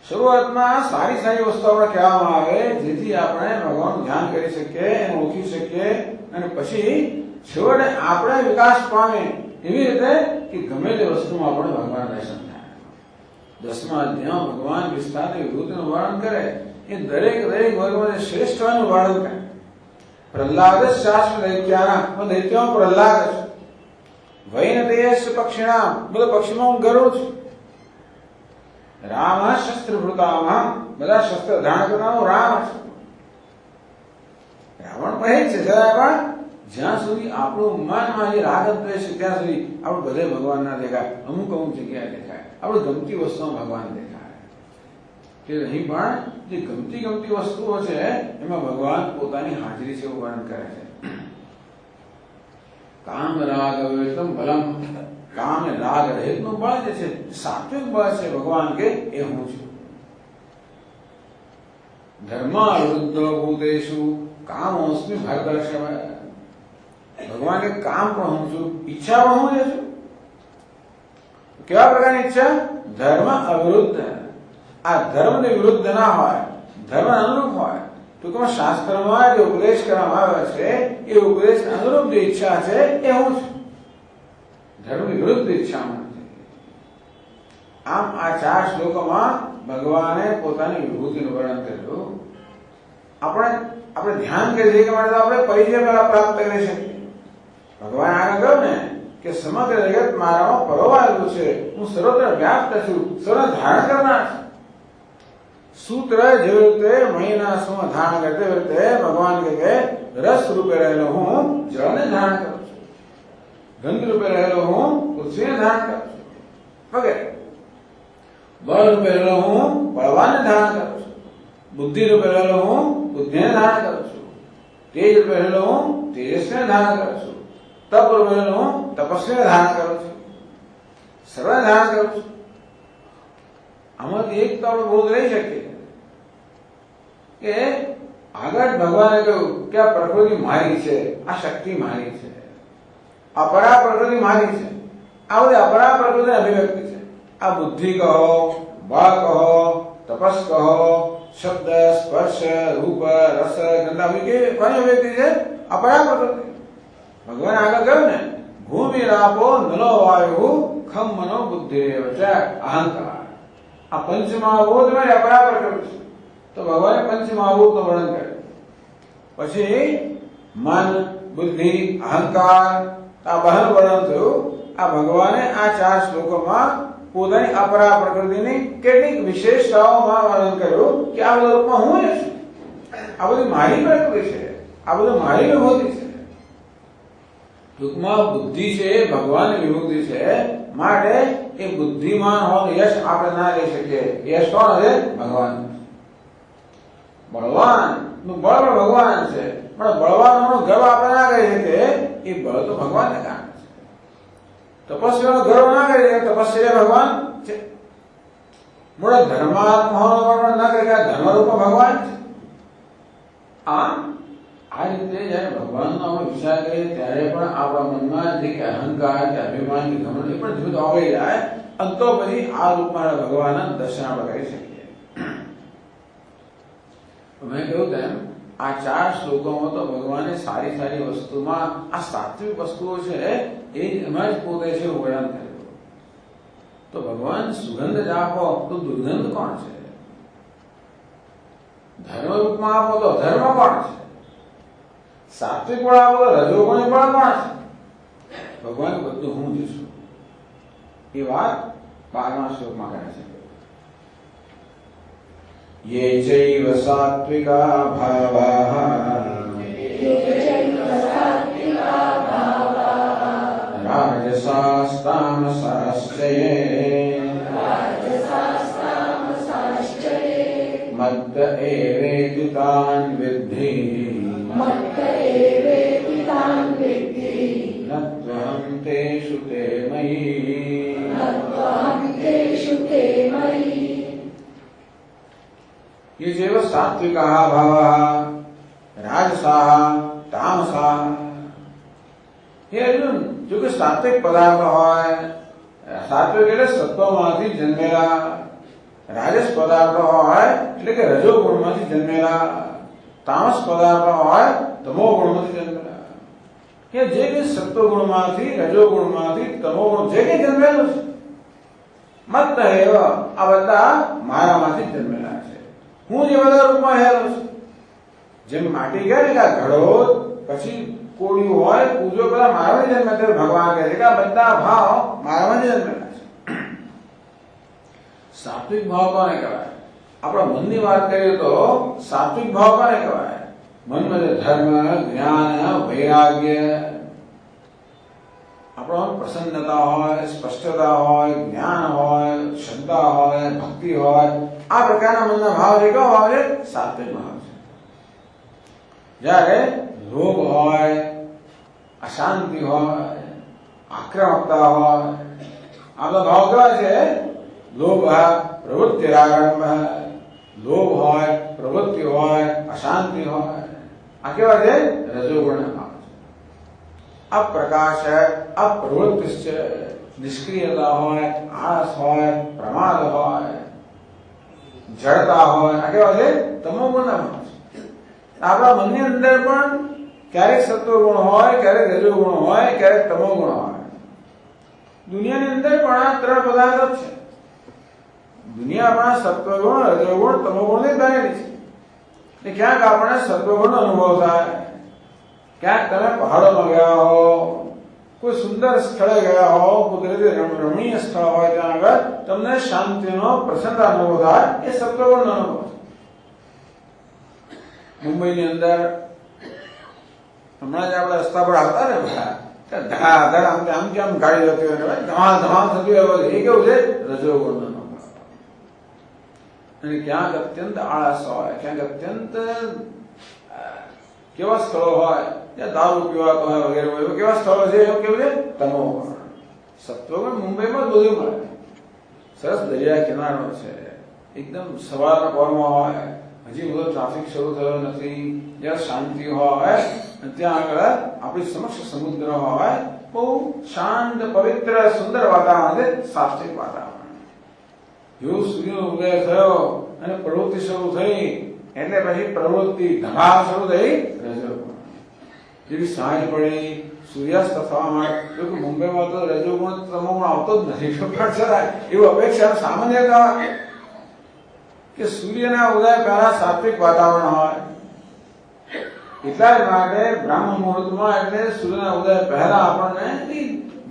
શરૂઆતમાં સારી સારી વસ્તુ આપણે કહેવામાં આવે જેથી આપણે ભગવાનનું ધ્યાન કરી શકીએ, એને ઓળખી શકીએ અને પછી છેવટે આપણે વિકાસ પામે એવી રીતે કે ગમે તે વસ્તુમાં આપણે ભગવાન દર્શન થાય. 10મા અધ્યાયમાં ભગવાન વિસ્તારની વિભૂતિનું વર્ણન કરે એ દરેક વર્ગમાં શ્રેષ્ઠ હોવાનું વર્ણન કરે. પ્રહલાદ શાશ્વત દૈત્યાના દૈત્યો પ્રહલાદ છે. વૈનતેયસ્ પક્ષિણામ બધા પક્ષીમાં હું ગરુડ છું. રામ શસ્ત્રભૃતામાં બધા શસ્ત્ર ધારણ કરનારો રામ છે. રાવણ પહે છે છતાં જ્યાં સુધી આપણું મનમાં જે રાગ દ્વેષ છે ત્યાં સુધી આપણે બધે ભગવાન ના દેખાય, અમુક જગ્યાએ દેખાય. આપણે ગમતી વસ્તુમાં ભગવાન દેખાય કે અહીં પણ જે ગમતી વસ્તુઓ છે એમાં ભગવાન પોતાની હાજરી છે એવું વર્ણન કરે છે. કામ રાગ એકદમ બલમ, કામ અને રાગ રહિતનું બળ જે છે સાત્વિક બળ છે. ભગવાન કે એ હું છું. ધર્માવૃદ્ધ ભૂતેષુ કામોસ્મિ ભરતર્ષભ. ભગવાન કે કામ પણ હું છું, ઈચ્છા પણ હું છું. કેવા પ્રકારની ઈચ્છા? ધર્મ અવિરુદ્ધ. આ ધર્મને વિરુદ્ધ ના હોય, ધર્મ અનુરૂપ હોય. ટૂંકમાં શાસ્ત્રમાં જે ઉપદેશ કરવામાં આવ્યો છે એ ઉપદેશ અનુરૂપ જે ઈચ્છા છે એ હું છું. ધર્મ વિરુદ્ધ ઈચ્છા નથી. આમ આ 4 શ્લોકોમાં ભગવાને પોતાની વિભૂતિનું વર્ણન કર્યું. આપણે ધ્યાન કરી શકીએ માટે તો આપણે પરિચય પહેલા પ્રાપ્ત કરી શકીએ. ભગવાન આગળ કહ્યું ને કે સમગ્ર જગત મારામાં પરોવાયેલું છે, હું સર્વત્ર વ્યાપ્ત છું, સર્વ ધારણ કરનાર છું. સૂત્ર જેવી રીતે મણીના શું ધારણ કરતે રીતે ભગવાન કે રસ રૂપે રહેલો હું જળને ધારણ કરું છું, ગંધ રૂપે રહેલો હું પૃથ્વીને ધારણ કરું છું વગેરે. બળ રૂપે રહેલો હું બળવાનને ધારણ કરું છું, બુદ્ધિ રૂપે રહેલો હું બુદ્ધિને ધારણ કરું છું, તેજ રૂપે રહેલો હું તેજસ્વીને ધારણ કરું છું, તપ રૂપે રહેલો હું તપસ્વીને ધારણ કરું છું, સર્વને ધારણ કરું છું. આમાંથી એક તો આપણે બોધ લઈ શકીએ કે આગળ ભગવાને કહ્યું કે આ પ્રકૃતિ મારી છે, આ શક્તિ મારી છે, અપરા પ્રકૃતિ મારી છે. આ બધી અપરા પ્રકૃતિની અભિવ્યક્તિ છે. આ બુદ્ધિ કહો, બળ કહો, તપસ કહો, શબ્દ સ્પર્શ રૂપ રસ ગંધ આવી કોની અભિવ્યક્તિ છે? અપરા પ્રકૃતિ. ભગવાન આગળ કહ્યું ને ભૂમિ રાપો નલો વાયુ ખમ મનો બુદ્ધિ અહંકાર. આ પંચમહાભૂત માં અપરા પ્રકૃતિ છે. તો ભગવાને પંચમહાભૂતનું વર્ણન કર્યું. પછી મન, બુદ્ધિ, અહંકાર આ બહાર વર્ણન થયું. આ ભગવાને આ 4 શ્લોકોમાં પોતાની અપરા પ્રકૃતિની કેટલીક વિશેષતાઓમાં વર્ણન કર્યું કે આ બધા રૂપમાં હું જ છું, આ બધી મારી પ્રકૃતિ છે, આ બધું મારી વિભૂતિ છે. ટૂંકમાં બુદ્ધિ છે એ ભગવાનની વિભૂતિ છે માટે એ બુદ્ધિમાન હોવાનું યશ આપણે ના લઈ શકીએ. યશ કોણ છે? ભગવાન. બળવાન નું બળ પણ ભગવાન છે પણ બળવાનોનો ગર્વ આપણે ના કરી શકીએ, એ બળ તો ભગવાનને કારણે છે. તપસ્વીનો ગર્વ ના કરી શકે, તપસ્વી ભગવાન છે. મૂળ ધર્માત્મા હોવાનું વર્ણન ના કરી શકે, ધર્મરૂપ ભગવાન છે. આ રીતે જયારે ભગવાનનો આપણે વિચાર કરીએ ત્યારે પણ આપણા મનમાં જે કે અહંકાર કે અભિમાન કે ઘમંડ એ પણ જુદો આવી જાય અને તો પછી આ રૂપમાં ભગવાનના દર્શન આપણે કરી શકીએ. મેં કહ્યું તેમ આ 4 શ્લોકોમાં તો ભગવાને સારી સારી વસ્તુમાં આ સાત્વિક વસ્તુઓ છે એ એમાં જ પોતે છે વર્ણન કર્યું. તો ભગવાન સુગંધ જ આપો તો દુર્ગંધ કોણ છે? ધર્મ રૂપમાં આપો તો અધર્મ કોણ છે? સાત્વિક પણ આપો તો રજોગુણી પણ કોણ છે? ભગવાન બધું હું જ છું. એ વાત 12મા શ્લોકમાં કહે છે. ये चैव सात्विका भावाः राजसास्तामसाश्च ये मत्त एवेति तान् विद्धि न त्वहं तेषु ते मयि ये जेव सात्विका भावः राजसाः तामसाः. हे अर्जुन, जो कि सात्विक पदार्थ હોય, સાત્વિક એટલે સત્વમાંથી જન્મેલા, રાજસ પદાર્થ હોય એટલે કે રજોગુણમાંથી જન્મેલા, તામસ પદાર્થ હોય તમોગુણમાંથી જન્મેલા. કે જે કે સત્વગુણમાંથી, રજોગુણમાંથી, તમોગુણ જે કે જન્મેલું છે, મત્ત એવ આ બધા મારામાંથી જન્મેલા છે. હું જે બધા રૂપમાં હેલો છું. જેમ માટી કહે ને કે આ ઘડો પછી કોળિયું હોય પૂજો બધા મારામાં જન્મે, ત્યારે ભગવાન કહે છે કે આ બધા ભાવ મારામાં જન્મેલા છે. સાત્વિક ભાવ કોને કહેવાય? આપણા મનની વાત કરીએ તો સાત્વિક ભાવ કોને કહેવાય? મનમાં જે ધર્મ, જ્ઞાન, વૈરાગ્ય, આપણો પ્રસન્નતા હોય, સ્પષ્ટતા હોય, જ્ઞાન હોય, શ્રદ્ધા હોય, ભક્તિ હોય, આ પ્રકારના મનના ભાવ છે. કેવો ભાવ છે? સાત્વિક ભાવ છે. જ્યારે લોભ હોય, અશાંતિ હોય, આક્રમકતા હોય, આ બધા ભાવ કેવા છે? લોભ પ્રવૃત્તિરારંભ, લોભ હોય, પ્રવૃત્તિ હોય, અશાંતિ હોય, આ કેવા છે? રજોગુણના ભાવ છે. અપ્રકાશ, અપ્રવૃત્તિશ્ચ, નિષ્ક્રિયતા હોય, આળસ હોય, પ્રમાદ હોય, જડતા હોય, આ કેવા છે? તમોગુણના ભાવ છે. આપણા મનની અંદર પણ ક્યારેક સત્વગુણ હોય, ક્યારેક રજોગુણ હોય, ક્યારેક તમોગુણ હોય. દુનિયાની અંદર પણ આ ત્રણ પદાર્થો છે. દુનિયા પણ સત્વગુણ, રજોગુણ, તમોગુણ થી બનેલી છે. ક્યાંક આપણે સત્વગુણનો અનુભવ થાય, ક્યાંક તમે પહાડોમાં ગયા હો, કોઈ સુંદર સ્થળે ગયા હો, કુદરતી રમણીય સ્થળ હોય, ત્યાં આગળ તમને શાંતિનો, પ્રસન્નતા અનુભવ થાય, એ સત્વગુણનો અનુભવ છે. મુંબઈની અંદર હમણાં જ આપણે રસ્તા પર આવતા ને ધડાધડ આમ કે આમ ગાડી જતી હોય, ધમાલ ધમાલ થતી હોય, એ કેવું છે? રજોગુણનો અનુભવ. અને ક્યાંક અત્યંત આળસ હોય, ક્યાંક અત્યંત કેવા સ્થળો હોય ત્યાં દારૂ પીવાતો હોય વગેરે હોય, કેવા સ્થળો છે? એવું કેવું છે? તમોગુણ. સત્વગુણ મુંબઈમાં બધું મળે. સરસ દરિયા કિનારો છે, એકદમ સવારના પહોરમાં હોય, હજી બધો ટ્રાફિક શરૂ થયો નથી, જ્યાં શાંતિ હોય, ત્યાં આગળ આપણી સમક્ષ સમુદ્ર હોય, બહુ શાંત, પવિત્ર, સુંદર વાતાવરણ છે, સાત્વિક વાતાવરણ. જેવું સૂર્યનો ઉદય થયો અને પ્રવૃત્તિ શરૂ થઈ એટલે પછી પ્રવૃત્તિ ધમાલ શરૂ થઈ, રજોગુણ. જેવી સાંજ પડી, સૂર્યાસ્ત થવા માંડે, મુંબઈમાં તો રજોગુણ તમોગુણ આવતો જ નથી. એવું અપેક્ષા સામાન્યતા કે સૂર્યના ઉદય પહેલા સાત્વિક વાતાવરણ હોય. એટલા જ માટે બ્રાહ્મ મુહૂર્તમાં એટલે સૂર્યના ઉદય પહેલા આપણને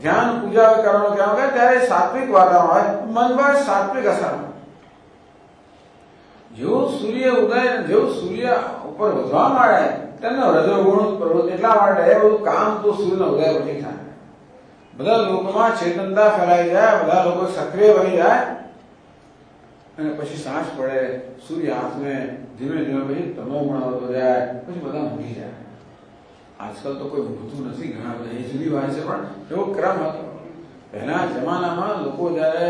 ધ્યાન પૂજા કરવાનું કહેવાનું કે ત્યારે સાત્વિક વાતાવરણ હોય, મન પર સાત્વિક અસર હોય. જેવું સૂર્ય ઉદય, જેવું સૂર્ય ઉપર વધવા માંડે તેનો રજોગુણ પ્રવૃત્તિ. એટલા માટે બધું કામ તો સૂર્યના ઉદય પછી થાય. બધા લોકોમાં ચેતનતા ફેલાઈ જાય, બધા લોકો સક્રિય બની જાય, અને પછી સાંજ પડે, સૂર્ય હાથમે ધીમે ધીમે પછી તમોગુણ આવતો જાય, પછી બધા ઊંઘી જાય. આજકાલ તો કોઈ ઊંઘતું નથી, ઘણા બધા એ જુદી વાત છે, પણ એવો ક્રમ હતો. પહેલા જમાનામાં લોકો જયારે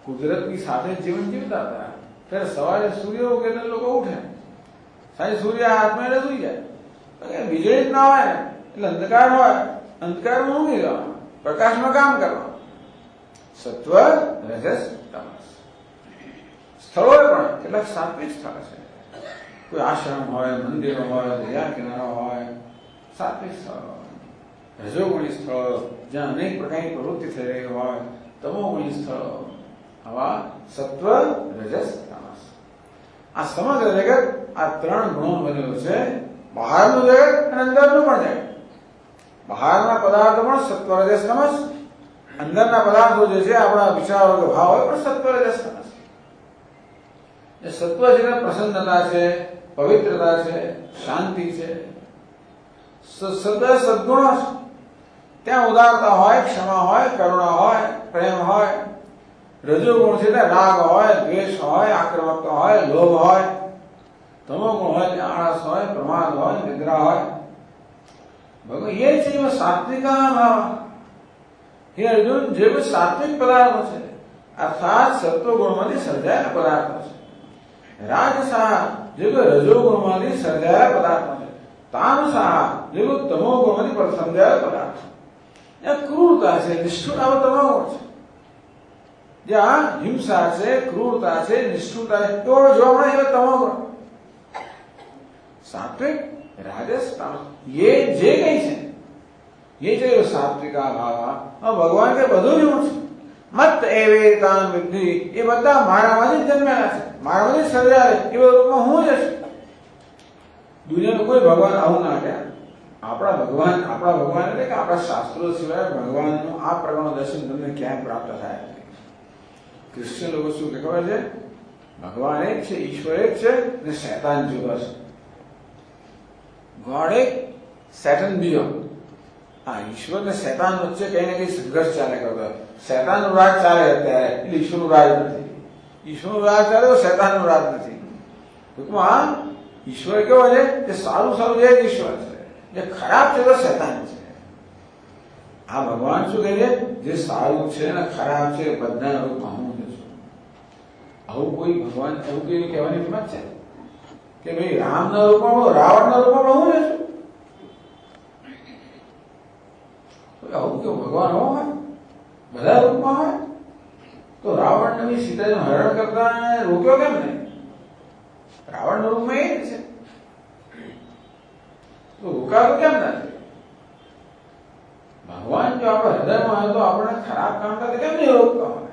કુદરતની સાથે જીવન જીવતા હતા ત્યારે સવારે સૂર્ય ઉગે એટલે લોકો ઉઠે, સાંજે સૂર્ય હાથમાં એટલે સુઈ જાય. વીજળી જ ના હોય ને એટલે અંધકાર હોય, અંધકારમાં ઊંઘી જવાનું, પ્રકાશમાં કામ કરવાનું. સત્વ, રજસ, તમસ. સ્થળોએ પણ કેટલાક સાત્વિક સ્થળ છે. કોઈ આશ્રમ હોય, મંદિરો હોય, દરિયા કિનારો હોય, સાત્વિક સ્થળો હોય. રજોગુણી સ્થળો જ્યાં અનેક પ્રકારની પ્રવૃત્તિ થઈ રહી હોય, તમોગુણી સ્થળો આવા સત્વ, રજસ, તામસ. આ સમગ્ર જગત આ ત્રણ ગુણો બનેલું છે. બહારનું જગત અને અંદરનું પણ જગત. બહારના પદાર્થો પણ સત્વ, રજસ, તમસ. અંદરના પદાર્થો જે છે આપણા વિચારો કે ભાવ હોય પણ સત્વ, રજસ, તમસ. એ સત્વ છે પ્રસન્નતા છે, પવિત્રતા છે, શાંતિ છે, સદગુણો છે. ત્યાં ઉદારતા હોય, ક્ષમા હોય, કરુણા હોય, પ્રેમ હોય. રજોગુણ છે ત્યાં રાગ હોય, દ્વેષ હોય, આક્રમકતા હોય, લોભ હોય. તમોગુણ હોય ત્યાં આળસ હોય, પ્રમાદ હોય, નિદ્રા હોય. ભગવાન એ છે એમાં સાત્વિકા ભાવ. હે અર્જુન, જે કોઈ સાત્વિક પદાર્થો છે અર્થાત સત્વગુણમાંથી સર્જાયેલા પદાર્થો છે. રાજસા જે કોઈ રજોગુણમાંથી સર્જાયેલા પદાર્થો છે. તામસા જે કોઈ તમોગુણમાંથી સર્જાયેલા પદાર્થો. ક્રૂરતા છે, નિષ્ઠુરતા તમોગુણ છે. જ્યાં હિંસા છે, ક્રૂરતા છે, નિષ્ઠુરતા છે, તો જોવા મળે એવા તમોગુણ. સાત્વિક, રાજસ, તામસ ये જે કઈ છે ये છે સાત્વિકા ભાવ. ભગવાન કે બધું જ હું છું. મત એવેતાન વિદ્ધિ, એ બધા મારામાંથી જન્મેલા છે, મારામાંથી સર્જાયેલા છે. એ રૂપમાં હું જ છું. દુનિયાનું કોઈ ભગવાન આવું ના કે આપણા ભગવાન એટલે કે આપણા શાસ્ત્રો સિવાય ભગવાનનું આ પ્રકારનું દર્શન તમને ક્યાંય પ્રાપ્ત થાય નહીં. ક્રિશ્ચિયન લોકો શું કે ખબર છે? ભગવાન એક છે, ઈશ્વર એક છે, અને શૈતાન જુદો છે. ગોડ એક, સેટન બીજો. હા, ઈશ્વર ને શૈતાન વચ્ચે કઈ ને કઈ સંઘર્ષ ચાલે કરતો. શૈતાનનું રાજ ચાલે અત્યારે, એટલે ઈશ્વરનું રાજ નથી. ઈશ્વરનું રાજ ચાલે તો શૈતાનનું રાજ નથી. ટૂંકમાં ઈશ્વર કેવો છે? જે સારું સારું છે ઈશ્વર છે, જે ખરાબ છે તો શૈતાન છે. આ ભગવાન શું કહે છે? જે સારું છે ને ખરાબ છે બધાના રૂપમાં હું જ છું. આવું કોઈ ભગવાન એવું કેવી કહેવાની હિંમત છે કે ભાઈ રામના રૂપમાં, રાવણના રૂપમાં હું જ છું? આવું કેવું ભગવાન હોય? બધા રૂપમાં હોય તો રાવણને બી સીતાજીનું હરણ કરતા રોક્યો કેમ નહીં? રાવણના રૂપમાં એ જ છે તો રોકાવું કેમ નથી? ભગવાન જો આપણા હૃદયમાં હોય તો આપણે ખરાબ કામ કરતા કેમ નહીં રોકતા હોય?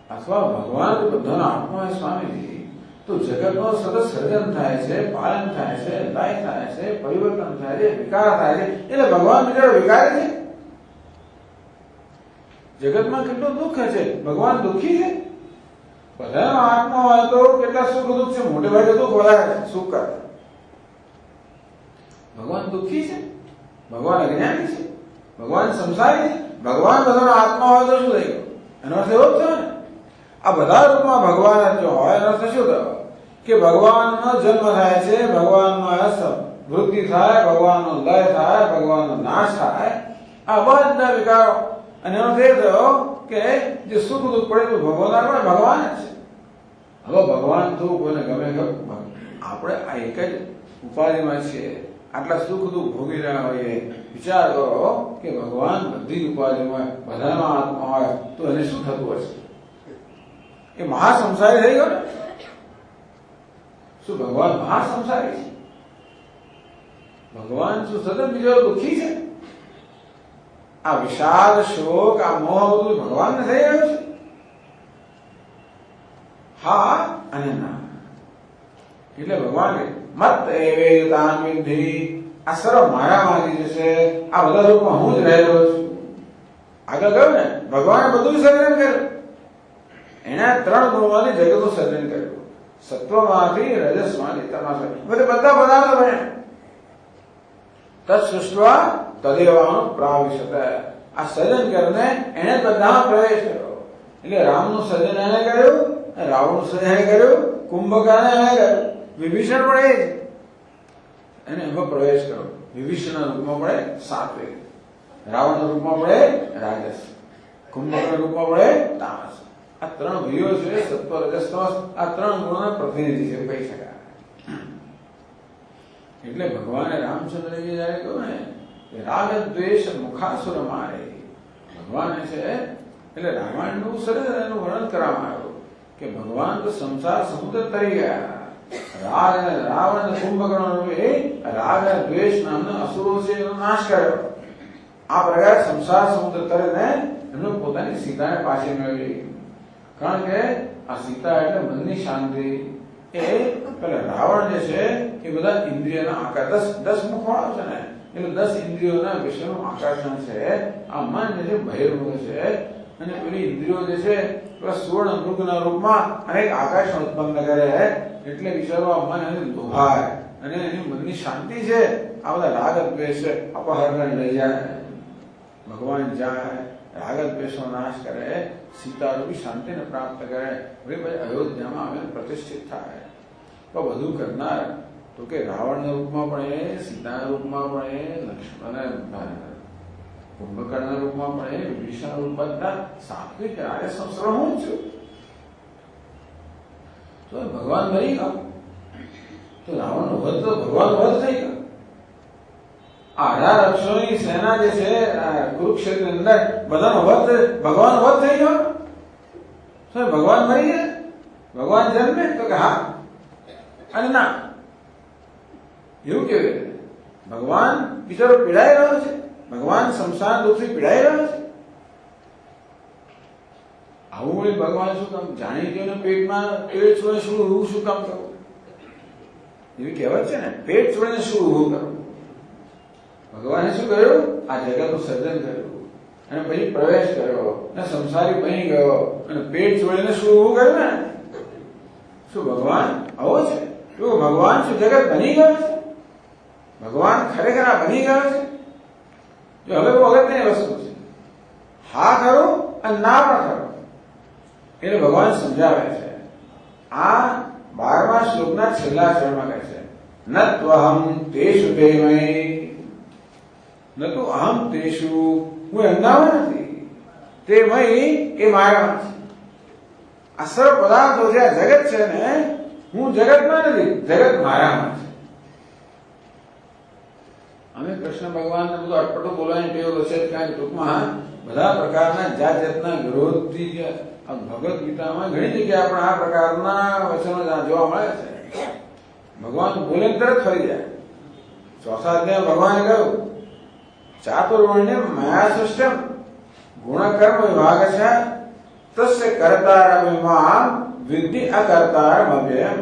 અથવા ભગવાન બધાનો આત્મા હોય સ્વામીજી, તો જગતનો સતત સર્જન થાય છે, પાલન થાય છે, લય થાય છે, પરિવર્તન થાય છે, વિકાર થાય છે. એટલે ભગવાન બિચારો વિકારી છે. જગતમાં કેટલું દુઃખ છે, ભગવાન દુઃખી છે? બધાનો આત્મા હોય તો કેટલા સુખ દુઃખ છે, મોટે ભાગે દુઃખ વધારે છે, સુખ કરતા. ભગવાન દુઃખી છે? ભગવાન અજ્ઞાની છે? ભગવાન સંસારી છે? ભગવાન બધાનો આત્મા હોય તો શું થઈ ગયું? એનો અર્થ એવો જ થયો ને. આ બધા રૂપમાં ભગવાન જો હોય એનો અર્થ શું થયો? કે ભગવાનનો જન્મ થાય છે, ભગવાનનો વૃદ્ધિ થાય, ભગવાનનો લય થાય, ભગવાનનો નાશ થાય. આ બધા વિકારો. અને એનો અર્થ એ થયો કે જે સુખ દુઃખ પડે તો ભગવાન પણ ભગવાન જ છે. હવે ભગવાન તો કોઈને ગમે ખબર? આપણે આ એક જ ઉપાધિમાં છીએ, આટલા સુખ દુઃખ ભોગી રહ્યા હોઈએ. વિચાર કરો કે ભગવાન બધી ઉપાધિમાં બધાનો આત્મા હોય તો એને શું થતું હશે? એ મહાસંસારી થઈ ગયો ને? શું ભગવાન મહાસંસારી છે? ભગવાન શું સતત બીજો દુઃખી છે? આ વિષાદ, શોક, આ મોહ બધું ભગવાનને થઈ રહ્યું છે? હા અને ના. એટલે ભગવાન મત એવેતાન વિદ્ધિ, આ સર્વ મારામાંથી જશે. આ બધા રૂપમાં હું જ રહેલો છું. આગળ કહ્યું ને, ભગવાને બધું સર્જન કર્યું. એના ત્રણ ગુણોમાંથી જગતનું સર્જન કર્યું. સત્વમાંથી, રજસમાંથી, તમસમાંથી. બધા પદાર્થો બન્યા. તત્સૃષ્ટવા તદેવાનું પ્રાવિશતે. આ સર્જન કરીને એને બધામાં પ્રવેશ કર્યો. એટલે રામનું સર્જન એને કર્યું, રાવણનું સર્જન એને કર્યું, કુંભકર્ણ એને કર્યું, વિભીષણ પણ એ જ. એને એમાં પ્રવેશ કર્યો. વિભીષણના રૂપમાં પડે સાત્વિક, રાવણના રૂપમાં પડે રાજસ, કુંભકર્ણના રૂપમાં પડે તામસ. આ ત્રણ ભાઈઓ છે, સત્વ, રજસ, તમસ. આ ત્રણ ગુણોના પ્રતિનિધિ છે કહી શકાય. એટલે ભગવાને રામચંદ્રજી જયારે કહ્યું ને કે રાગ દ્વેષ મુખાસુર મારે, ભગવાને છે એટલે રામાયણનું સરસ એનું વર્ણન કરવામાં આવ્યું કે ભગવાન તો સંસાર સમુદ્ર તરી ગયા. રાગ અને રાવણ અને કુંભકર્ણ એ રાગ અને દ્વેષ નામના અસુરો છે એનો નાશ કર્યો. આ પ્રકારે સંસાર સમુદ્ર તરીને એમને પોતાની સીતાને પાછી મેળવી. કારણ કે આ સીતા એટલે મનની શાંતિ. એ પેલા રાવણ જે છે એ બધા ઇન્દ્રિયના આકાર 10 મુખવાળો છે ને, એટલે 10 ઇન્દ્રિયોના વિષયનું આકર્ષણ છે. આ મન જે છે બહિર્મુખ છે અને પેલી ઇન્દ્રિયો જે છે પેલા સુવર્ણ મૃગના રૂપમાં અનેક આકર્ષણ ઉત્પન્ન કરે. એટલે વિચારો આ મન એને લોભાય અને એની મનની શાંતિ છે આ બધા રાગ દ્વેષ અપહરણ લઈ જાય. ભગવાન જાય રાગ દ્વેષનો નાશ કરે, સીતારૂપી શાંતિને પ્રાપ્ત કરે. હવે પછી અયોધ્યામાં આવીને પ્રતિષ્ઠિત થાય. તો બધું કરનાર તો કે રાવણના રૂપમાં પણ એ, સીતાના રૂપમાં પણ એ, લક્ષ્મણ કુંભકર્ણના રૂપમાં પણ એ, વિભીષણના રૂપમાં બધા સાત્વિક આર્ય સંસ્કરણ હું જ છું. તો ભગવાન મરી ગયા તો રાવણનો વધ તો ભગવાન વધ થઈ ગયો. 18 અક્ષોની સેના જે છે કુરુક્ષેત્રની અંદર બધાનો વધ ભગવાન વધ થઈ ગયો. તો ભગવાન મરી ગયા, ભગવાન જન્મે તો કે હા અને ના. એવું કેવી રીતે? ભગવાન બિચારો પીડાઈ રહ્યો છે, ભગવાન સંસાર દુઃખથી પીડાઈ રહ્યો છે. આવું વળી ભગવાન શું કામ જાણી ગયો પેટમાં પેટ છોડીને શું ઊભું શું કામ કરવું? એવી કહેવત છે ને, પેટ છોડીને શું ઊભું કરવું. ભગવાને શું કર્યું? આ જગતનું સર્જન કર્યું અને પછી પ્રવેશ કર્યો અને સંસારી બની ગયો અને પેટ છોડીને શું ઊભું કર્યું ને. શું ભગવાન આવો છે? શું ભગવાન શું જગત બની ગયો છે? ભગવાન ખરેખર આ બની ગયો છે? જો હવે બહુ અગત્યની વસ્તુ છે. હા ખરું અને ના પણ ખરું એટલે ભગવાન સમજાવે છે. આ 12મા શ્લોકના છેલ્લા ચરણમાં કહે છે ન ત્વહમ તેષુ તે મયી, ન તો અહમ તેષુ હું એમનામાં નથી, તે મયી એ માયામાં છે. આ સર્વ પદાર્થો જે આ જગત છે ને, હું જગતમાં નથી, જગત માયામાં છે. અમે કૃષ્ણ ભગવાનને બધું અટપટો બોલવાની ટેવ હશે કારણ ટૂંકમાં બધા પ્રકારના જાત જાતના વિરોધથી જે ભગવદ ગીતામાં ઘણી જગ્યાએ પણ આ પ્રકારના વચનો જોવા મળે છે. ભગવાન બોલે તરત ફરી જાય. 4થા અધ્યાયમાં ભગવાને કહ્યું ચાતુર્વર્ણ્ય માયા સૃષ્ટમ ગુણકર્મ વિભાગ છે તસ્ય કર્તારમિમામ વિદ્ધિ અકર્તારમવ્યયમ.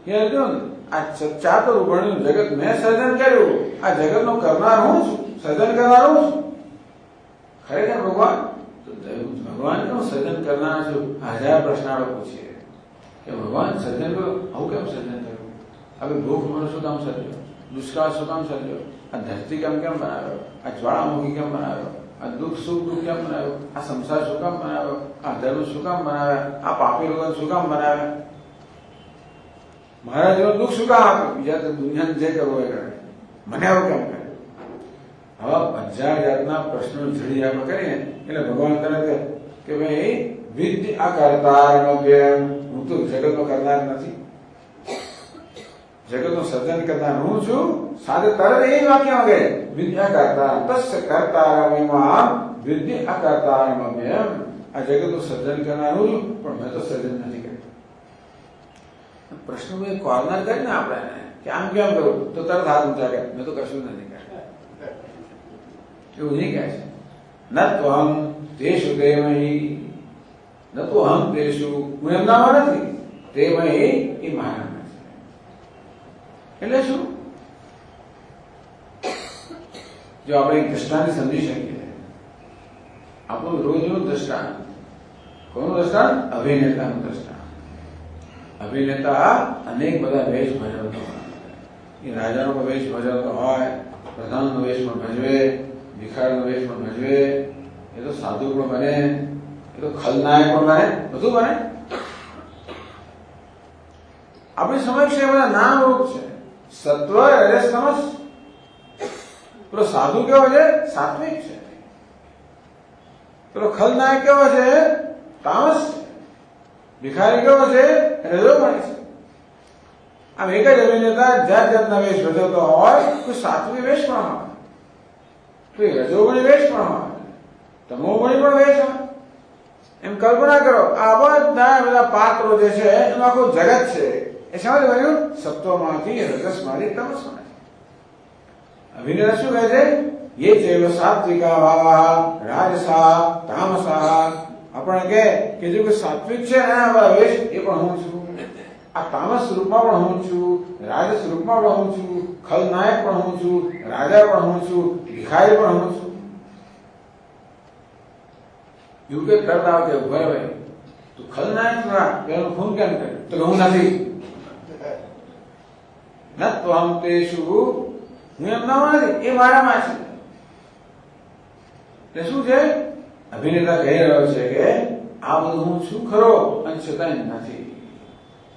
હે અર્જુન, આ ચાતુર્વર્ણ્ય જગત મેં સર્જન કર્યું, આ જગતનો કરનાર હું છું, સર્જન કરનાર હું છું. ખરેખર ભગવાન ભગવાન કેમ સર્જન કરનાર છું? 1000 પ્રશ્નાઓ પૂછીએ કે ભગવાન સર્જન કર્યું, આવું કેમ સર્જન કર્યું? હવે ભૂખ મને શું કામ સર્જ્યો? દુષ્કાળ શું કામ સર્જ્યો? આ ધરતી કેમ બનાવ્યો? આ જ્વાળામુખી કેમ બનાવ્યો? આ દુઃખ સુખ દુઃખ કેમ બનાવ્યો? આ સંસાર શું કામ બનાવ્યો? આ ધર્મ શું કામ બનાવ્યા? આ પાપી લોકો શું કામ બનાવ્યા? મારા જેવું દુઃખ શું કામ આપ્યું? બીજા તો દુનિયાને જે કરવું એ કરે, મને આવું કેમ કરે? આવા 1000 જાતના પ્રશ્નો જડી આપણે કરીએ એટલે ભગવાન તરત કે ભાઈ વિદ્ય અકર્તારમવ્યયમ, હું તો જગતનો કરનાર નથી, જગતનું સર્જન કરનાર હું છું. સાથે તરત એ વાક્ય વગે વિદ્ય અકર્તા તસ્ય કર્તારમિમામ વિદ્ય અકર્તારમવ્યયમ. આ જગતનું સર્જન કરનાર હું છું પણ મેં તો સર્જન નથી કર્યું. પ્રશ્ન મેં કોર્નર કરીને આપણે કે આમ કેમ કરું તો તરત હાથ ઊંચા કરે, મેં તો કશું નથી કર્યું. એવું નહીં કહે છે ન ત્વહમ તેષુ તે મયી, ન તો અહમ તેષુ હું એમનામાં નથી, તે મયી એ મારામાં છે. એટલે શું? જો આપણે એક દ્રષ્ટાંત સમજી શકીએ, આપણું રોજનું દ્રષ્ટાંત. કોનું દ્રષ્ટાંત? અભિનેતાનું દ્રષ્ટાંત. અભિનેતા અનેક બધા વેશ ભજવતો હોય. એ રાજાનો વેશ ભજવતો હોય, પ્રધાનનો વેશ પણ ભજવે, ભિખારીનો વેશ પણ ભજવે, એ તો સાધુ પણ બને, એ તો ખલનાયક પણ બને, બધું બને. આપણી સમક્ષ એ બધા નામ રૂપ છે. સત્વ રજસ તમસ. પેલો સાધુ કેવો છે? સાત્વિક છે. પેલો ખલનાયક કેવો છે? તામસ છે. ભિખારી કેવો છે? રજોગુણી છે. આમ એક જ અભિનેતા જાત જાતના વેશ ભજવતો હોય, કોઈ સાત્વિક વેશ પણ હોય, કોઈ રજોગુણી વેશ પણ હોય, તમોગુણી પણ વેશ હોય. એમ કલ્પના કરો, આ બધા પાત્રો જે છે એનું આખું જગત છે. એ શેમાંથી બન્યું? સત્વમાંથી, રજસમાંથી, તમસમાંથી. અભિનેતા શું કહે છે? ये चैव सात्विका भावा राजसा तामसा. આપણે કે જો કે સાત્વિક છે એના વેશ એ પણ હું છું, આ તામસ રૂપમાં પણ હું છું, રાજસ રૂપમાં પણ હું છું, ખલનાયક પણ હું છું, રાજા પણ હું છું, ભિખારી પણ હું છું. એવું કે કરતા કે ઉભા ભાઈ તું ખલનાયક ના પેલું ફોન કેમ કરે તો હું નથી ન તો આમ તે શું હું એમ ના નથી, એ મારામાં છે. તે શું છે? અભિનેતા કહી રહ્યો છે કે આ બધું હું છું ખરો અને છતાંય નથી.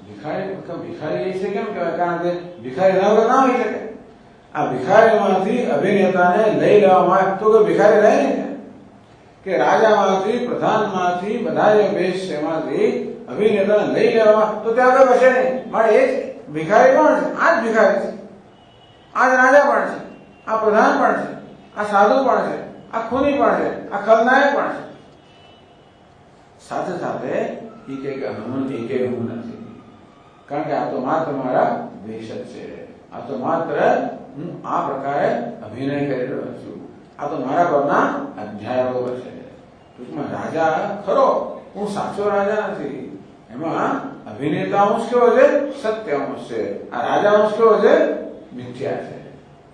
ભિખારી એ છે કેમ કહેવાય? કારણ કે ભિખારી ના વગર ના હોઈ શકે. આ ભિખારીમાંથી અભિનેતાને લઈ લેવામાં આવે તો કોઈ ભિખારી રહે નહીં કે રાજામાંથી, પ્રધાનમાંથી, બધા જે વેશ એમાંથી અભિનેતાને લઈ લેવામાં તો ત્યાં આગળ બસે નહીં. મારે એ જ ભિખારી કોણ છે? આ જ ભિખારી છે, આ જ રાજા પણ છે, આ પ્રધાન પણ છે, આ સાધુ પણ છે, આ ખૂની પણ છે, આ ખલનાયક પણ છે. સાથે સાથે એ કે હું નથી, કારણ કે આ તો માત્ર મારા વેશ જ છે. આ તો માત્ર હું આ પ્રકારે અભિનય કરી રહ્યો છું. આ તો મારા પરના અધ્યાયો છે. ટૂંકમાં રાજા ખરો, હું સાચો રાજા નથી. એમાં અભિનેતા અંશ કેવો છે? સત્ય અંશ છે. આ રાજા અંશ કેવો છે? મિથ્યા છે.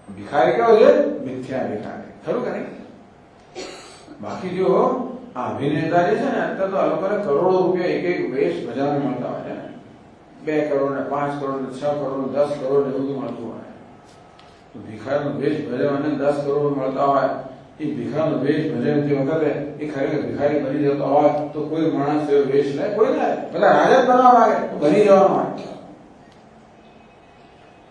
ભિખારી કેવો છે? મિથ્યા ભિખારી. ખરું કે નહીં? બાકી જો આ અભિનેતા જે છે ને અત્યારે તો આ લોકોને કરોડો રૂપિયા એક વેશ બજારમાં મળતા હોય છે ને, 2 કરોડ ને 5 કરોડ ને 6 કરોડ 10 કરોડ ને બધું મળતું હોય. તો ભિખારીનો વેશ ભજવવાને 10 કરોડ મળતા હોય, એ ભિખારીનો વેશ ભજવતી વખતે એ ખરેખર ભિખારી બની જતો હોય તો કોઈ માણસ એવો વેશ લે? કોઈ ના. બધા રાજા બનવા માંગે તો બની જવાનો હોય.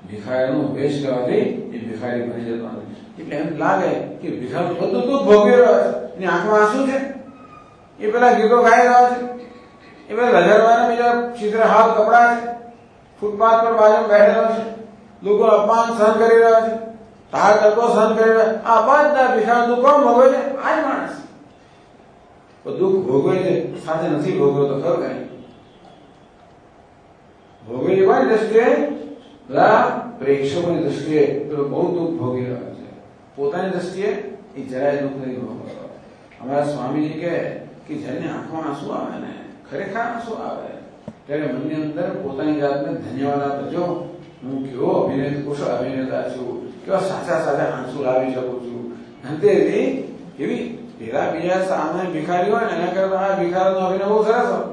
ભિખારીનો વેશ લેવાથી એ ભિખારી બની જતો નથી. એટલે એમ લાગે કે ભિખારી બધું તો ભોગવી રહ્યો છે, એની આંખમાં આંસુ છે, એ પેલા ગીતો ગાઈ રહ્યો છે, એ પેલા લજારવાના બીજા ચિત્રહાર કપડા છે, ફૂટપાથ પર બાજુ બેઠેલો છે, લોકો અપમાન સહન કરી રહ્યા છે, તાર તડકો સહન કરી રહ્યા. આ બધા ભિખારી દુઃખ કોણ ભોગવે છે? આ જ માણસ. તો દુઃખ ભોગવે છે, સાથે નથી ભોગવ્યો તો ખરું કઈ ભોગવે છે. કોની દ્રષ્ટિએ? બધા પ્રેક્ષકોની દ્રષ્ટિએ પેલો બહુ દુઃખ ભોગવી રહ્યો છે. પોતાની દ્રષ્ટિએ એ જરાય દુઃખ નહીં ભોગવતો. અમારા સ્વામીજી કે જેને આંખમાં આંસુ આવે ને, ખરેખર આંસુ આવે, ત્યારે મનની અંદર પોતાની જાતને ધન્યવાદ આપજો. હું કેવો કુશળ અભિનેતા છું, કેવા સાચા સાચા આંસુ લાવી શકું છું. અંતે એવી પેલા બીજા સામે ભિખારી હોય ને એના કરતા આ ભિખારીનો અભિનય બહુ સરસ હોય.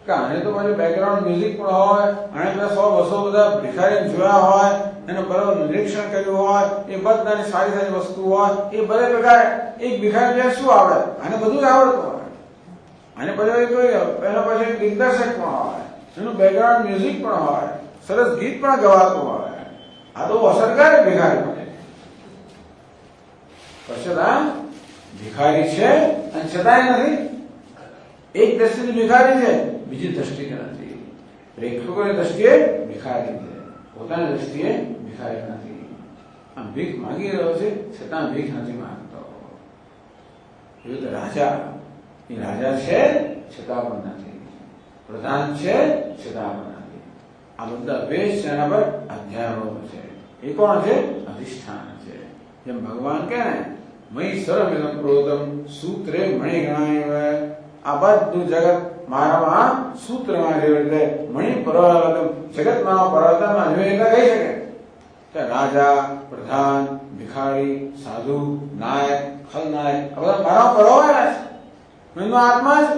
કે આને તો પાછું બેકગ્રાઉન્ડ મ્યુઝિક પણ હોય, આને પેલા 100-200 બધા ભિખારી જોયા હોય, એને બરાબર નિરીક્ષણ કર્યું હોય, એ બધાની સારી સારી વસ્તુ હોય, એ બધે પ્રકારે એક ભિખારી શું આવડે? આને બધું જ આવડતું હોય. આને પછી કોઈ એના પછી દિગ્દર્શક પણ હોય, એનું બેકગ્રાઉન્ડ મ્યુઝિક પણ હોય, સરસ ગીત પણ ગવાતું હોય. આ તો અસરકારક ભિખારી બને. પછી ભિખારી છે અને છતાંય નથી. એક દ્રષ્ટિથી ભિખારી છે, બીજી દ્રષ્ટિએ નથી. પ્રેક્ષકોની દ્રષ્ટિએ ભિખારી છે, પોતાની દ્રષ્ટિએ ભિખારી નથી. આમ ભીખ માંગી રહ્યો છે છતાં ભીખ નથી માંગતો. એવું તો રાજા, એ રાજા છે છતાં પણ નથી, પ્રધાન છે છતાં પણ નથી. આ બધા વેશ છે, એના પર અધ્યારોપ છે. એ કોણ છે? અધિષ્ઠાન છે. જેમ ભગવાન કહે ને, મયી સર્વમિદં પ્રોતમ સૂત્રે મણિગણાય. આ બધું જગત મારામાં સૂત્રમાં જેવી રીતે મણિ પરાવર્તન, જગતમાં પરાવર્તનમાં જેવી રીતે કહી શકે કે રાજા, પ્રધાન, ભિખારી, સાધુ, નાયક, ખલનાયક આ બધા મારા પરોવાયેલા છે. એમનો આત્મા છે,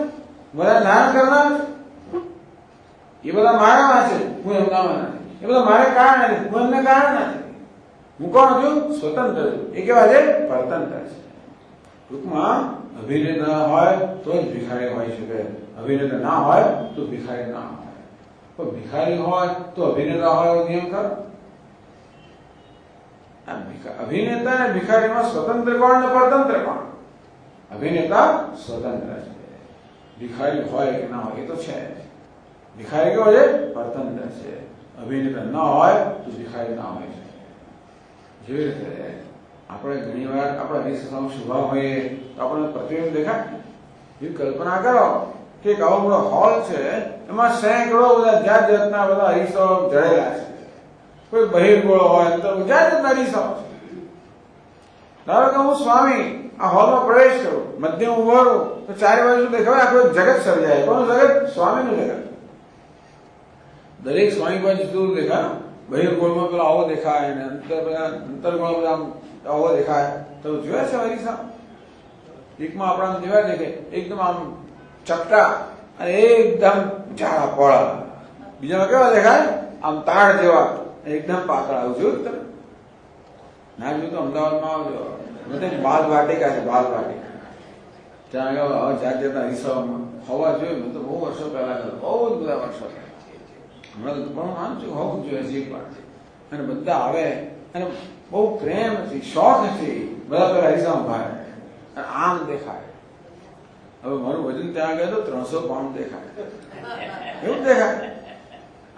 બધા ધારણ કરનાર છે. એ બધા મારામાં છે, હું એમનામાં નથી. એ બધા મારે કારણ નથી, હું એમને કારણ નથી. હું કોણ છું? સ્વતંત્ર છું. એ કેવા છે? પરતંત્ર છે. ટૂંકમાં અભિનેતા હોય તો જ ભિખારી હોય શકે, અભિનેતા ના હોય તો ભિખારી ના હોય. પણ ભિખારી હોય તો અભિનેતા હોય એવો નિયમ ખરો? અભિનેતા અને ભિખારીમાં સ્વતંત્ર કોણ ને પરતંત્ર કોણ? અભિનેતા સ્વતંત્ર છે. ભિખારી હોય કે ના હોય એ તો છે. ભિખારી કેવો છે? પરતંત્ર છે. અભિનેતા ન હોય તો ભિખારી ના હોય છે. જેવી રીતે આપણે ઘણી વાર આપણા વિશ્વમાં શુભા હોઈએ તો આપણને પ્રતિબિંબ દેખાય. એવી કલ્પના કરો કે એક આવો મોટો હોલ છે, એમાં સેંકડો બધા જાત જાતના બધા અરીસો જડેલા છે. કોઈ બહિર્ગોળ હોય તો જાત જાતના અરીસો છે. ધારો કે હું સ્વામી આ હોલમાં પ્રવેશ કરું, મધ્ય ઉભો રહું તો ચારે બાજુ દેખાય આખું જગત સર્જાય. કોનું જગત? સ્વામીનું જગત. દરેક સ્વામી પાસે જુદું દેખાય. બહિર્ગોળમાં પેલા આવો દેખાય ને અંતરગોળ બધા આવો દેખાય. તો જોયા છે અરીસા? એકમાં આપણા જેવા દેખે એકદમ આમ ચપટા અને એકદમ જાડા પોળા, બીજામાં કેવા દેખાય? આમ તાળ જેવા એકદમ પાતળા. આવું જોયું તમે? ના જોયું તો અમદાવાદમાં આવજો. બધે બાલ વાટિકા છે, બાલ વાટિકા. ત્યાં આગળ જાત જાતના અરીસાઓમાં હોવા જોઈએ. મેં તો બહુ વર્ષો પહેલા ગયો, બહુ જ બધા વર્ષો પહેલા. હમણાં તો પણ માનું છું હોવું જોઈએ છે એક વાર. અને બધા આવે અને બહુ પ્રેમથી શોખથી બધા પેલા અરીસામાં ભારે આમ દેખાય. હવે મારું વજન ત્યાં ગયા તો 300 પાઉન્ડ દેખાય, એવું દેખાય.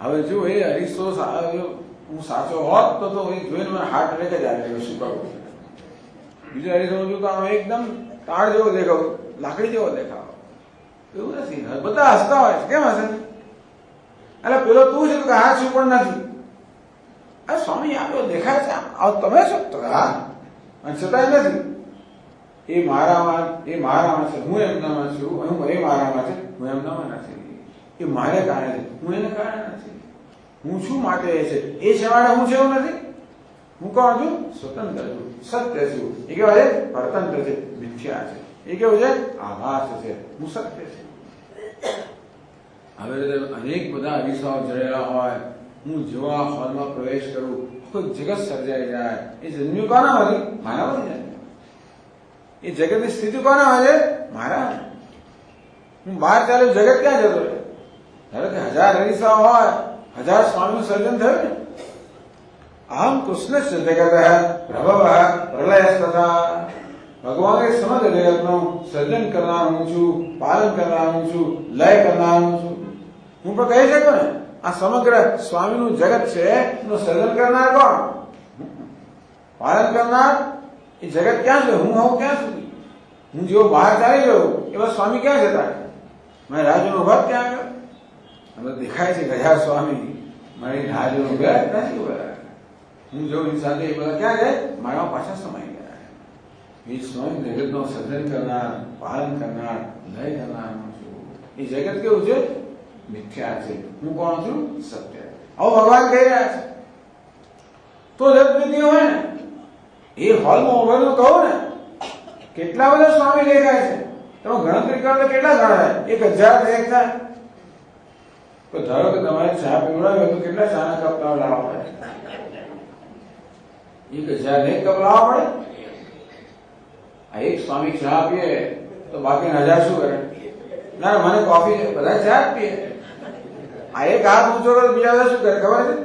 હવે જો એ અરીસો હું સાચો હોત તો એ જોઈને મને હાર્ટ એટેક જ આવી ગયો. શું કરું? બીજો અરીસો જો તો આમ એકદમ તાળ જેવો દેખાવ, લાકડી જેવો દેખાવ. એવું નથી. બધા હસતા હોય છે. કેમ હશે? એટલે પેલો તું છે કે હા શું પણ નથી. આ સ્વામી આપ્યો દેખાય છે આમ તમે છો તો હા, અને છતાંય નથી. એ મારામાં છે, હું એમનામાં છું. એ મારામાં છે, હું એમનામાં નથી. એ મારે કારણે છે, હું એને કારણે નથી. હું છું માટે એ છે, એ છે માટે હું છે એવું નથી. હું કોણ છું? સ્વતંત્ર છું, સત્ય છું. એ કેવા છે? પરતંત્ર છે, મિથ્યા છે. એ કેવું છે? આભાસ છે, હું સત્ય છું. હવે અનેક બધા અરીસાઓ જડેલા હોય. હું જેવા હોલમાં પ્રવેશ કરું કોઈ જગત સર્જાઈ જાય. એ જન્મ્યું કોના માંથી? મારામાંથી જાય. એ જગતની સ્થિતિ કોના હોય છે? મારા. હું બહાર ચાલ્યું, જગત ક્યાં જતો રહે? ધારો કે 1000 અરીસા હોય, 1000 સ્વામીનું સર્જન થયું ને. અહમ કૃષ્ણ જગત પ્રભવ પ્રલયસ્તથા. ભગવાન એ સમગ્ર જગતનું સર્જન કરનાર હું છું, પાલન કરનાર હું છું, લય કરનાર હું છું. હું પણ કહી શકું ને આ સમગ્ર સ્વામીનું જગત છે એનું સર્જન કરનાર કોણ? પાલન કરનાર. એ જગત ક્યાં છે? હું હોઉં ક્યાં સુધી? હું જેવો બહાર ચાલી ગયો એવા સ્વામી ક્યાં જતા? મારી રાજુનો ઉભા ત્યાં આગળ. હવે દેખાય છે ગયા સ્વામી મારી રાજુનો ઉભા નથી ઉભા. હું જો એની સાથે એ બધા ક્યાં જાય? મારા પાછા સમાઈ ગયા. એ સ્વામી જગતનું સર્જન કરનાર, પાલન કરનાર, લય કરનાર હું છું. એ જગત કેવું છે? મિથ્યા છે. હું કોણ છું? સત્ય. આવું ભગવાન કહી રહ્યા છે. તો જગત હોય ને એ હોલમાં ઉભેલું કહું ને કેટલા બધા સ્વામી દેખાય છે. તમે ગણતરી કરો તો કેટલા ગણાય? 1000 એક થાય. તો ધારો કે તમારે ચા પીવડાવે તો કેટલા ચાના કપ તમે લાવવા પડે? 1000 એક કપ લાવવા પડે. આ એક સ્વામી ચા પીએ તો બાકી 1000 શું કરે? ના મને કોફી છે, બધા ચા જ પીએ. આ એક હાથ ઊંચો કરે બીજા બધા શું કરે ખબર છે?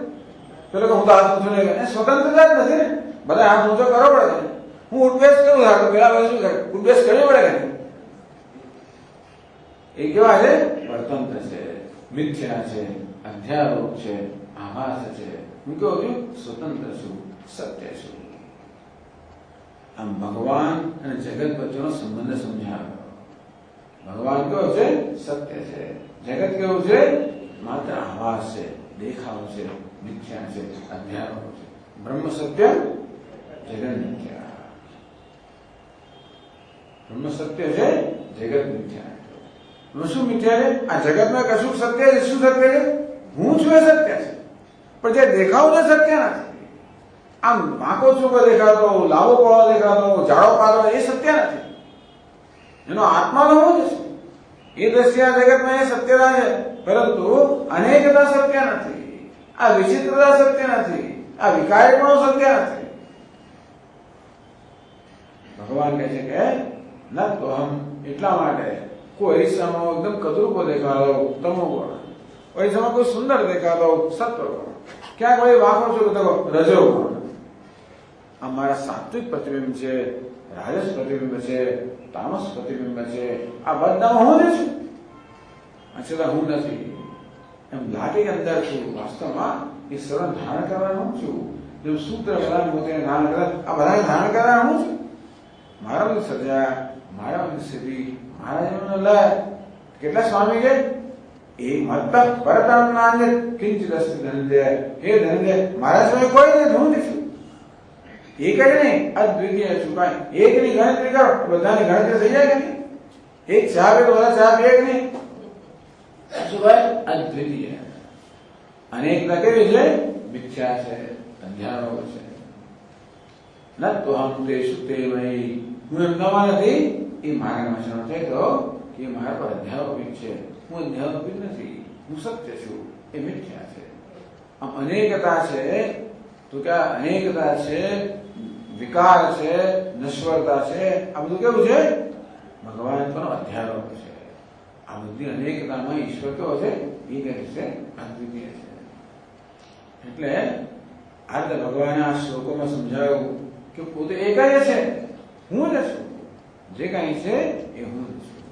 પેલો કે હું તો હાથ ઊંચો નહીં કરે. સ્વતંત્રતા જ નથી ને. બધા હાથ ઊંચો કરવો પડે. હું ઉઠબેસ કરું તો પેલા બધા શું કરે? ઉઠબેસ કરવી પડે કે? એ કેવા છે? પરતંત્ર છે, મિથ્યા છે, અધ્યારોપ છે, આભાસ છે. હું કેવું છું? સ્વતંત્ર છું, સત્ય છું. આમ ભગવાન અને જગત વચ્ચેનો સંબંધ સમજાવ્યો. ભગવાન કેવો છે? સત્ય છે. જગત કેવું છે? માત્ર આભાસ છે, દેખાવ છે, મિથ્યા છે, અધ્યારોપ છે. બ્રહ્મ સત્ય, જગત મિથ્યા. બ્રહ્મ સત્ય છે, જગત મિથ્યા. શું મિથ્યા છે? આ જગતમાં કશું સત્ય છે? શું સત્ય છે? હું છું એ સત્ય છે. પણ જે દેખાવ છે સત્ય નથી. આમ વાંકો ચૂકો દેખાતો, લાંબો પળો દેખાતો, જાડો પાતો એ સત્ય નથી. એનો આત્માનો હું જ છે. એ દ્રષ્ટિના જગતમાં એ સત્યતા છે. પરંતુ અનેકતા સત્ય નથી. આ વિચિત્રતા સત્ય નથી. આ વિકારીપણું સત્ય નથી. ભગવાન કહે છે કે ન તો હમ એટલા માટે કોઈ અરીસામાં એકદમ કદરૂપો દેખાતો તમો ગુણ, અરીસામાં કોઈ સુંદર દેખાતો સત્વ ગુણ, ક્યાંક ભાઈ વાંકો છો તો રજો ગુણ. અમારા સાત્વિક પ્રતિબિંબ છે, રાજસ પ્રતિબિંબ છે, તામસ પ્રતિબિંબ છે. આ બધામાં હું જ છું. છતાં હું નથી એમ લાગે અંદર છું. વાસ્તવમાં એ સર્વ ધારણ કરવાનું હું છું. જેમ સૂત્ર બધા પોતે ધારણ કરે આ બધા ધારણ કરવાનું હું છું. મારા બધું સજા, મારા બધું સ્થિતિ, મારા જીવનનો લય કેટલા સ્વામી છે? એ મત પરતમ નાન્ય કિંચિત અસ્તિ ધનંજય. હે ધનંજય, મારા સિવાય કોઈ નથી, હું જ છું. એક જ નહીં, અદ્વિતીય છું. કાંઈ એકની ગણતરી કરો, બધાની ગણતરી થઈ જાય કે નહીં? એક સાહેબ તો બધા સાહેબ એક નહીં. શું ભાઈ? અદ્વિતીય. અનેકતા કેવી છે? મિથ્યા છે, અંધારો છે. ન તો હમ તે સુતેમયી, હું એમ નવા નથી. એ મારામાં શરણ થાય તો કે મારા પર અધ્યારોપિત છે. હું અધ્યારોપિત નથી, હું સત્ય છું. એ મિથ્યા છે. આમ અનેકતા છે તો કે અનેકતા છે, વિકાર છે, નશ્વરતા છે. આ બધું કેવું છે? ભગવાન પર અધ્યારોપ છે. આ બધી અનેકતામાં ઈશ્વર કેવો છે? એ કહે છે અદ્વિતીય છે. એટલે આ રીતે ભગવાને આ શ્લોકોમાં સમજાવ્યું કે પોતે એક જ છે, હું જ છું. જે કાંઈ છે એ હું જ છું.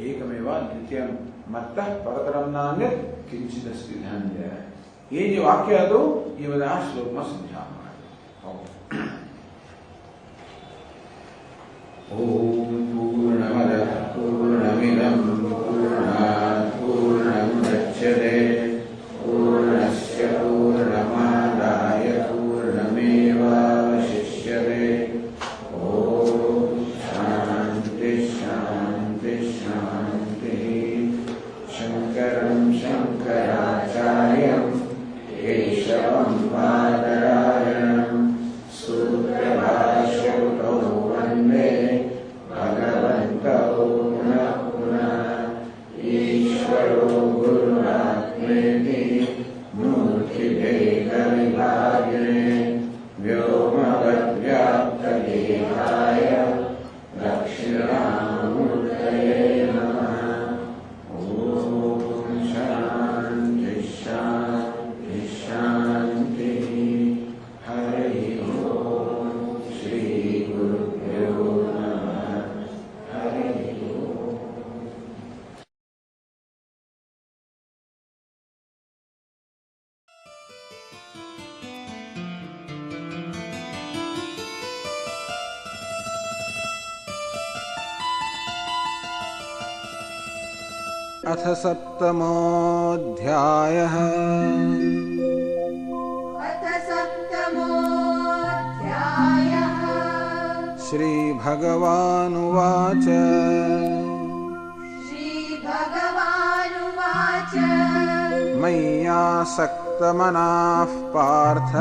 એકમેવા દ્વિતીયમ મત્તઃ પરતરમ નાન્યત કિંચિદ અસ્તિ ધનંજય. એ જે વાક્ય હતું એ બધા આ શ્લોકમાં સમજાવવામાં આવ્યું. ઓમ પૂર્ણમદ પૂર્ણમિદં પૂર્ણાત પૂર્ણમુદચ્યતે પૂર્ણસ્ય પૂર્ણમાદાય પૂર્ણમેવાવશિષ્યતે. ઓમ શાંતિ શાંતિ શાંતિ. શંકરં શંકરાચાર્યં કેશવં બાદરાયણં સૂત્રભાષ્યકૃતો વંદે ભગવन्तौ પુનઃ પુનઃ. ઈશ્વરો ગુરુરાત્મેતિ મૂર્તિભેદવિભાગિને વ્યોમવદ્વ્યાપ્તદેહાય દક્ષિણામૂર્તये નમઃ. ઓમ શાંતિ શાંતિ શાંતિ. હરિ ઓમ. શ્રી ગુરુભ્યો નમઃ. હરિ ઓમ. अथ सप्तमोऽध्यायः। अथ सप्तमोऽध्यायः। श्रीभगवानुवाच श्रीभगवानुवाच मय्यासक्तमनाः पार्थ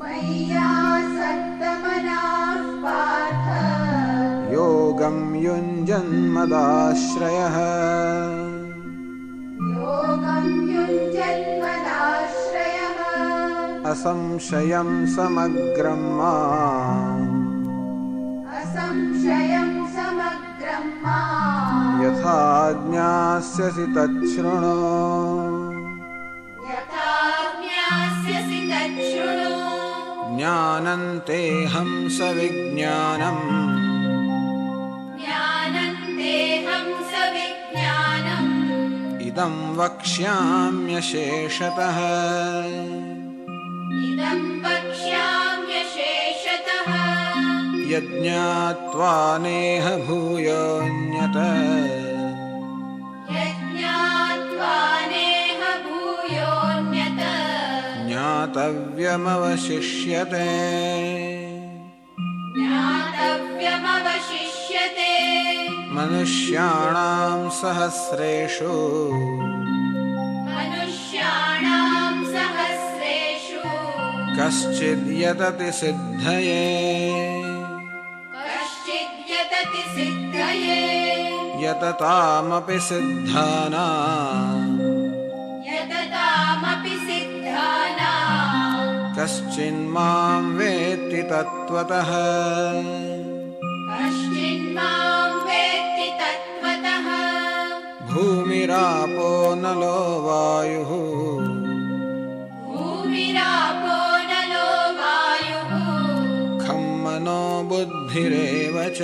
मय्यासक्तमनाः पार्थ योगं युञ्जन्मदाश्रयः योगं युञ्जन्मदाश्रयः असंशयं समग्रं माम् असंशयं समग्रं माम् यथा ज्ञास्यसि तच्छृणु यथा ज्ञास्यसि तच्छृणु ज्ञानं तेऽहं सविज्ञानम् ज्ञानं तेऽहं सविज्ञानम् इदं वक्ष्याम्यशेषतः इदं वक्ष्याम्यशेषतः यज्ञात्वा नेह भूयोऽन्यत् यज्ञात्वा नेह भूयोऽन्यत् ज्ञातव्यमवशिष्यते ज्ञातव्यमवशिष्यते मनुष्याणां सहस्रेषु मनुष्याणां सहस्रेषु कश्चिद्यतति सिद्धये कश्चिद्यतति सिद्धये यततामपि सिद्धानाम् यततामपि सिद्धानां कश्चिन्मां वेत्ति तत्त्वतः कश्चिन्मां वेत्ति तत्त्वतः भूमिरापो नलो वायुः भूमिरापो नलो वायुः खं मनो बुद्धिरेव च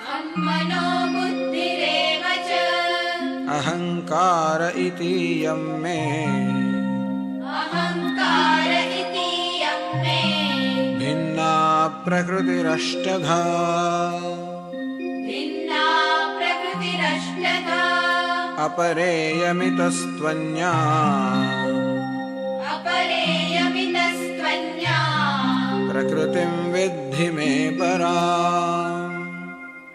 खं मनो बुद्धिरेव च अहङ्कार इतीयं मे अहङ्कार इतीयं मे भिन्ना प्रकृतिरष्टधा भिन्ना विभूतिरष्टधा अपरेयमितस्त्वन्या अपरेयमितस्त्वन्या प्रकृतिं विद्धि मे पराम्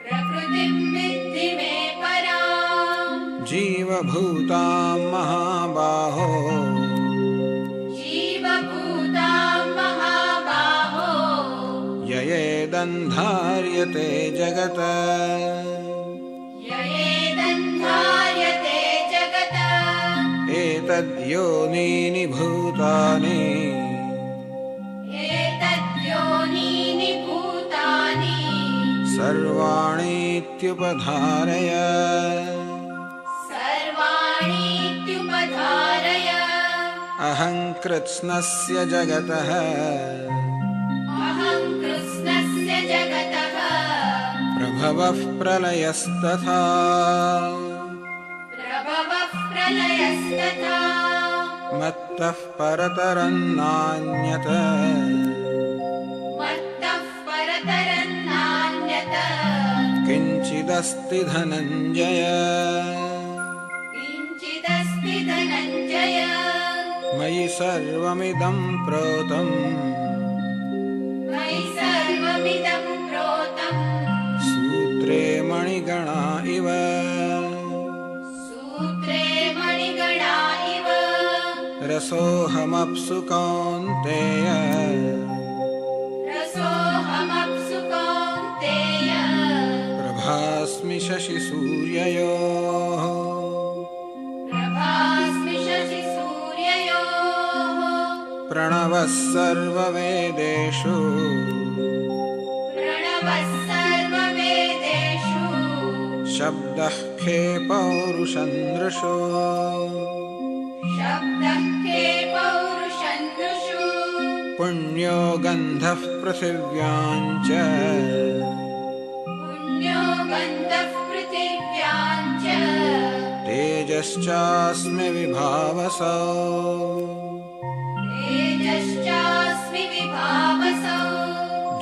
प्रकृतिं विद्धि मे पराम् जीवभूतां महाबाहो जीवभूतां महाबाहो ययेदन्धार्यते जगत् ययेदन्धार्यते जगत् एतद्योनीनि भूतानि एतद्योनीनि भूतानि सर्वाणीत्युपधारय सर्वाणीत्युपधारय अहं कृत्स्नस्य जगतः अहं कृष्णस्य जगतः प्रभवः प्रलयस्तथा प्रभवः प्रलयस्तथा मत्तः परतरं नान्यत् मत्तः परतरं नान्यत् किञ्चिदस्ति धनञ्जय किञ्चिदस्ति धनञ्जय मयि सर्वमिदं प्रोतम् मयि सर्वमिदं प्रोतम् सूत्रे मणिगणा इव सूत्रे मणिगणा इव रसोऽहमप्सु कौन्तेय रसोऽहमप्सु कौन्तेय प्रभास्मि शशिसूर्ययोः प्रभास्मि शशिसूर्ययोः प्रणवः सर्ववेदेषु प्रणवः सर्ववेदेषु शब्दः खे पौरुषं नृषु शब्दः के पौरुषन्नुषु पुण्यो गन्धः पृथिव्यां च पुण्यो गन्धः पृथिव्यां च तेजश्चास्मि विभावसौ तेजश्चास्मि विभावसौ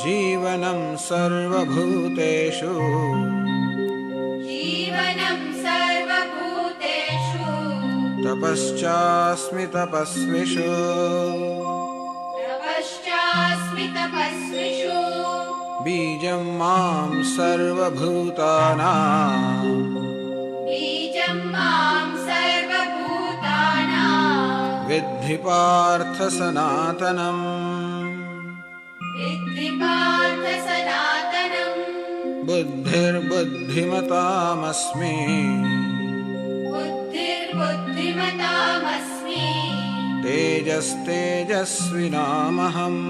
जीवनं सर्वभूतेषु जीवनं सर्वभूतेषु तपश्चास्मि तपस्विषु तपश्चास्मि तपस्विषु बीजं मां सर्वभूतानां बीजं मां सर्वभूतानां विद्धि पार्थ सनातनम् विद्धि पार्थ सनातनम् बुद्धिर्बुद्धिमतामस्मि बुद्धिर्बुद्धिमतामस्मि तेजस्तेजस्विनामहम्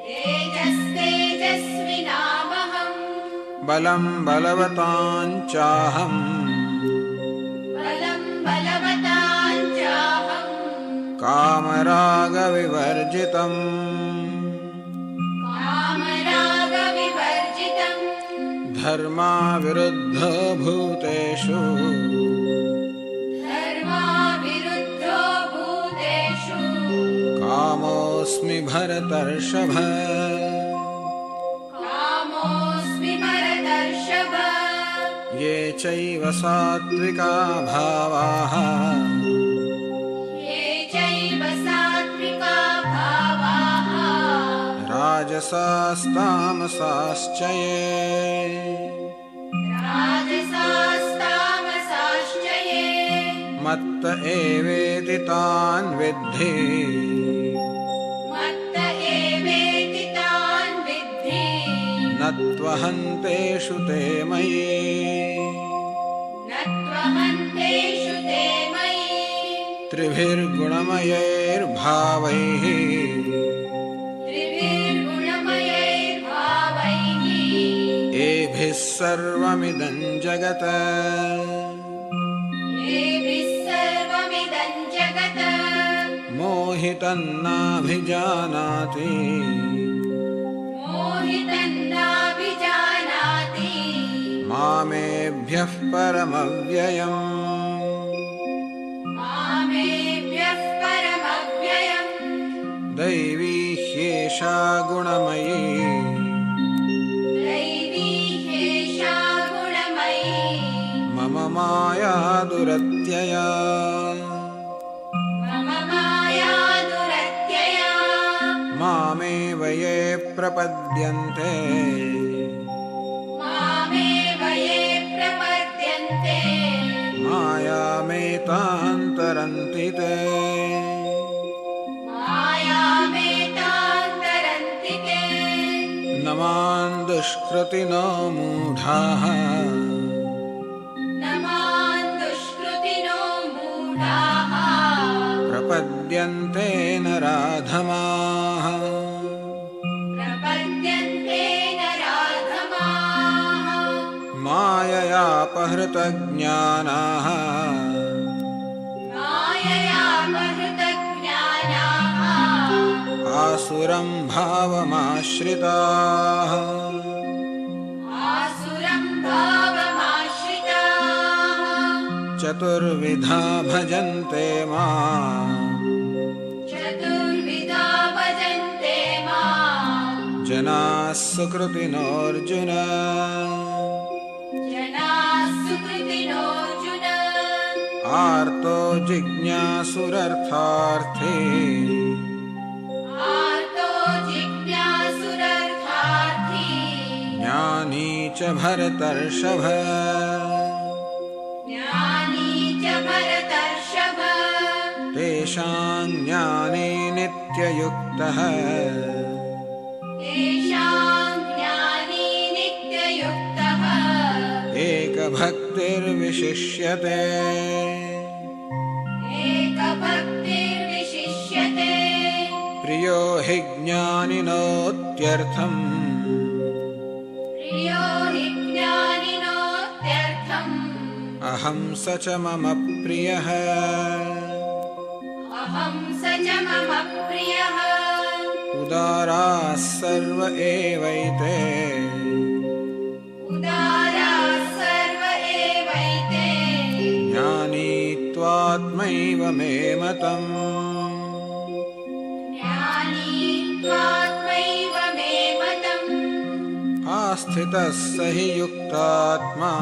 तेजस्तेजस्विनामहम् बलं बलवताञ्चाहम् बलं बलवताञ्चाहम् कामरागविवर्जितम् कामरागविवर्जितम् धर्माविरुद्धो भूतेषु धर्माविरुद्धो भूतेषु कामोऽस्मि भरतर्षभ कामोऽस्मि भरतर्षभ ये चैव सात्विका भावाः ये चैव सात्विका भावाः राजसास्तामसाश्च ये राजसास्तामसाश्च ये मत्त एवेति तान् विद्धि मत्त एवेति तान् विद्धि न त्वहन्तेषु ते मयि न त्वहन्तेषु ते मयि त्रिभिर्गुणमयैर्भावैः त्रिभिर्गुणमयैर्भावैः एभिः सर्वमिदं जगत् येभिः सर्वमिदं जगत् मोहितं नाभिजानाति मोहितं नाभिजानाति मामेभ्यः परमव्ययम् मामेभ्यः परमव्ययम् दैवी ह्येषा गुणमयी दैवी ह्येषा गुणमयी दुरत्यया मम माया दुरत्यया मामेव ये प्रपद्यन्ते मामेव ये प्रपद्यन्ते मायामेतान्तरन्ति ते मायामेतान्तरन्ति ते न मां दुष्कृतिनो मूढाः न मां दुष्कृतिनो मूढाः प्रपद्यन्ते नराधमाः प्रपद्यन्ते नराधमाः माययापहृतज्ञानाः माययापहृतज्ञानाः आसुरं भावमाश्रिताः आसुरं भावमाश्रिताः चतुर्विधा भजन्ते माम् चतुर्विधा भजन्ते माम् जनाः सुकृतिनोऽर्जुन जनाः सुकृतिनोऽर्जुन आर्तो जिज्ञासुरर्थार्थी आर्तो जिज्ञासुरर्थार्थी ज्ञानी च भरतर्षभ ज्ञानी च भरतर्षभ तेषां ज्ञाने नित्ययुक्तः तेषां ज्ञानी नित्ययुक्तः एकभक्तिर्विशिष्यते एकभक्तिर्विशिष्यते प्रियो हि ज्ञानिनोत्यर्थम् प्रियो हि ज्ञानिनोत्यर्थम् अहं स च मम प्रियः अहं स च मम प्रियः उदाराः सर्व एवैते उदाराः सर्व एवैते ज्ञानी त्वात्मैव मे मतम् ज्ञानी त्वात्मैव मे मतम् आस्थितः स हि युक्तात्मा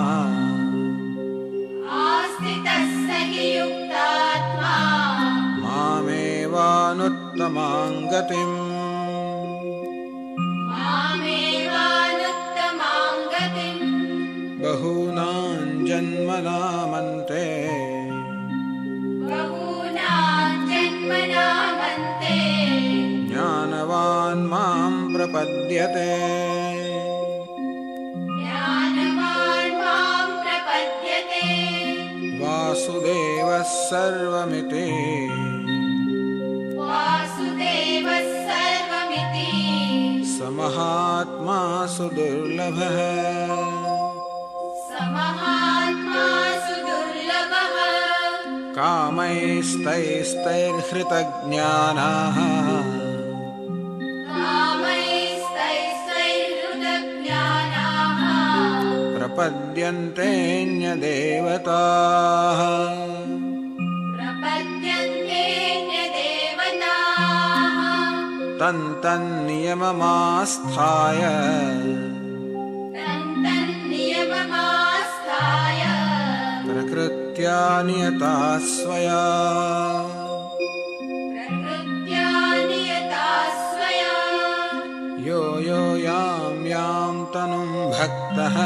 आस्थितः स हि युक्तात्मा मामेवानुत्तमां गतिम् मामेवानुत्तमां गतिम् बहूनां जन्मनामन्ते बहूनां जन्मनामन्ते ज्ञानवान् मां प्रपद्यते ज्ञानवान् मां प्रपद्यते वासुदेवः सर्वमिति वासुदेवः सर्वमिति समहात्मा सुदुर्लभः समहात्मा सुदुर्लभः कामैस्तैस्तैर्हृतज्ञानाः कामैस्तैस्तैर्हृतज्ञानाः प्रपद्यन्तेऽन्यदेवताः प्रपद्यन्तेऽन्यदेवताः तन्तन्नियममास्थाय तन्तन्नियममास्थाय प्रकृत्या नियता स्वया प्रकृत्या नियता स्वया यो यो यां यां तनुं भक्तः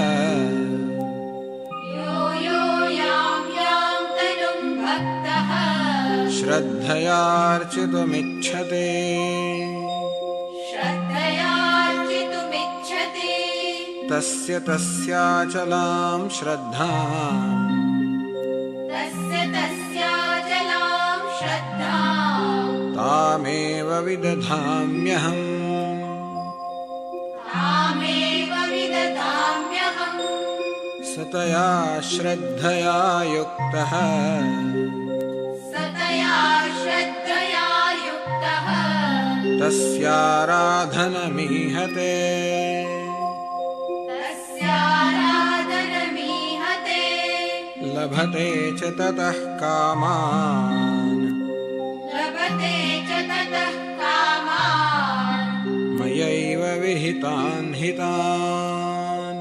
यो यो यां यां तनुं भक्तः श्रद्धयार्चितुमिच्छति श्रद्धयार्चितुमिच्छति तस्य तस्याचलां श्रद्धाम् तस्य तस्याचलां श्रद्धाम् तामेव विदधाम्यहम् तामेव विदधाम्यहम् सतया श्रद्धया युक्तः सतया श्रद्धया युक्तः तस्याराधनमीहते तस्याराधनमीहते लभते च ततः कामान् लभते च ततः कामान् मयैव विहितान् हितान्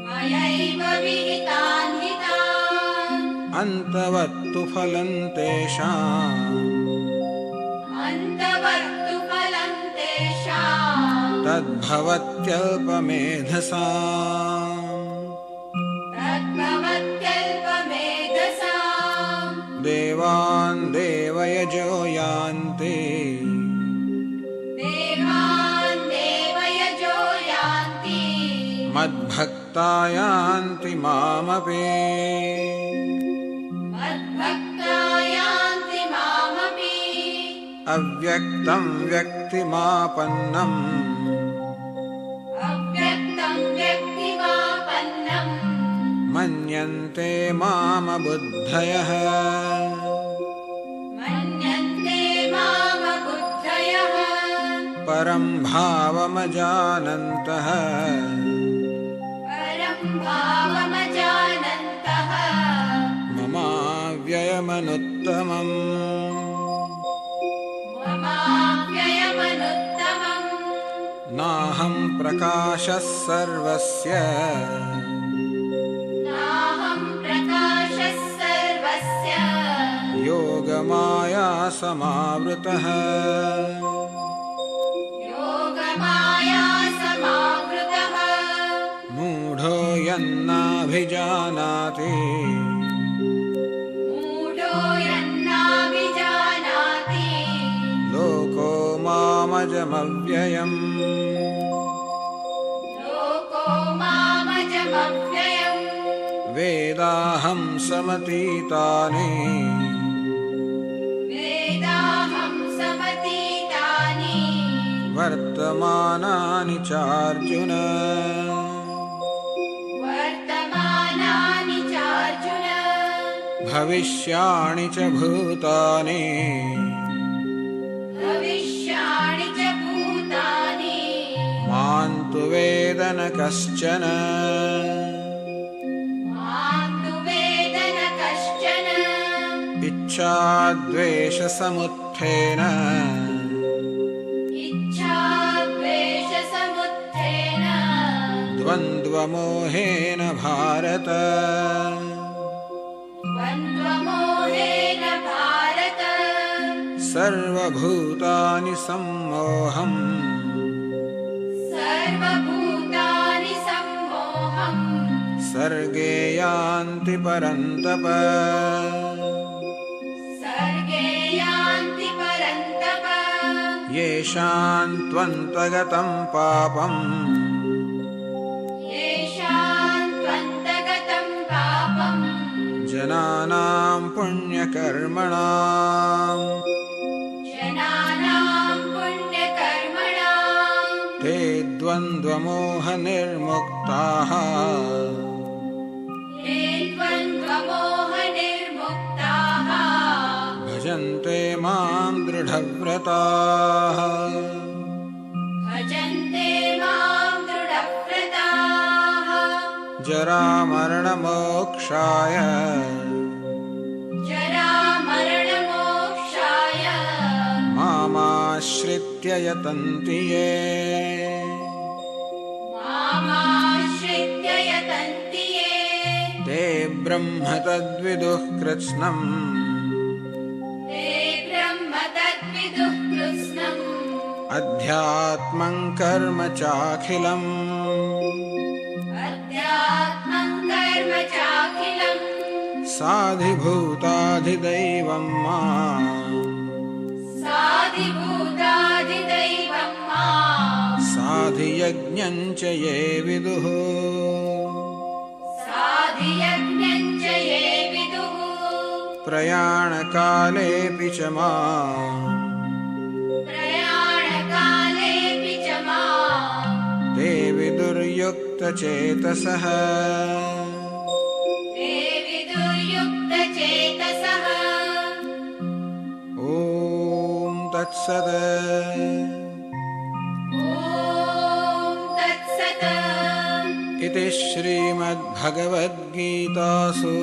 मयैव विहितान् हितान् अन्तवत्तु फलं तेषाम् अन्तवत्तु फलं तेषाम् तद्भवत्यल्पमेधसाम् तद्भवत्यल्पमेधसाम् देवान् देवयजो यान्ति देवान् देवयजो यान्ति मद्भक्ता यान्ति मामपि मद्भक्ता यान्ति मामपि अव्यक्तं व्यक्तिमापन्नम् अव्यक्तं व्यक्तिमापन्नं मन्यन्ते मामबुद्धयः मन्यन्ते मामबुद्धयः परं भावमजानन्तः परं भावमजानन्तः ममाव्ययमनुत्तमम् ममाप्ययमनुत्तमम् नाहं प्रकाशः सर्वस्य नाहं प्रकाशः सर्वस्य योगमाया समावृतः योगमाया समावृतः मूढो यन्नाभिजानाति मूढो यन्नाभिजानाति लोको मामजमव्ययम् लोको मामजमव्ययम् वेदाहं समतीतानि वेदाहं समतीतानि वर्तमानानि चार्जुन वर्तमानानि चार्जुन भविष्याणि च भूतानि भविष्याणि च भूतानि मां तु वेद न कश्चन मां तु वेद न कश्चन इच्छाद्वेषसमुत्थेन इच्छाद्वेषसमुत्थेन द्वन्द्वमोहेन भारत द्वन्द्वमोहेन भारत सर्वभूतानि सम्मोहम् सर्वभूतानि सम्मोहम् सर्गे यान्ति परन्तप सर्गे यान्ति परन्तप येषां त्वन्तगतं पापम् येषां त्वन्तगतं पापम् जनानां पुण्यकर्मणाम् जनानां पुण्यकर्मणां ते द्वन्द्वमोहनिर्मुक्ताः ये द्वन्द्वमोहनिर्मुक्ताः भजन्ते मां दृढव्रताः भजन्ते मां दृढव्रताः जरामरणमोक्षाय जरामरणमोक्षाय मामाश्रित्य यतन्ति ये मामाश्रित्य यतन्ति ये ते ब्रह्म तद्विदुः कृत्स्नम् ते ब्रह्म तद्विदुः कृत्स्नम् अध्यात्मं कर्म चाखिलम् अध्यात्मं कर्म चाखिलम् साधिभूताधिदैवं माम् साधिभूताधिदैवं माम् साधियज्ञं च ये विदुः साधियज्ञं च ये विदुः प्रयाणकालेऽपि च माम् प्रयाणकालेऽपि च माम् ते विदुर्युक्तचेतसः ते विदुर्युक्तचेतसः ॐ तत्सत् ॐ तत्सत् इति श्रीमद्भगवद्गीतासु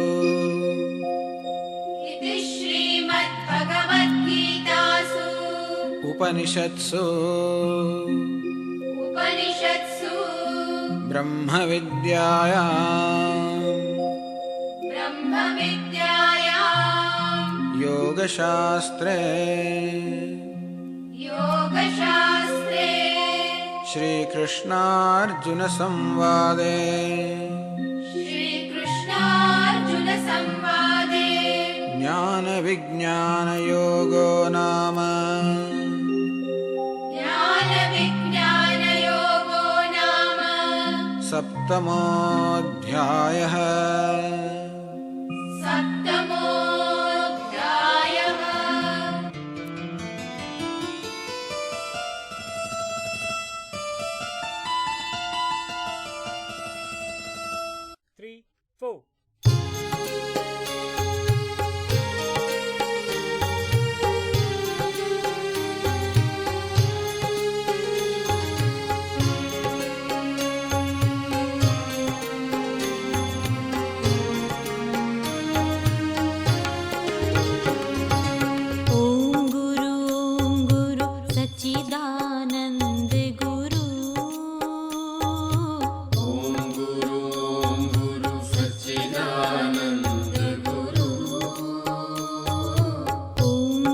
इति श्रीमद्भगवद्गीतासु उपनिषत्सु उपनिषत्सु ब्रह्मविद्यायां ब्रह्म ब्रह्मविद्यायाम् योगशास्त्रे योगशास्त्रे श्रीकृष्णार्जुनसंवादे श्रीकृष्णार्जुनसंवादे ज्ञानविज्ञानयोगो नाम ज्ञानविज्ञानयोगो नाम सप्तमोऽध्यायः। सप्तमोऽध्यायः। Three, four. ॐ गुरु सच्चिदानन्द गुरु ॐ गुरु सच्चिदानन्द गुरु ॐ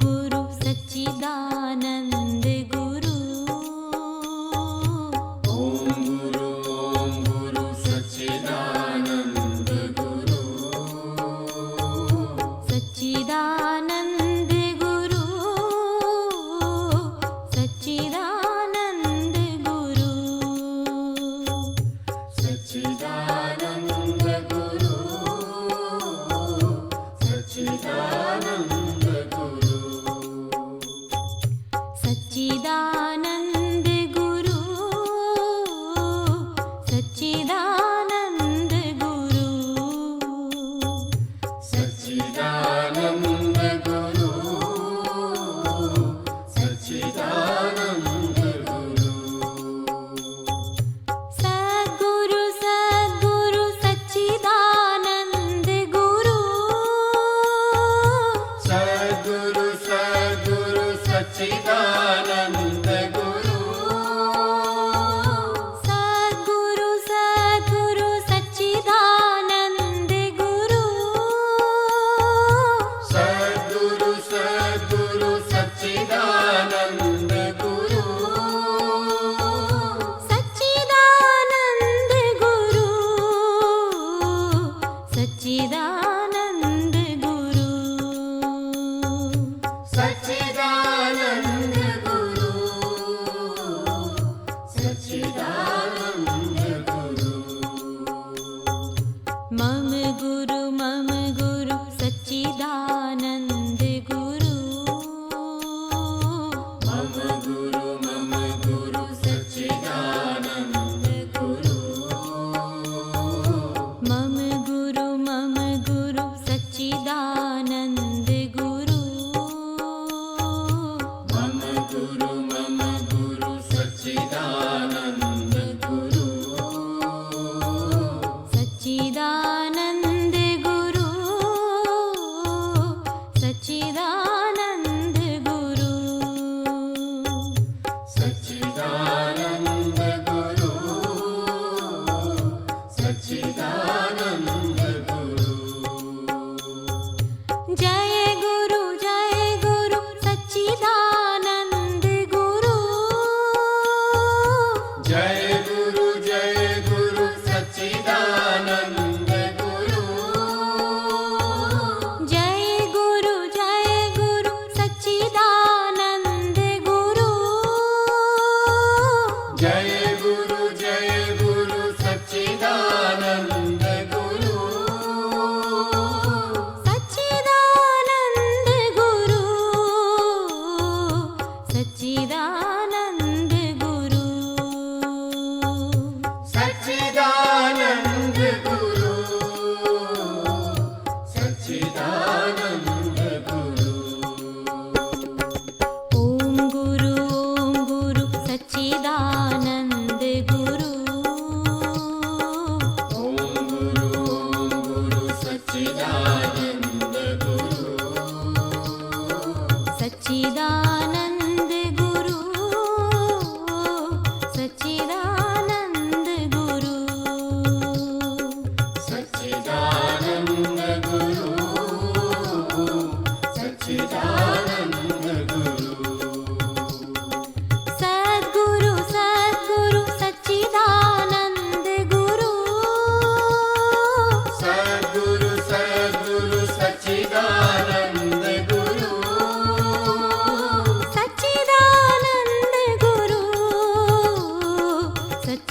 गुरु सच्चिदानन्द गुरु ॐ गुरु सच्चिदानन्द गुरु सच्चिदानन्द गुरु सच्चिदानन्द गुरु सच्चिदानन्द गुरु सच्चिदानन्द गुरु सच्चिदानन्द गुरु सच्चिदानन्द गुरु सच्चिदानन्द गुरु सच्चिदानन्द गुरु सद्गुरु सद्गुरु सच्चिदानन्द गुरु सद्गुरु सद्गुरु सच्चिदानन्द गुरु सद्गुरु सद्गुरु सच्चिदानन्द गुरु सद्गुरु सद्गुरु सच्चिदानन्द गुरु सच्चिदानन्द गुरु सच्चिदानन्द गुरु सच्चिदानन्द गुरु सच्चिदानन्द गुरु मम गुरु सच्चिदानन्द गुरु मम गुरु सच्चिदानन्द गुरु मम गुरु सच्चिदानन्द गुरु मम गुरु सच्चिदानन्द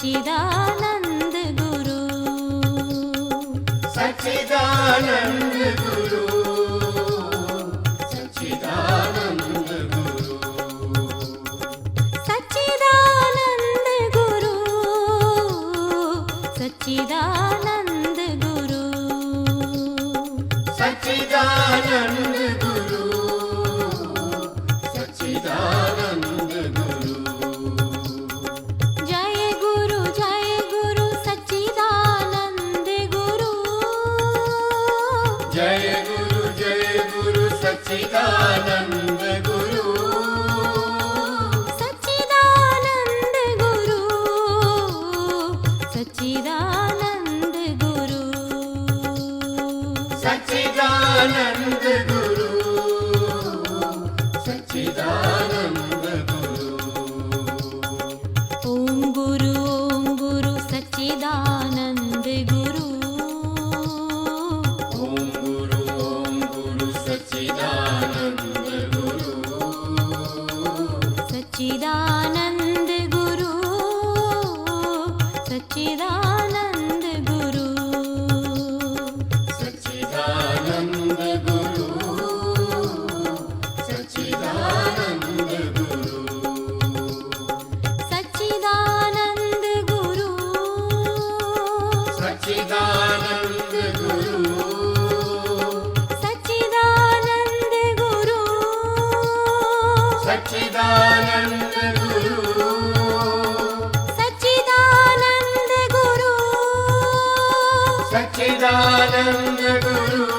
सच्चिदानंद गुरु सच्चिदानंद गुरु सच्चिदानंद गुरु सच्चिदानंद गुरु सच्चिदानंद गुरु सच्चिदानंद गुरु सच्चिदानंद गुरु जय गुरु सच्चिदानंद गुरु जय गुरु सच्चिदानंद गुरु सच्चिदानंद गुरु सच्चिदानंद गुरु सच्चिदानंद गुरु सच्चिदानंद गुरु ओम गुरु सच्चिदानंद गुरु ओम गुरु सच्चिदानंद गुरु सच्चिदानंद गुरु सच्चिदानंद गुरु सच्चिदानंद गुरु सच्चिदानंद गुरु सच्चिदानंद गुरु सच्चिदानंद गुरु सच्चिदानंद गुरु सच्चिदानंद गुरु सच्चिदानंद गुरु सच्चिदानंद गुरु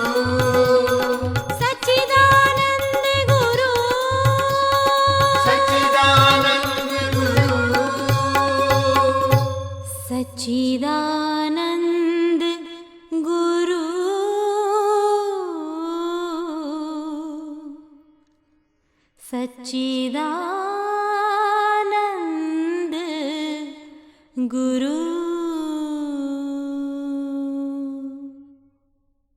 सच्चिदानंद गुरु सच्चिदानंद गुरु सच्चिदानंद गुरु सच्चिदानंद गुरु